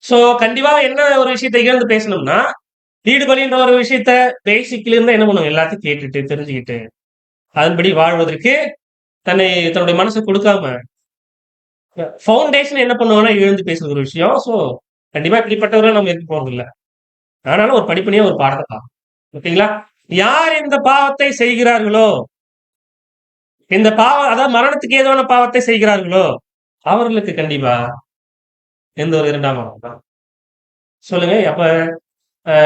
Speaker 1: சோ கண்டிப்பா என்ன ஒரு விஷயத்தை இழந்து பேசணும்னா ஈடுபலின்ற ஒரு விஷயத்த பேசிக்கல இருந்தா என்ன பண்ணுவோம், எல்லாத்தையும் கேட்டுட்டு தெரிஞ்சுக்கிட்டு அதன்படி வாழ்வதற்கு தன்னுடைய மனசை கொடுக்காம ஃபவுண்டேஷன் என்ன பண்ணுவாங்கன்னா இழந்து பேசுற ஒரு விஷயம். சோ கண்டிப்பா இப்படிப்பட்டவரை நம்ம இருக்க போறது இல்லை. ஆனாலும் ஒரு படிப்படியா ஒரு பாடத்தை பார்க்கணும். ஓகேங்களா? யார் இந்த பாவத்தை செய்கிறார்களோ, இந்த பாவம் அதாவது மரணத்துக்கு ஏதுவான பாவத்தை செய்கிறார்களோ அவர்களுக்கு கண்டிப்பா எந்த ஒரு 2ஆம் மரணம் தான். சொல்லுங்க. அப்ப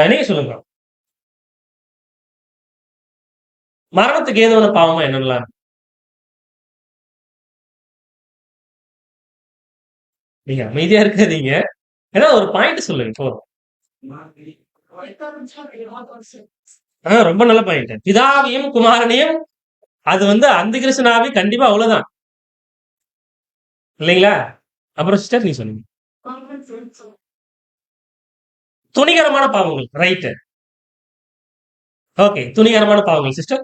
Speaker 1: நீங்க சொல்லுங்க. மரணத்துக்கு ஏதுவான பாவமா என்னெல்லாம்? நீங்க அமைதியா இருக்காதீங்க. ஏதாவது ஒரு பாயிண்ட் சொல்லுங்க போதும். ரொம்ப நல்ல பாயிண்ட். பிதாவையும் குமாரனையும் அது அந்த கிருஷ்ணாவி கண்டிப்பா அவ்வளவுதான் இல்லைங்களா? அப்புறம் சிஸ்டர் நீங்க சொன்னீங்க துணிகரமான பாவங்கள். ரைட். ஓகே, துணிகரமான பாவங்கள் சிஸ்டர்.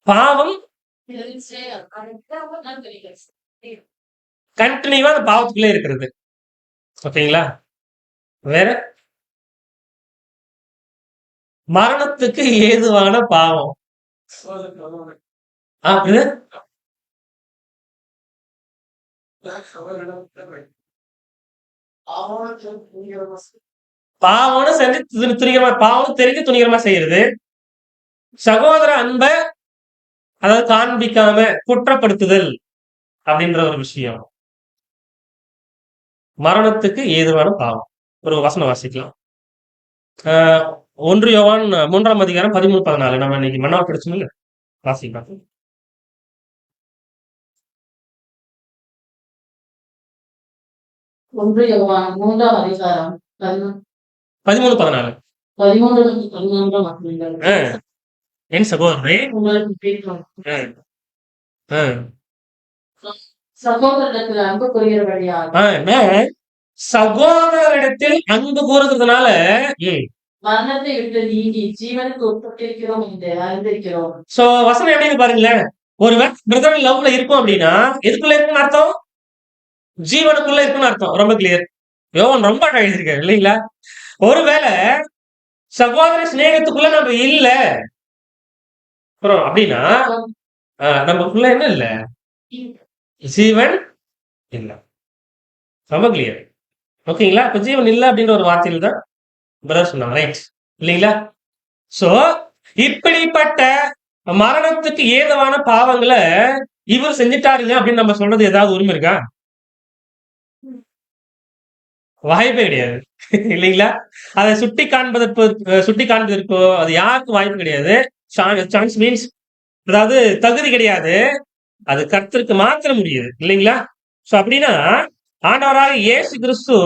Speaker 1: பாவம் கண்டினியூவா அந்த பாவத்துக்குள்ளே இருக்கிறது. ஓகேங்களா? வேற மரணத்துக்கு ஏதுவான பாவம். பாவம்னு செஞ்சு துணிகரமா, பாவம் தெரிஞ்சு துணிகரமா செய்யறது. சகோதர அன்பை அதாவது காண்பிக்காம குற்றப்படுத்துதல் அப்படின்ற ஒரு விஷயம் மரணத்துக்கு ஏதுவான பாவம். ஒரு வசனம் வாசிக்கலாம். 1 யோவான் 3ஆம் அதிகாரம் 13-14 நம்ம இன்னைக்கு மன்னாவ படிச்சோம் இல்ல, வாசிக்கலாம்.
Speaker 2: 1 யோவான் 3ஆம் அதிகாரம்
Speaker 1: 13-14.
Speaker 2: 13-14
Speaker 1: என் சகோதரரே,
Speaker 2: சகோதரத்தில் அன்பு கூறுகிறபடியால்
Speaker 1: சகோதரரிடத்தில் அன்பு கூறுகிறதுனால
Speaker 2: மரணத்தை விட்டு நீங்கி ஜீவனுக்கு உட்பட்டிருக்கிறோம் என்று அறிந்திருக்கிறோம்.
Speaker 1: சோ வசனம் எப்படின்னு பாருங்களேன். ஒரு பிரதர் லவ்ல இருக்கும் அப்படின்னா எதுக்குள்ள இருக்குன்னு அர்த்தம்? ஜீவனுக்குள்ள இருக்குன்னு அர்த்தம். ரொம்ப கிளியர். யோவான் ரொம்ப எழுதியிருக்காரு இல்லைங்களா? ஒருவேளை சகோதர சிநேகத்துக்குள்ள நம்ம இல்ல அப்படின்னா நமக்குள்ள என்ன இல்ல? ஜீவன் இல்ல. ரொம்ப கிளியர். ஓகேங்களா? இப்ப ஜீவன் இல்ல அப்படின்ற ஒரு வார்த்தையில தான் பிரதர் சொன்னாங்க. ரைட் இல்லைங்களா? சோ இப்படிப்பட்ட மரணத்துக்கு ஏதுவான பாவங்களை இவர் செஞ்சுட்டாருங்க அப்படின்னு நம்ம சொல்றது ஏதாவது உரிமை இருக்கா? வாய்ப்பே கிடையாது இல்லைங்களா? அதை சுட்டி காண்பதற்கோ அது யாருக்கும் வாய்ப்பு கிடையாது. சான்ஸ் மீன்ஸ் அதாவது தகுதி கிடையாது. அது கர்த்தருக்கு மாத்திரம் முடியுது இல்லைங்களா? சோ அப்படின்னா ஆண்டவராக இயேசு கிறிஸ்து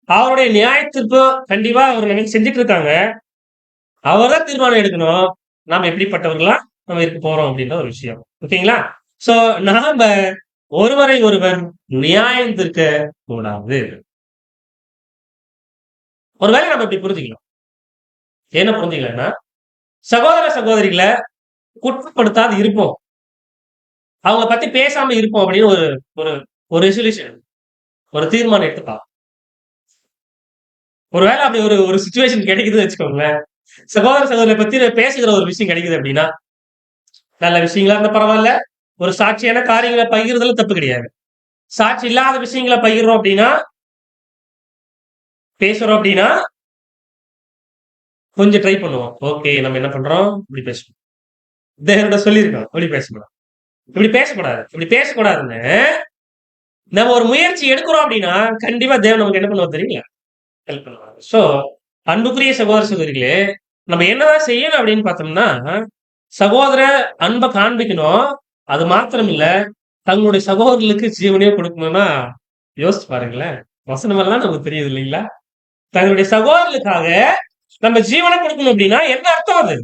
Speaker 1: அவருடைய நியாயத்திற்பு கண்டிப்பா அவர் நினைச்சு செஞ்சுட்டு இருக்காங்க. அவர் தான் தீர்மானம் எடுக்கணும் நாம எப்படிப்பட்டவர்களா நம்ம இருக்க போறோம் அப்படின்ற ஒரு விஷயம். ஓகேங்களா? சோ நாம ஒருவரை ஒருவர் நியாயம் தீர்க்க கூடாது. ஒருவேளை நம்ம இப்படி புரிஞ்சுக்கலாம். என்ன புரிஞ்சுக்கலன்னா சகோதர சகோதரிகளை குற்றப்படுத்தாது இருப்போம், அவங்க பத்தி பேசாம இருப்போம் அப்படின்னு ஒரு ஒரு ரெசல்யூஷன், ஒரு தீர்மானம் எடுத்துக்கலாம். ஒருவேளை அப்படி ஒரு சுச்சுவேஷன் கிடைக்குதுன்னு வச்சுக்கோங்களேன். சகோதர சகோதரை பத்தி பேசுகிற ஒரு விஷயம் கிடைக்குது அப்படின்னா, நல்ல விஷயங்களா இருந்தா பரவாயில்ல. ஒரு சாட்சியான காரியங்களை பகிர்றதுல தப்பு கிடையாது. சாட்சி இல்லாத விஷயங்களை பகிர்றோம் அப்படின்னா, பேசுறோம் அப்படின்னா, கொஞ்சம் ட்ரை பண்ணுவோம். ஓகே, நம்ம என்ன பண்றோம்? இப்படி பேசணும். தேவன்கிட்ட சொல்லியிருக்கோம். இப்படி பேசக்கூடாது. இப்படி பேசக்கூடாது. இப்படி பேசக்கூடாதுன்னு நம்ம ஒரு முயற்சி எடுக்கிறோம் அப்படின்னா, கண்டிப்பா தேவன் நமக்கு என்ன பண்ணுவார் தெரியுங்களா? ஹெல்ப் பண்ணுவாங்க. சோ, அன்புக்குரிய சகோதர சகோதரிகளே, நம்ம என்னதான் செய்யணும் அப்படின்னு பார்த்தோம்னா, சகோதர அன்ப காண்பிக்கணும். அது மாத்திரம் இல்ல, தங்களுடைய சகோதரர்களுக்கு ஜீவனையே கொடுக்கணும்னா, யோசிச்சு பாருங்களேன். வசனம் எல்லாம் நமக்கு தெரியுது இல்லைங்களா? தங்களுடைய சகோதரர்களுக்காக நம்ம ஜீவனை கொடுக்கணும் அப்படின்னா என்ன அர்த்தம் அது?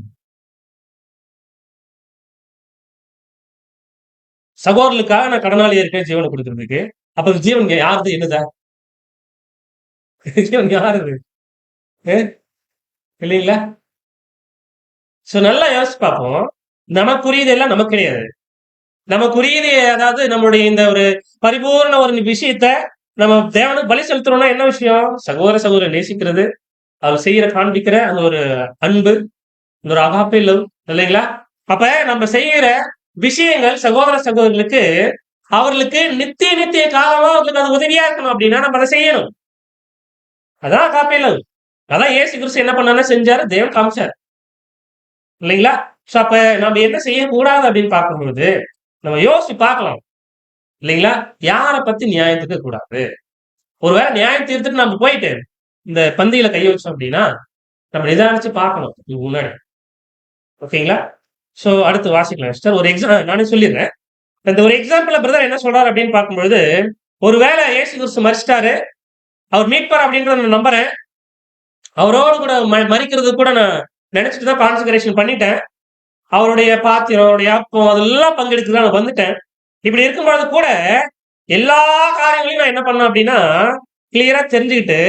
Speaker 1: சகோதரர்களுக்காக நான் கடனாளியா இருக்கேன் ஜீவனை கொடுக்கறதுக்கு. அப்ப அந்த ஜீவன் யாருது? என்னதா? ஜீவன் யாருது? அ இல்லைங்களா? சோ நல்லா யோசிச்சு பார்ப்போம். நமக்குரியது எல்லாம் நமக்கு கிடையாது. நமக்குரியது அதாவது நம்மளுடைய இந்த ஒரு பரிபூரண ஒரு விஷயத்த நம்ம தேவனுக்கு பலி செலுத்துறோம்னா என்ன விஷயம்? சகோதர சகோதரரை நேசிக்கிறது, அவர் செய்யற காண்பிக்கிற அந்த ஒரு அன்பு, இந்த ஒரு அகாப்பே லவ் இல்லைங்களா? அப்ப நம்ம செய்யற விஷயங்கள் சகோதர சகோதரிகளுக்கு அவர்களுக்கு நித்திய நித்திய காலமா அவர்களுக்கு அது உதவியா இருக்கணும் அப்படின்னா நம்ம அதை செய்யணும். அதான் அகாப்பே லவ். அதான் இயேசு கிறிஸ்து என்ன பண்ணாருன்னா செஞ்சாரு, தேவன் காமிச்சாரு. இல்லைங்களா? சோ அப்ப நம்ம என்ன செய்யக்கூடாது அப்படின்னு பார்க்கும்பொழுது, நம்ம யோசிச்சு பார்க்கலாம். இல்லைங்களா? யார பத்தி நியாயம் தீர்க்கக் கூடாது. ஒருவேளை நியாயம் தீர்த்துட்டு நம்ம போயிட்டு, இந்த பந்தியில கை வச்சோம் அப்படின்னா, நம்ம நிதானிச்சு பார்க்கணும் இதுக்கு முன்னாடி. ஓகேங்களா? சோ அடுத்து வாசிக்கலாம் சிஸ்டர். ஒரு நானே சொல்லிடுறேன். இந்த ஒரு எக்ஸாம்பிள்ல பிரதர் என்ன சொல்றாரு அப்படின்னு பார்க்கும்பொழுது, ஒருவேளை இயேசு கிறிஸ்து மரிச்சிட்டாரு, அவர் மீட்பார் அப்படின்றத நான் நம்புறேன். அவரோடு கூட மரிக்கிறதுக்கு கூட நான் நினைச்சுட்டு தான் கான்செக்ரேஷன் பண்ணிட்டேன். அவருடைய பாத்திரம், அவருடைய அப்பம் அதெல்லாம் பங்கெடுத்து தான் நான் வந்துட்டேன். இப்படி இருக்கும்பொழுது கூட, எல்லா காரியங்களையும் நான் என்ன பண்ணேன் அப்படின்னா, கிளியரா தெரிஞ்சுக்கிட்டு,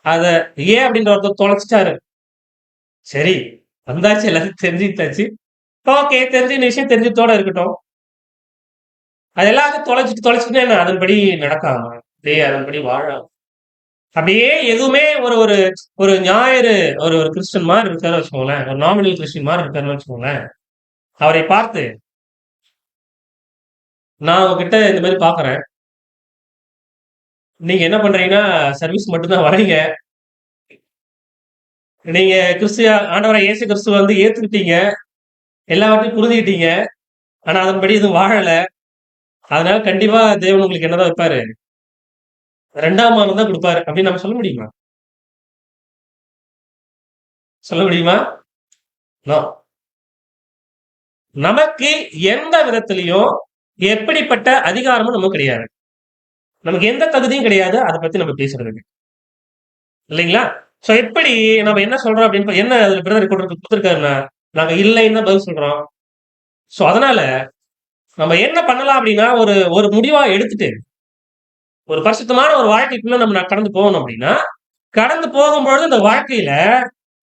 Speaker 1: அத ஏன் அப்படின்ற ஒருத்தர் தொலைச்சிட்டாரு. சரி, வந்தாச்சு எல்லாரும் தெரிஞ்சுக்கிட்டாச்சு. ஓகே, தெரிஞ்சுக்கின விஷயம் தெரிஞ்சதோட இருக்கட்டும். அது எல்லாத்தையும் தொலைச்சிட்டு என்ன அதன்படி நடக்காம, அப்படியே அதன்படி வாழாம, அப்படியே எதுவுமே ஒரு ஒரு ஒரு ஞாயிறு ஒரு ஒரு கிறிஸ்டியன் மாதிரி இருக்காருன்னு வச்சுக்கோங்களேன். ஒரு நாமினல் கிறிஸ்டியன் மாதிரி இருக்காருன்னு வச்சுக்கோங்களேன். அவரை பார்த்து, நான் உங்ககிட்ட இந்த மாதிரி பார்க்குறேன். நீங்க என்ன பண்றீங்கன்னா, சர்வீஸ் மட்டும் தான் வர்றீங்க. நீங்க ஆண்டவராகிய இயேசு கிறிஸ்துவ வந்து ஏத்துக்கிட்டீங்க. எல்லாவற்றையும் புரிஞ்சுக்கிட்டீங்க. ஆனா அதன்படி எதுவும் வாழல. அதனால கண்டிப்பா தேவன் உங்களுக்கு என்னதான் வைப்பாரு? 2ஆம் மானம் தான் குடுப்பாரு. அப்படின்னு நம்ம சொல்ல முடியுமா? சொல்ல முடியுமா? நோ. நமக்கு எந்த விதத்திலயும் எப்படிப்பட்ட அதிகாரமும் நமக்கு கிடையாது. நமக்கு எந்த தகுதியும் கிடையாது. அத பத்தி நம்ம பேசுறதுக்கு. இல்லைங்களா? சோ எப்படி நம்ம என்ன சொல்றோம் அப்படின்னு என்ன அதுல பிரதர் குடுத்திருக்காருன்னா, நாங்க இல்லைன்னு தான் பதில் சொல்றோம். சோ அதனால நம்ம என்ன பண்ணலாம் அப்படின்னா, ஒரு ஒரு முடிவா எடுத்துட்டு, ஒரு பரிசுத்தமான ஒரு வாழ்க்கைக்குள்ள நம்ம கடந்து போகணும் அப்படின்னா, கடந்து போகும்பொழுது இந்த வாழ்க்கையில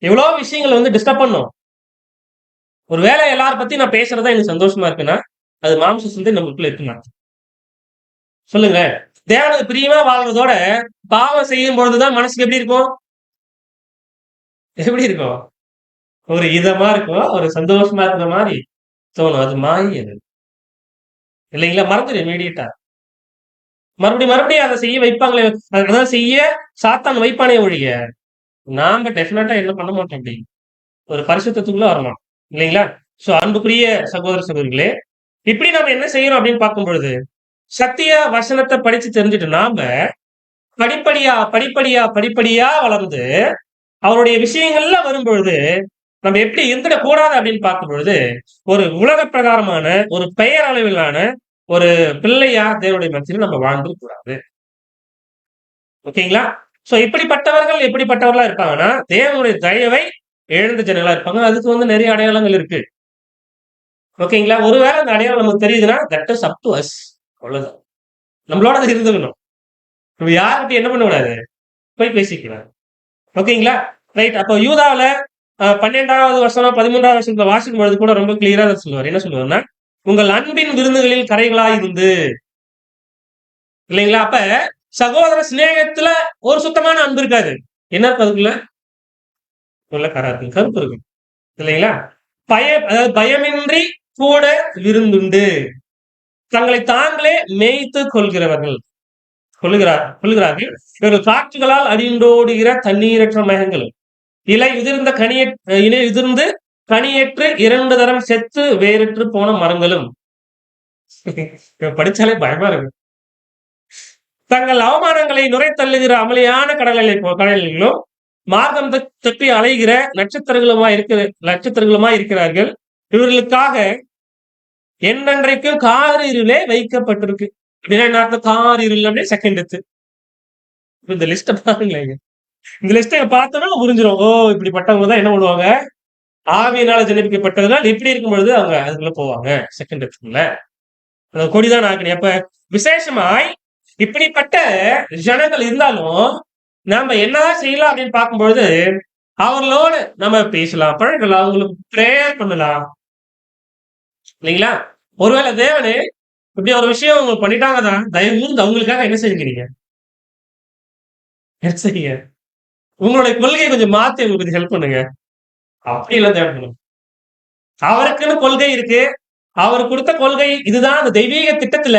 Speaker 1: எவ்வளோ விஷயங்கள் வந்து டிஸ்டர்ப் பண்ணும். ஒரு வேளை எல்லார பத்தி நான் பேசுறது எனக்கு சந்தோஷமா இருக்குன்னா, அது மாம்ச சிந்தை நமக்குள்ள இருக்குங்க. சொல்லுங்க. தேவனுக்கு பிரியமா வாழ்றதோட, பாவம் செய்யும் பொழுதுதான் மனசுக்கு எப்படி இருக்கும்? எப்படி இருக்கும்? ஒரு இதமா இருக்கும். ஒரு சந்தோஷமா இருக்கிற மாரி தோணும். அது மாயை அது. இல்லைங்களா? மறந்துரும் இம்மீடியட்டா. மறுபடியும் அத செய்ய வைப்பாங்களே, அதான் செய்ய சாத்தான் வைப்பானே ஒழிய, நாம டெஃபினட்டா என்ன பண்ண மாட்டோம் அப்படி. ஒரு பரிசுத்தத்துக்குள்ள வரணும். இல்லைங்களா? சோ அன்புக்குரிய சகோதர சகோதரிகளே, இப்படி நாம என்ன செய்யறோம் அப்படின்னு பார்க்கும் பொழுது, சத்திய வசனத்த படிச்சு தெரிஞ்சுட்டு நாம படிப்படியா வளர்ந்து, அவருடைய விஷயங்கள்ல வரும்பொழுது, நம்ம எப்படி இருந்துடக்கூடாது அப்படின்னு பார்க்கும் பொழுது, ஒரு உலக பிரகாரமான, ஒரு பெயர் அளவிலான ஒரு பிள்ளையா தேவனுடைய மத்தியில நம்ம வாழ்ந்துட கூடாது. ஓகேங்களா? சோ இப்படிப்பட்டவர்கள் எப்படிப்பட்டவர்களா இருப்பாங்கன்னா, தேவனுடைய தயவை இழந்த ஜனங்களா இருப்பாங்க. அதுக்கு வந்து நெறைய அடையாளங்கள் இருக்கு. ஓகேங்களா? ஒருவேளை அந்த அடையாளம் நமக்கு தெரியுதுன்னா, that is up to us. அவ்வளவுதான். நம்மளோட அது இருந்துக்கணும். நம்ம யார்கிட்டயும் என்ன பண்ணக்கூடாது? போய் பேசிக்கலாம். ஓகேங்களா? ரைட். அப்போ யூதாவுல 12வது வசனம், 13வது வசனத்துல வாசிக்கும் பொழுது கூட ரொம்ப கிளியரா தான் சொல்லுவாரு. என்ன சொல்லுவாருன்னா, உங்கள் அன்பின் விருந்துகளில் கரைகளாய் இருந்து இல்லைங்களா? அப்ப சகோதர சிநேகத்துல ஒரு சுத்தமான அன்பு இருக்காது. என்ன இருக்கு அதுக்குள்ள? வெள்ளைக்காரா இருக்கு, கருப்பு இருக்கு இல்லைங்களா? அதாவது பயமின்றி கூட விருந்துண்டு தங்களை தாங்களே மேய்த்து கொள்கிறார்கள். இவர்கள் காற்றுகளால் அடிந்தோடுகிற தண்ணீரற்ற மேகங்களும் இலை உதிர்ந்து கனியற்று 2 தரம் செத்து வேறற்று போன மரங்களும். படிச்சாலே பயமா இருக்கு. தங்கள் அவமானங்களை நுரை தள்ளுகிற அமளியான கடல்களிலும் மார்க்கம் தப்பி அலைகிற நட்சத்திரங்களுமா இருக்கிறார்கள். இவர்களுக்காக என்னன்றைக்கும் காரிருளே வைக்கப்பட்டிருக்கு. அப்படின்னா காரிருள் அப்படியே செகண்ட் டெத்து. இந்த லிஸ்ட பாருங்களேங்க. இந்த லிஸ்ட பார்த்தோம்னா புரிஞ்சிடும். ஓ, இப்படிப்பட்டவங்க தான் என்ன பண்ணுவாங்க, ஆவியினால ஜனிப்பிக்கப்பட்டதுனால் இப்படி இருக்கும் பொழுது அவங்க அதுக்குள்ள போவாங்க செகண்ட் டெத்துக்குள்ள. கொடிதான் ஆக்கணும். அப்ப விசேஷமாய் இப்படிப்பட்ட ஜனங்கள் இருந்தாலும் நாம என்னதான் செய்யலாம் அப்படின்னு பார்க்கும்பொழுது அவர்களோடு நம்ம பேசலாம், பழகலாம், அவங்களுக்கு பிரேயர் பண்ணலாம் இல்லைங்களா? ஒருவேளை தேவனே இப்படி ஒரு விஷயம் அவங்க பண்ணிட்டாங்க தான், தயவு கூர்ந்து அவங்களுக்காக என்ன செய்யுங்க, என்ன செய்யுங்க, உங்களுடைய கொள்கையை கொஞ்சம் மாத்தி அவங்களுக்கு ஹெல்ப் பண்ணுங்க. அப்படி எல்லாம் தேவைப்படும். அவருக்குன்னு கொள்கை இருக்கு. அவர் கொடுத்த கொள்கை இதுதான். அந்த தெய்வீக திட்டத்துல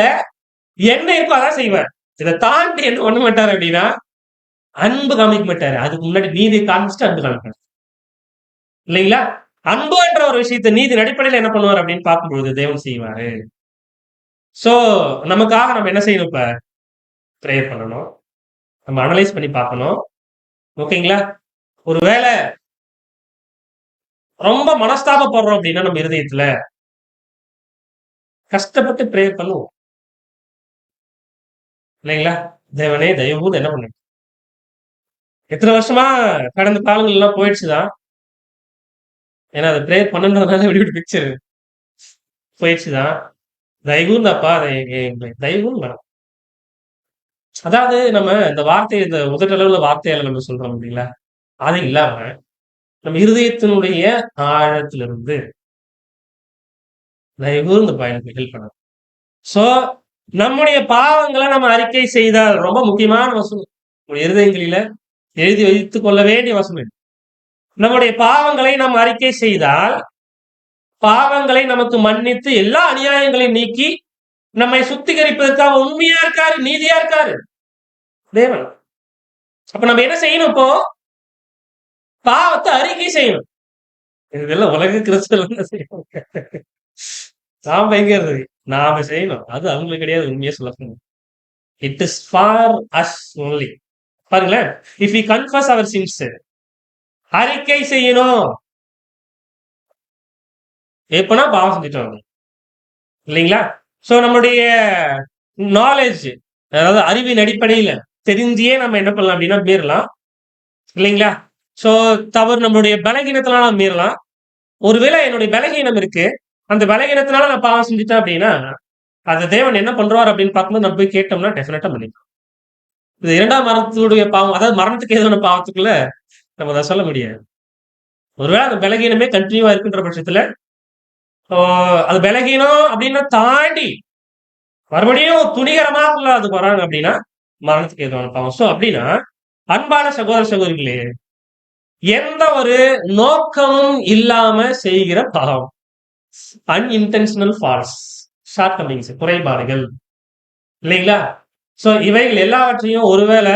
Speaker 1: என்ன இருக்கோ அதான் செய்வார். இதை தாண்டி என்ன பண்ண மாட்டாரு அப்படின்னா அன்பு காமிக்க மாட்டாரு. அதுக்கு முன்னாடி நீதி காமிச்சுட்டு அன்பு காமிப்பாரு இல்லைங்களா? அன்பு என்ற ஒரு விஷயத்தை நீதி அடிப்படையில் என்ன பண்ணுவார் அப்படின்னு பார்க்கும்பொழுது தேவன் செய்வாரு. சோ நமக்காக நம்ம என்ன செய்யணும், இப்ப ப்ரேயர் பண்ணணும், நம்ம அனலைஸ் பண்ணி பார்க்கணும். ஓகேங்களா? ஒருவேளை ரொம்ப மனஸ்தாபப்படுறோம் அப்படின்னா நம்ம இருதயத்துல கஷ்டப்பட்டு ப்ரேயர் பண்ணுவோம் இல்லைங்களா? தேவனே தயவு என்ன பண்ணு, எத்தனை வருஷமா கடந்த காலங்கள் எல்லாம் போயிடுச்சுதான். ஏன்னா அதை ப்ரேயர் பண்ணுன்றதுனால இப்படி பிக்சர் போயிடுச்சுதான். தயவுந்தாப்பா, தயவும் வேணும். அதாவது நம்ம இந்த வார்த்தை, இந்த முதலளவுல வார்த்தையால நம்ம சொல்றோம் அப்படிங்களா, அது இல்லாம நம்ம இருதயத்தினுடைய ஆழத்திலிருந்து தயவுந்து பயனுக்கு ஹெல்ப் பண்ணணும். சோ நம்முடைய பாவங்களை நம்ம அறிக்கை செய்தால் ரொம்ப முக்கியமான வசனம், இருதயங்களில எழுதி வைத்துக் கொள்ள வேண்டிய வசனம். நம்முடைய பாவங்களை நாம் அறிக்கை செய்தால் பாவங்களை நமக்கு மன்னித்து எல்லா அநியாயங்களையும் நீக்கி நம்மை சுத்திகரிப்பதற்காக உண்மையா இருக்காரு, நீதியா இருக்காரு தேவன். அப்ப நம்ம என்ன செய்யணும், இப்போ பாவத்தை அறிக்கை செய்யணும். இதெல்லாம் உலக கிறிஸ்தவர்கள் செய்யணும். நாம எங்க இருக்கு, நாம செய்யணும். அது அவங்களுக்கு கிடையாது. உண்மையா சொல்லணும், it is for us only. பாருங்களேன், if we confess our sins, அறிக்கை செய்யணும். எப்பனா பாவம் செஞ்சுட்டோம் இல்லைங்களா? சோ நம்மளுடைய நாலேஜ், அதாவது அறிவின் அடிப்படையில தெரிஞ்சியே நம்ம என்ன பண்ணலாம் அப்படின்னா மீறலாம் இல்லைங்களா? சோ தவறு நம்மளுடைய பலகீனத்தினால நம்ம மீறலாம். ஒருவேளை என்னுடைய பலகீனம் இருக்கு, அந்த பலகீனத்தினால நான் பாவம் செஞ்சுட்டேன் அப்படின்னா அந்த தேவன் என்ன பண்றாரு அப்படின்னு பார்க்கும்போது நம்ம போய் கேட்டோம்னா டெஃபினட்டா பண்ணிக்கலாம். இது 2ஆம் மரணத்துடைய பாவம், அதாவது மரணத்துக்கு எதிரான பாவத்துக்குள்ள நம்ம அதை சொல்ல முடியாது. ஒருவேளை அந்த பலகீனமே கண்டினியூவா இருக்குன்ற பட்சத்துல அது பலகீனம் அப்படின்னு தாண்டி மறுபடியும் துணிகரமா அது வராங்க அப்படின்னா மரணத்துக்கு எதிரான பாவம். சோ அப்படின்னா அன்பான சகோதர சகோதரிகளே, எந்த ஒரு நோக்கமும் இல்லாம செய்கிற பாவம், அன்இன்டென்ஷனல் ஃபால்ஸ், ஷார்ட் கமிங்ஸ், குறைபாடுகள் இல்லைங்களா? சோ இவைகள் எல்லாவற்றையும் ஒருவேளை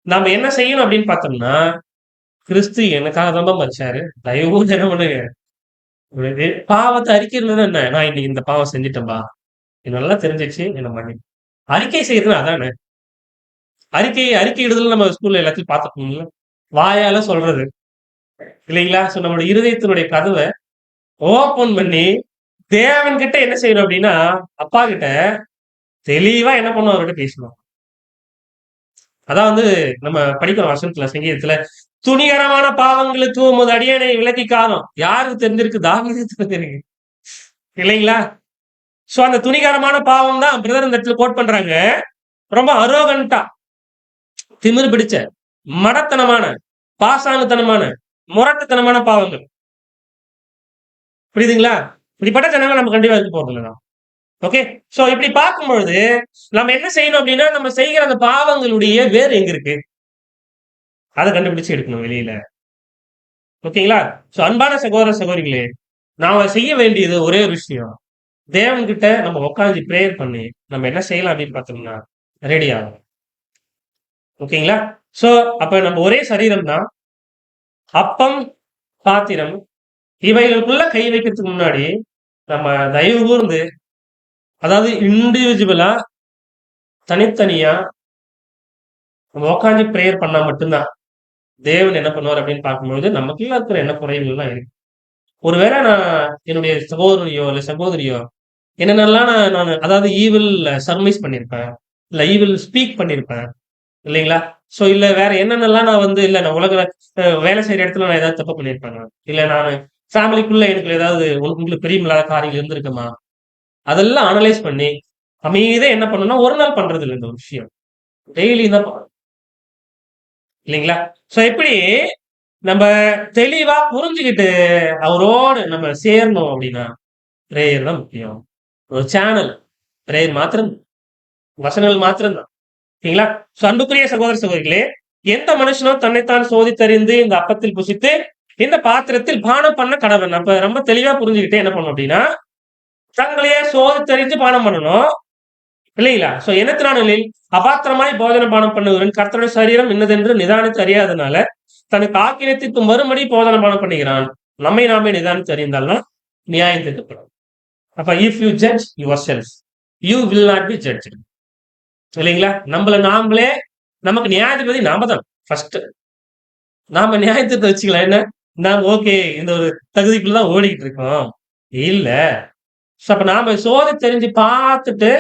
Speaker 1: நாம என்ன செய்யணும் அப்படின்னு பார்த்தோம்னா, கிறிஸ்து எனக்காக தான் மச்சாரு, தயவு என்ன பண்ணுங்க, பாவத்தை அறிக்கைன்னு என்ன, நான் இன்னைக்கு இந்த பாவம் செஞ்சுட்டேன்பா, நல்லா தெரிஞ்சிச்சு, என்ன பண்ணி அறிக்கை செய்யறதுன்னு அதானே. அறிக்கை இடுதல் நம்ம ஸ்கூல்ல எல்லாத்தையும் பார்த்துக்கோங்களா, வாயால சொல்றது இல்லைங்களா? சோ நம்மளுடைய இருதயத்தினுடைய கதவை ஓபன் பண்ணி தேவன் கிட்ட என்ன செய்யணும் அப்படின்னா, அப்பா கிட்ட தெளிவா என்ன பண்ணும், அவர்கிட்ட பேசணும். அதான் நம்ம படிக்கிற வசனத்துல, சங்கீதத்துல, துணிகரமான பாவங்களுக்கு உமது அடியனை விலக்கி காணும். யாருக்கு தெரிஞ்சிருக்கு? தாவீதுக்கு தெரிஞ்சிருக்கு இல்லைங்களா? சோ அந்த துணிகரமான பாவம் தான் பிரதர் இந்த இடத்துல கோட் பண்றாங்க. ரொம்ப அரோகண்டா, திமிரு பிடிச்ச, மடத்தனமான, பாசாங்குத்தனமான, முரட்டுத்தனமான பாவங்கள். புரியுதுங்களா? இப்படிப்பட்ட ஜனங்கள் நம்ம கண்டிப்பா இருக்க போறதில்லை. ஓகே, சோ இப்படி பார்க்கும் பொழுது நம்ம என்ன செய்யணும் அப்படின்னா, நம்ம செய்கிற அந்த பாவங்களுடைய வேறு எங்க இருக்கு அதை கண்டுபிடிச்சு எடுக்கணும் வெளியில. ஓகேங்களா? சோ அன்பான சகோதர சகோதரிகளே, நாம செய்ய வேண்டியது ஒரே ஒரு விஷயம். தேவன்கிட்ட நம்ம உட்கார்ந்து பிரேயர் பண்ணி, நம்ம என்ன செய்யலாம் அப்படின்னு பார்த்தோம்னா, ரெடி ஆகணும். ஓகேங்களா? சோ அப்ப நம்ம ஒரே சரீரம் தான். அப்பம், பாத்திரம் இவைகளுக்குள்ள கை வைக்கிறதுக்கு முன்னாடி, நம்ம தயவு கூர்ந்து அதாவது இண்டிவிஜுவலா, தனித்தனியா நம்ம உட்கார்ந்து பிரேயர் பண்ணா மட்டும் தான், தேவன் என்ன பண்ணுவார் அப்படின்னு பார்க்கும்பொழுது, நமக்குள்ள இருக்கிற என்ன குறைகள்லாம் இருக்கு. ஒருவேளை நான் என்னுடைய சகோதரனையோ, இல்ல சகோதரியோ என்னென்னலாம் நானு அதாவது ஈவில் சர்மைஸ் பண்ணியிருப்பேன். இல்ல ஈவில் ஸ்பீக் பண்ணியிருப்பேன். இல்லைங்களா? சோ இல்ல வேற என்னென்னலாம் நான் வந்து இல்ல நான் உலக வேலை செய்ற இடத்துல நான் ஏதாவது தப்பு பண்ணியிருப்பேனா? இல்ல நானு ஃபேமிலிக்குள்ள எனக்கு ஏதாவது உங்களுக்கு பிரியமில்லாத காரியங்கள் இருந்திருக்குமா? அதெல்லாம் அனலைஸ் பண்ணி, அமைதியா என்ன பண்ணணும்னா, ஒரு நாள் பண்றது இல்ல இந்த ஒரு விஷயம். டெய்லியும் தான் பண்ணணும். இல்லைங்களா? சோ எப்படி நம்ப தெளிவா புரிஞ்சுகிட்டு அவரோடு நம்ம சேரணும் அப்படின்னா, பிரேயர் தான் முக்கியம். ஒரு சேனல் பிரேயர் மாத்திரம் வசனங்கள் மாத்திரம் தான். ஓகேங்களா? சோ அன்புக்குரிய சகோதர சகோதரிகளே, எந்த மனுஷனும் தன்னைத்தான் சோதித்தறிந்து இந்த அப்பத்தில் புசித்து, இந்த பாத்திரத்தில் பானம் பண்ண கடவன். அப்ப ரொம்ப தெளிவா புரிஞ்சுகிட்டு என்ன பண்ணணும் அப்படின்னா, தங்களையே சோதித்தறிந்து பானம் பண்ணணும். இல்லைங்களா? சோ எண்ணத்தினானில் அபாத்திரமாய் போஜன பானம் பண்ணுகிறவன் கர்த்தருடைய சரீரம் இன்னதென்று நிதானித்து அறியாதனால, தனக்கு ஆக்கினத்திற்கு மறுபடி போஜன பானம் பண்ணுகிறான். நம்மை நாமே நிதானித்து அறிந்தால்தான் நியாயம் தீர்க்கப்படும். அப்ப if you judge your self, you will not be judged. இல்லைங்களா? நம்மள நாமளே நமக்கு நியாயாதிபதி நாம தான் ஃபர்ஸ்ட். நாம நியாயத்தீர்ப்ப வச்சுக்கலாம். என்ன? நாம ஓகே இந்த ஒரு தகுதிக்குள்ள தான் ஓடிக்கிட்டு இருக்கோம். இல்ல. சோ அப்ப நாம தெரிஞ்சு பார்த்துட்டு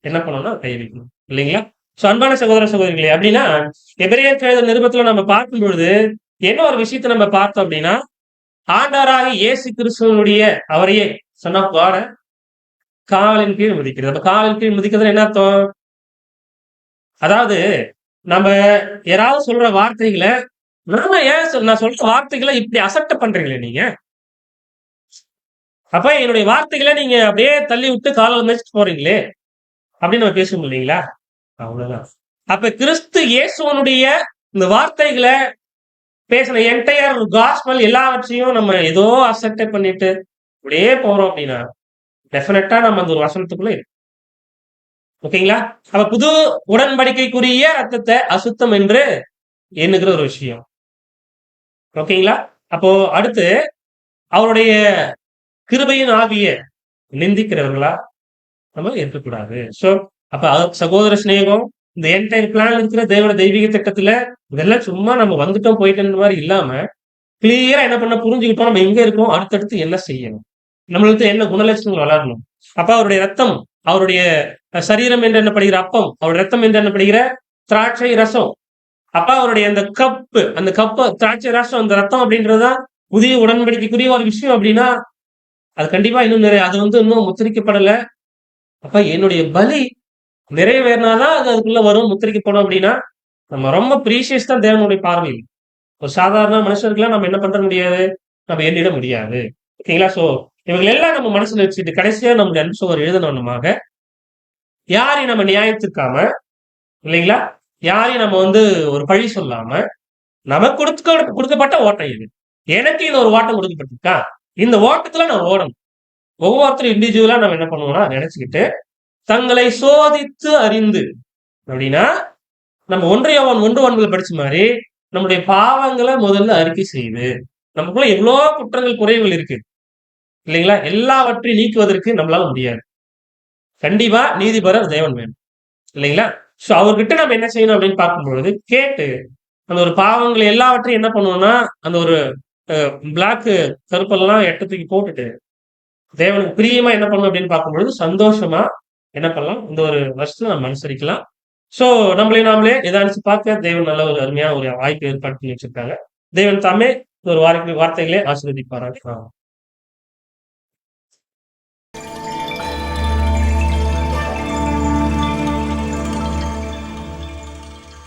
Speaker 1: என்ன பண்ணணும்னா கை வைக்கணும். இல்லைங்களா? சோ அன்பான சகோதர சகோதரிகளே, அப்படின்னா எபிரேயர் எழுதின நிருபத்துல நம்ம பார்க்கும் பொழுது என்ன ஒரு விஷயத்த நம்ம பார்த்தோம் அப்படின்னா, ஆண்டவராகிய இயேசு கிறிஸ்துவனுடைய அவரையே சன் ஆஃப் காட காலின் கீழ் மிதிக்கிறது. அப்ப காலின் கீழ் மிதிக்கிறதுல என்ன அர்த்தம்? அதாவது நம்ம யாராவது சொல்ற வார்த்தைகள நாம ஏன் நான் சொல்ற வார்த்தைகள இப்படி அசப்ட் பண்றீங்களே நீங்க? அப்ப என்னுடைய வார்த்தைகள நீங்க அப்படியே தள்ளி விட்டு காலால மிதிச்சுட்டு போறீங்களே! அப்படின்னு நம்ம பேசுவோம் இல்லைங்களா? அவ்வளவுதான். அப்ப கிறிஸ்து இயேசுவனுடைய இந்த வார்த்தைகள பேசின என்டையர் காஸ்பல் எல்லாவற்றையும் நம்ம ஏதோ அசட்டை பண்ணிட்டு அப்படியே போறோம் அப்படின்னா, டெஃபினட்டா நம்ம அந்த ஒரு வசனத்துக்குள்ள இருக்கோம். ஓகேங்களா? அப்ப புது உடன்படிக்கைக்குரிய ரத்தத்தை அசுத்தம் என்று எண்ணுகிற ஒரு விஷயம். ஓகேங்களா? அப்போ அடுத்து அவருடைய கிருபையின் ஆவிய நிந்திக்கிறவர்களா நம்ம இருக்கக்கூடாது. சோ அப்ப சகோதர சிநேகம் இந்த என்டையர் பிளான் இருக்கிற தேவனோட தெய்வீக திட்டத்துல இதெல்லாம் சும்மா நம்ம வந்துட்டோம் போயிட்டோம் மாதிரி இல்லாம கிளியரா என்ன பண்ண புரிஞ்சுக்கிட்டோம் நம்ம எங்க இருக்கோம், அடுத்தடுத்து என்ன செய்யணும், நம்மளுக்கு என்ன குணலட்சணங்கள் வளரணும். அப்ப அவருடைய ரத்தம், அவருடைய சரீரம் என்று எண்ணப்படுகிற அப்பம், அவருடைய ரத்தம் என்று எண்ணப்படுகிற திராட்சை ரசம், அப்ப அவருடைய அந்த கப்பு திராட்சை ரசம் அந்த ரத்தம் அப்படின்றதுதான் புதிய உடன்படிக்கைக்குரிய ஒரு விஷயம் அப்படின்னா, அது கண்டிப்பா இன்னும் நிறைய அது வந்து இன்னும் முத்திரிக்கப்படல. அப்ப என்னுடைய பலி நிறைவேறினாதான் அது அதுக்குள்ள வரும், முத்திரிக்கப்படும் அப்படின்னா, நம்ம ரொம்ப ப்ரீஷியஸ் தான் தேவனுடைய பார்வையில். ஒரு சாதாரண மனுஷருக்குலாம் நம்ம என்ன பண்ற முடியாது, நம்ம எண்ணிட முடியாது. ஓகேங்களா? சோ இவங்க எல்லாம் நம்ம மனசுல வச்சுட்டு கடைசியா நம்முடைய அன்பு சகோதரர் எழுதணுமாக, யாரையும் நம்ம நியாயத்திற்காம, இல்லைங்களா? யாரையும் நம்ம வந்து ஒரு பழி சொல்லாம, நமக்கு கொடுக்கப்பட்ட ஓட்டம் இது. எனக்கு இந்த ஒரு ஓட்டம் கொடுக்கப்பட்டிருக்கா, இந்த ஓட்டத்துல நான் ஓடணும். ஒவ்வொருத்தரும் இண்டிவிஜுவலா நம்ம என்ன பண்ணுவோம்னா நினைச்சுக்கிட்டு, தங்களை சோதித்து அறிந்து அப்படின்னா, நம்ம 1 யோவான் 1:9 படிச்ச மாதிரி, நம்முடைய பாவங்களை முதல்ல அறிக்கை செய்து, நமக்குள்ள எவ்வளோ குற்றங்கள் குறைவுகள் இருக்கு. இல்லைங்களா? எல்லாவற்றையும் நீக்குவதற்கு நம்மளால முடியாது. கண்டிப்பா நீதிபரர் தேவன் வேணும். இல்லைங்களா? சோ அவர்கிட்ட நம்ம என்ன செய்யணும் அப்படின்னு பார்க்கும்பொழுது, கேட்டு அந்த ஒரு பாவங்களை எல்லாவற்றையும் என்ன பண்ணுவோம்னா, அந்த ஒரு பிளாக் கருப்பெல்லாம் தூக்கி போட்டுட்டு, தேவனுக்கு பிரியமா என்ன பண்ணணும் அப்படின்னு பார்க்கும்பொழுது, சந்தோஷமா என்ன பண்ணலாம், இந்த ஒரு வருஷத்தை நம்ம அனுசரிக்கலாம். சோ நம்மளே நாமளே நிதானிச்சு பார்க்க தேவன் நல்ல ஒரு அருமையான ஒரு வாய்ப்பு ஏற்பாடு பண்ணி வச்சிருக்காங்க. தேவன் தாமே ஒரு வார்த்தைகளே ஆசீர்வதிப்பாராக.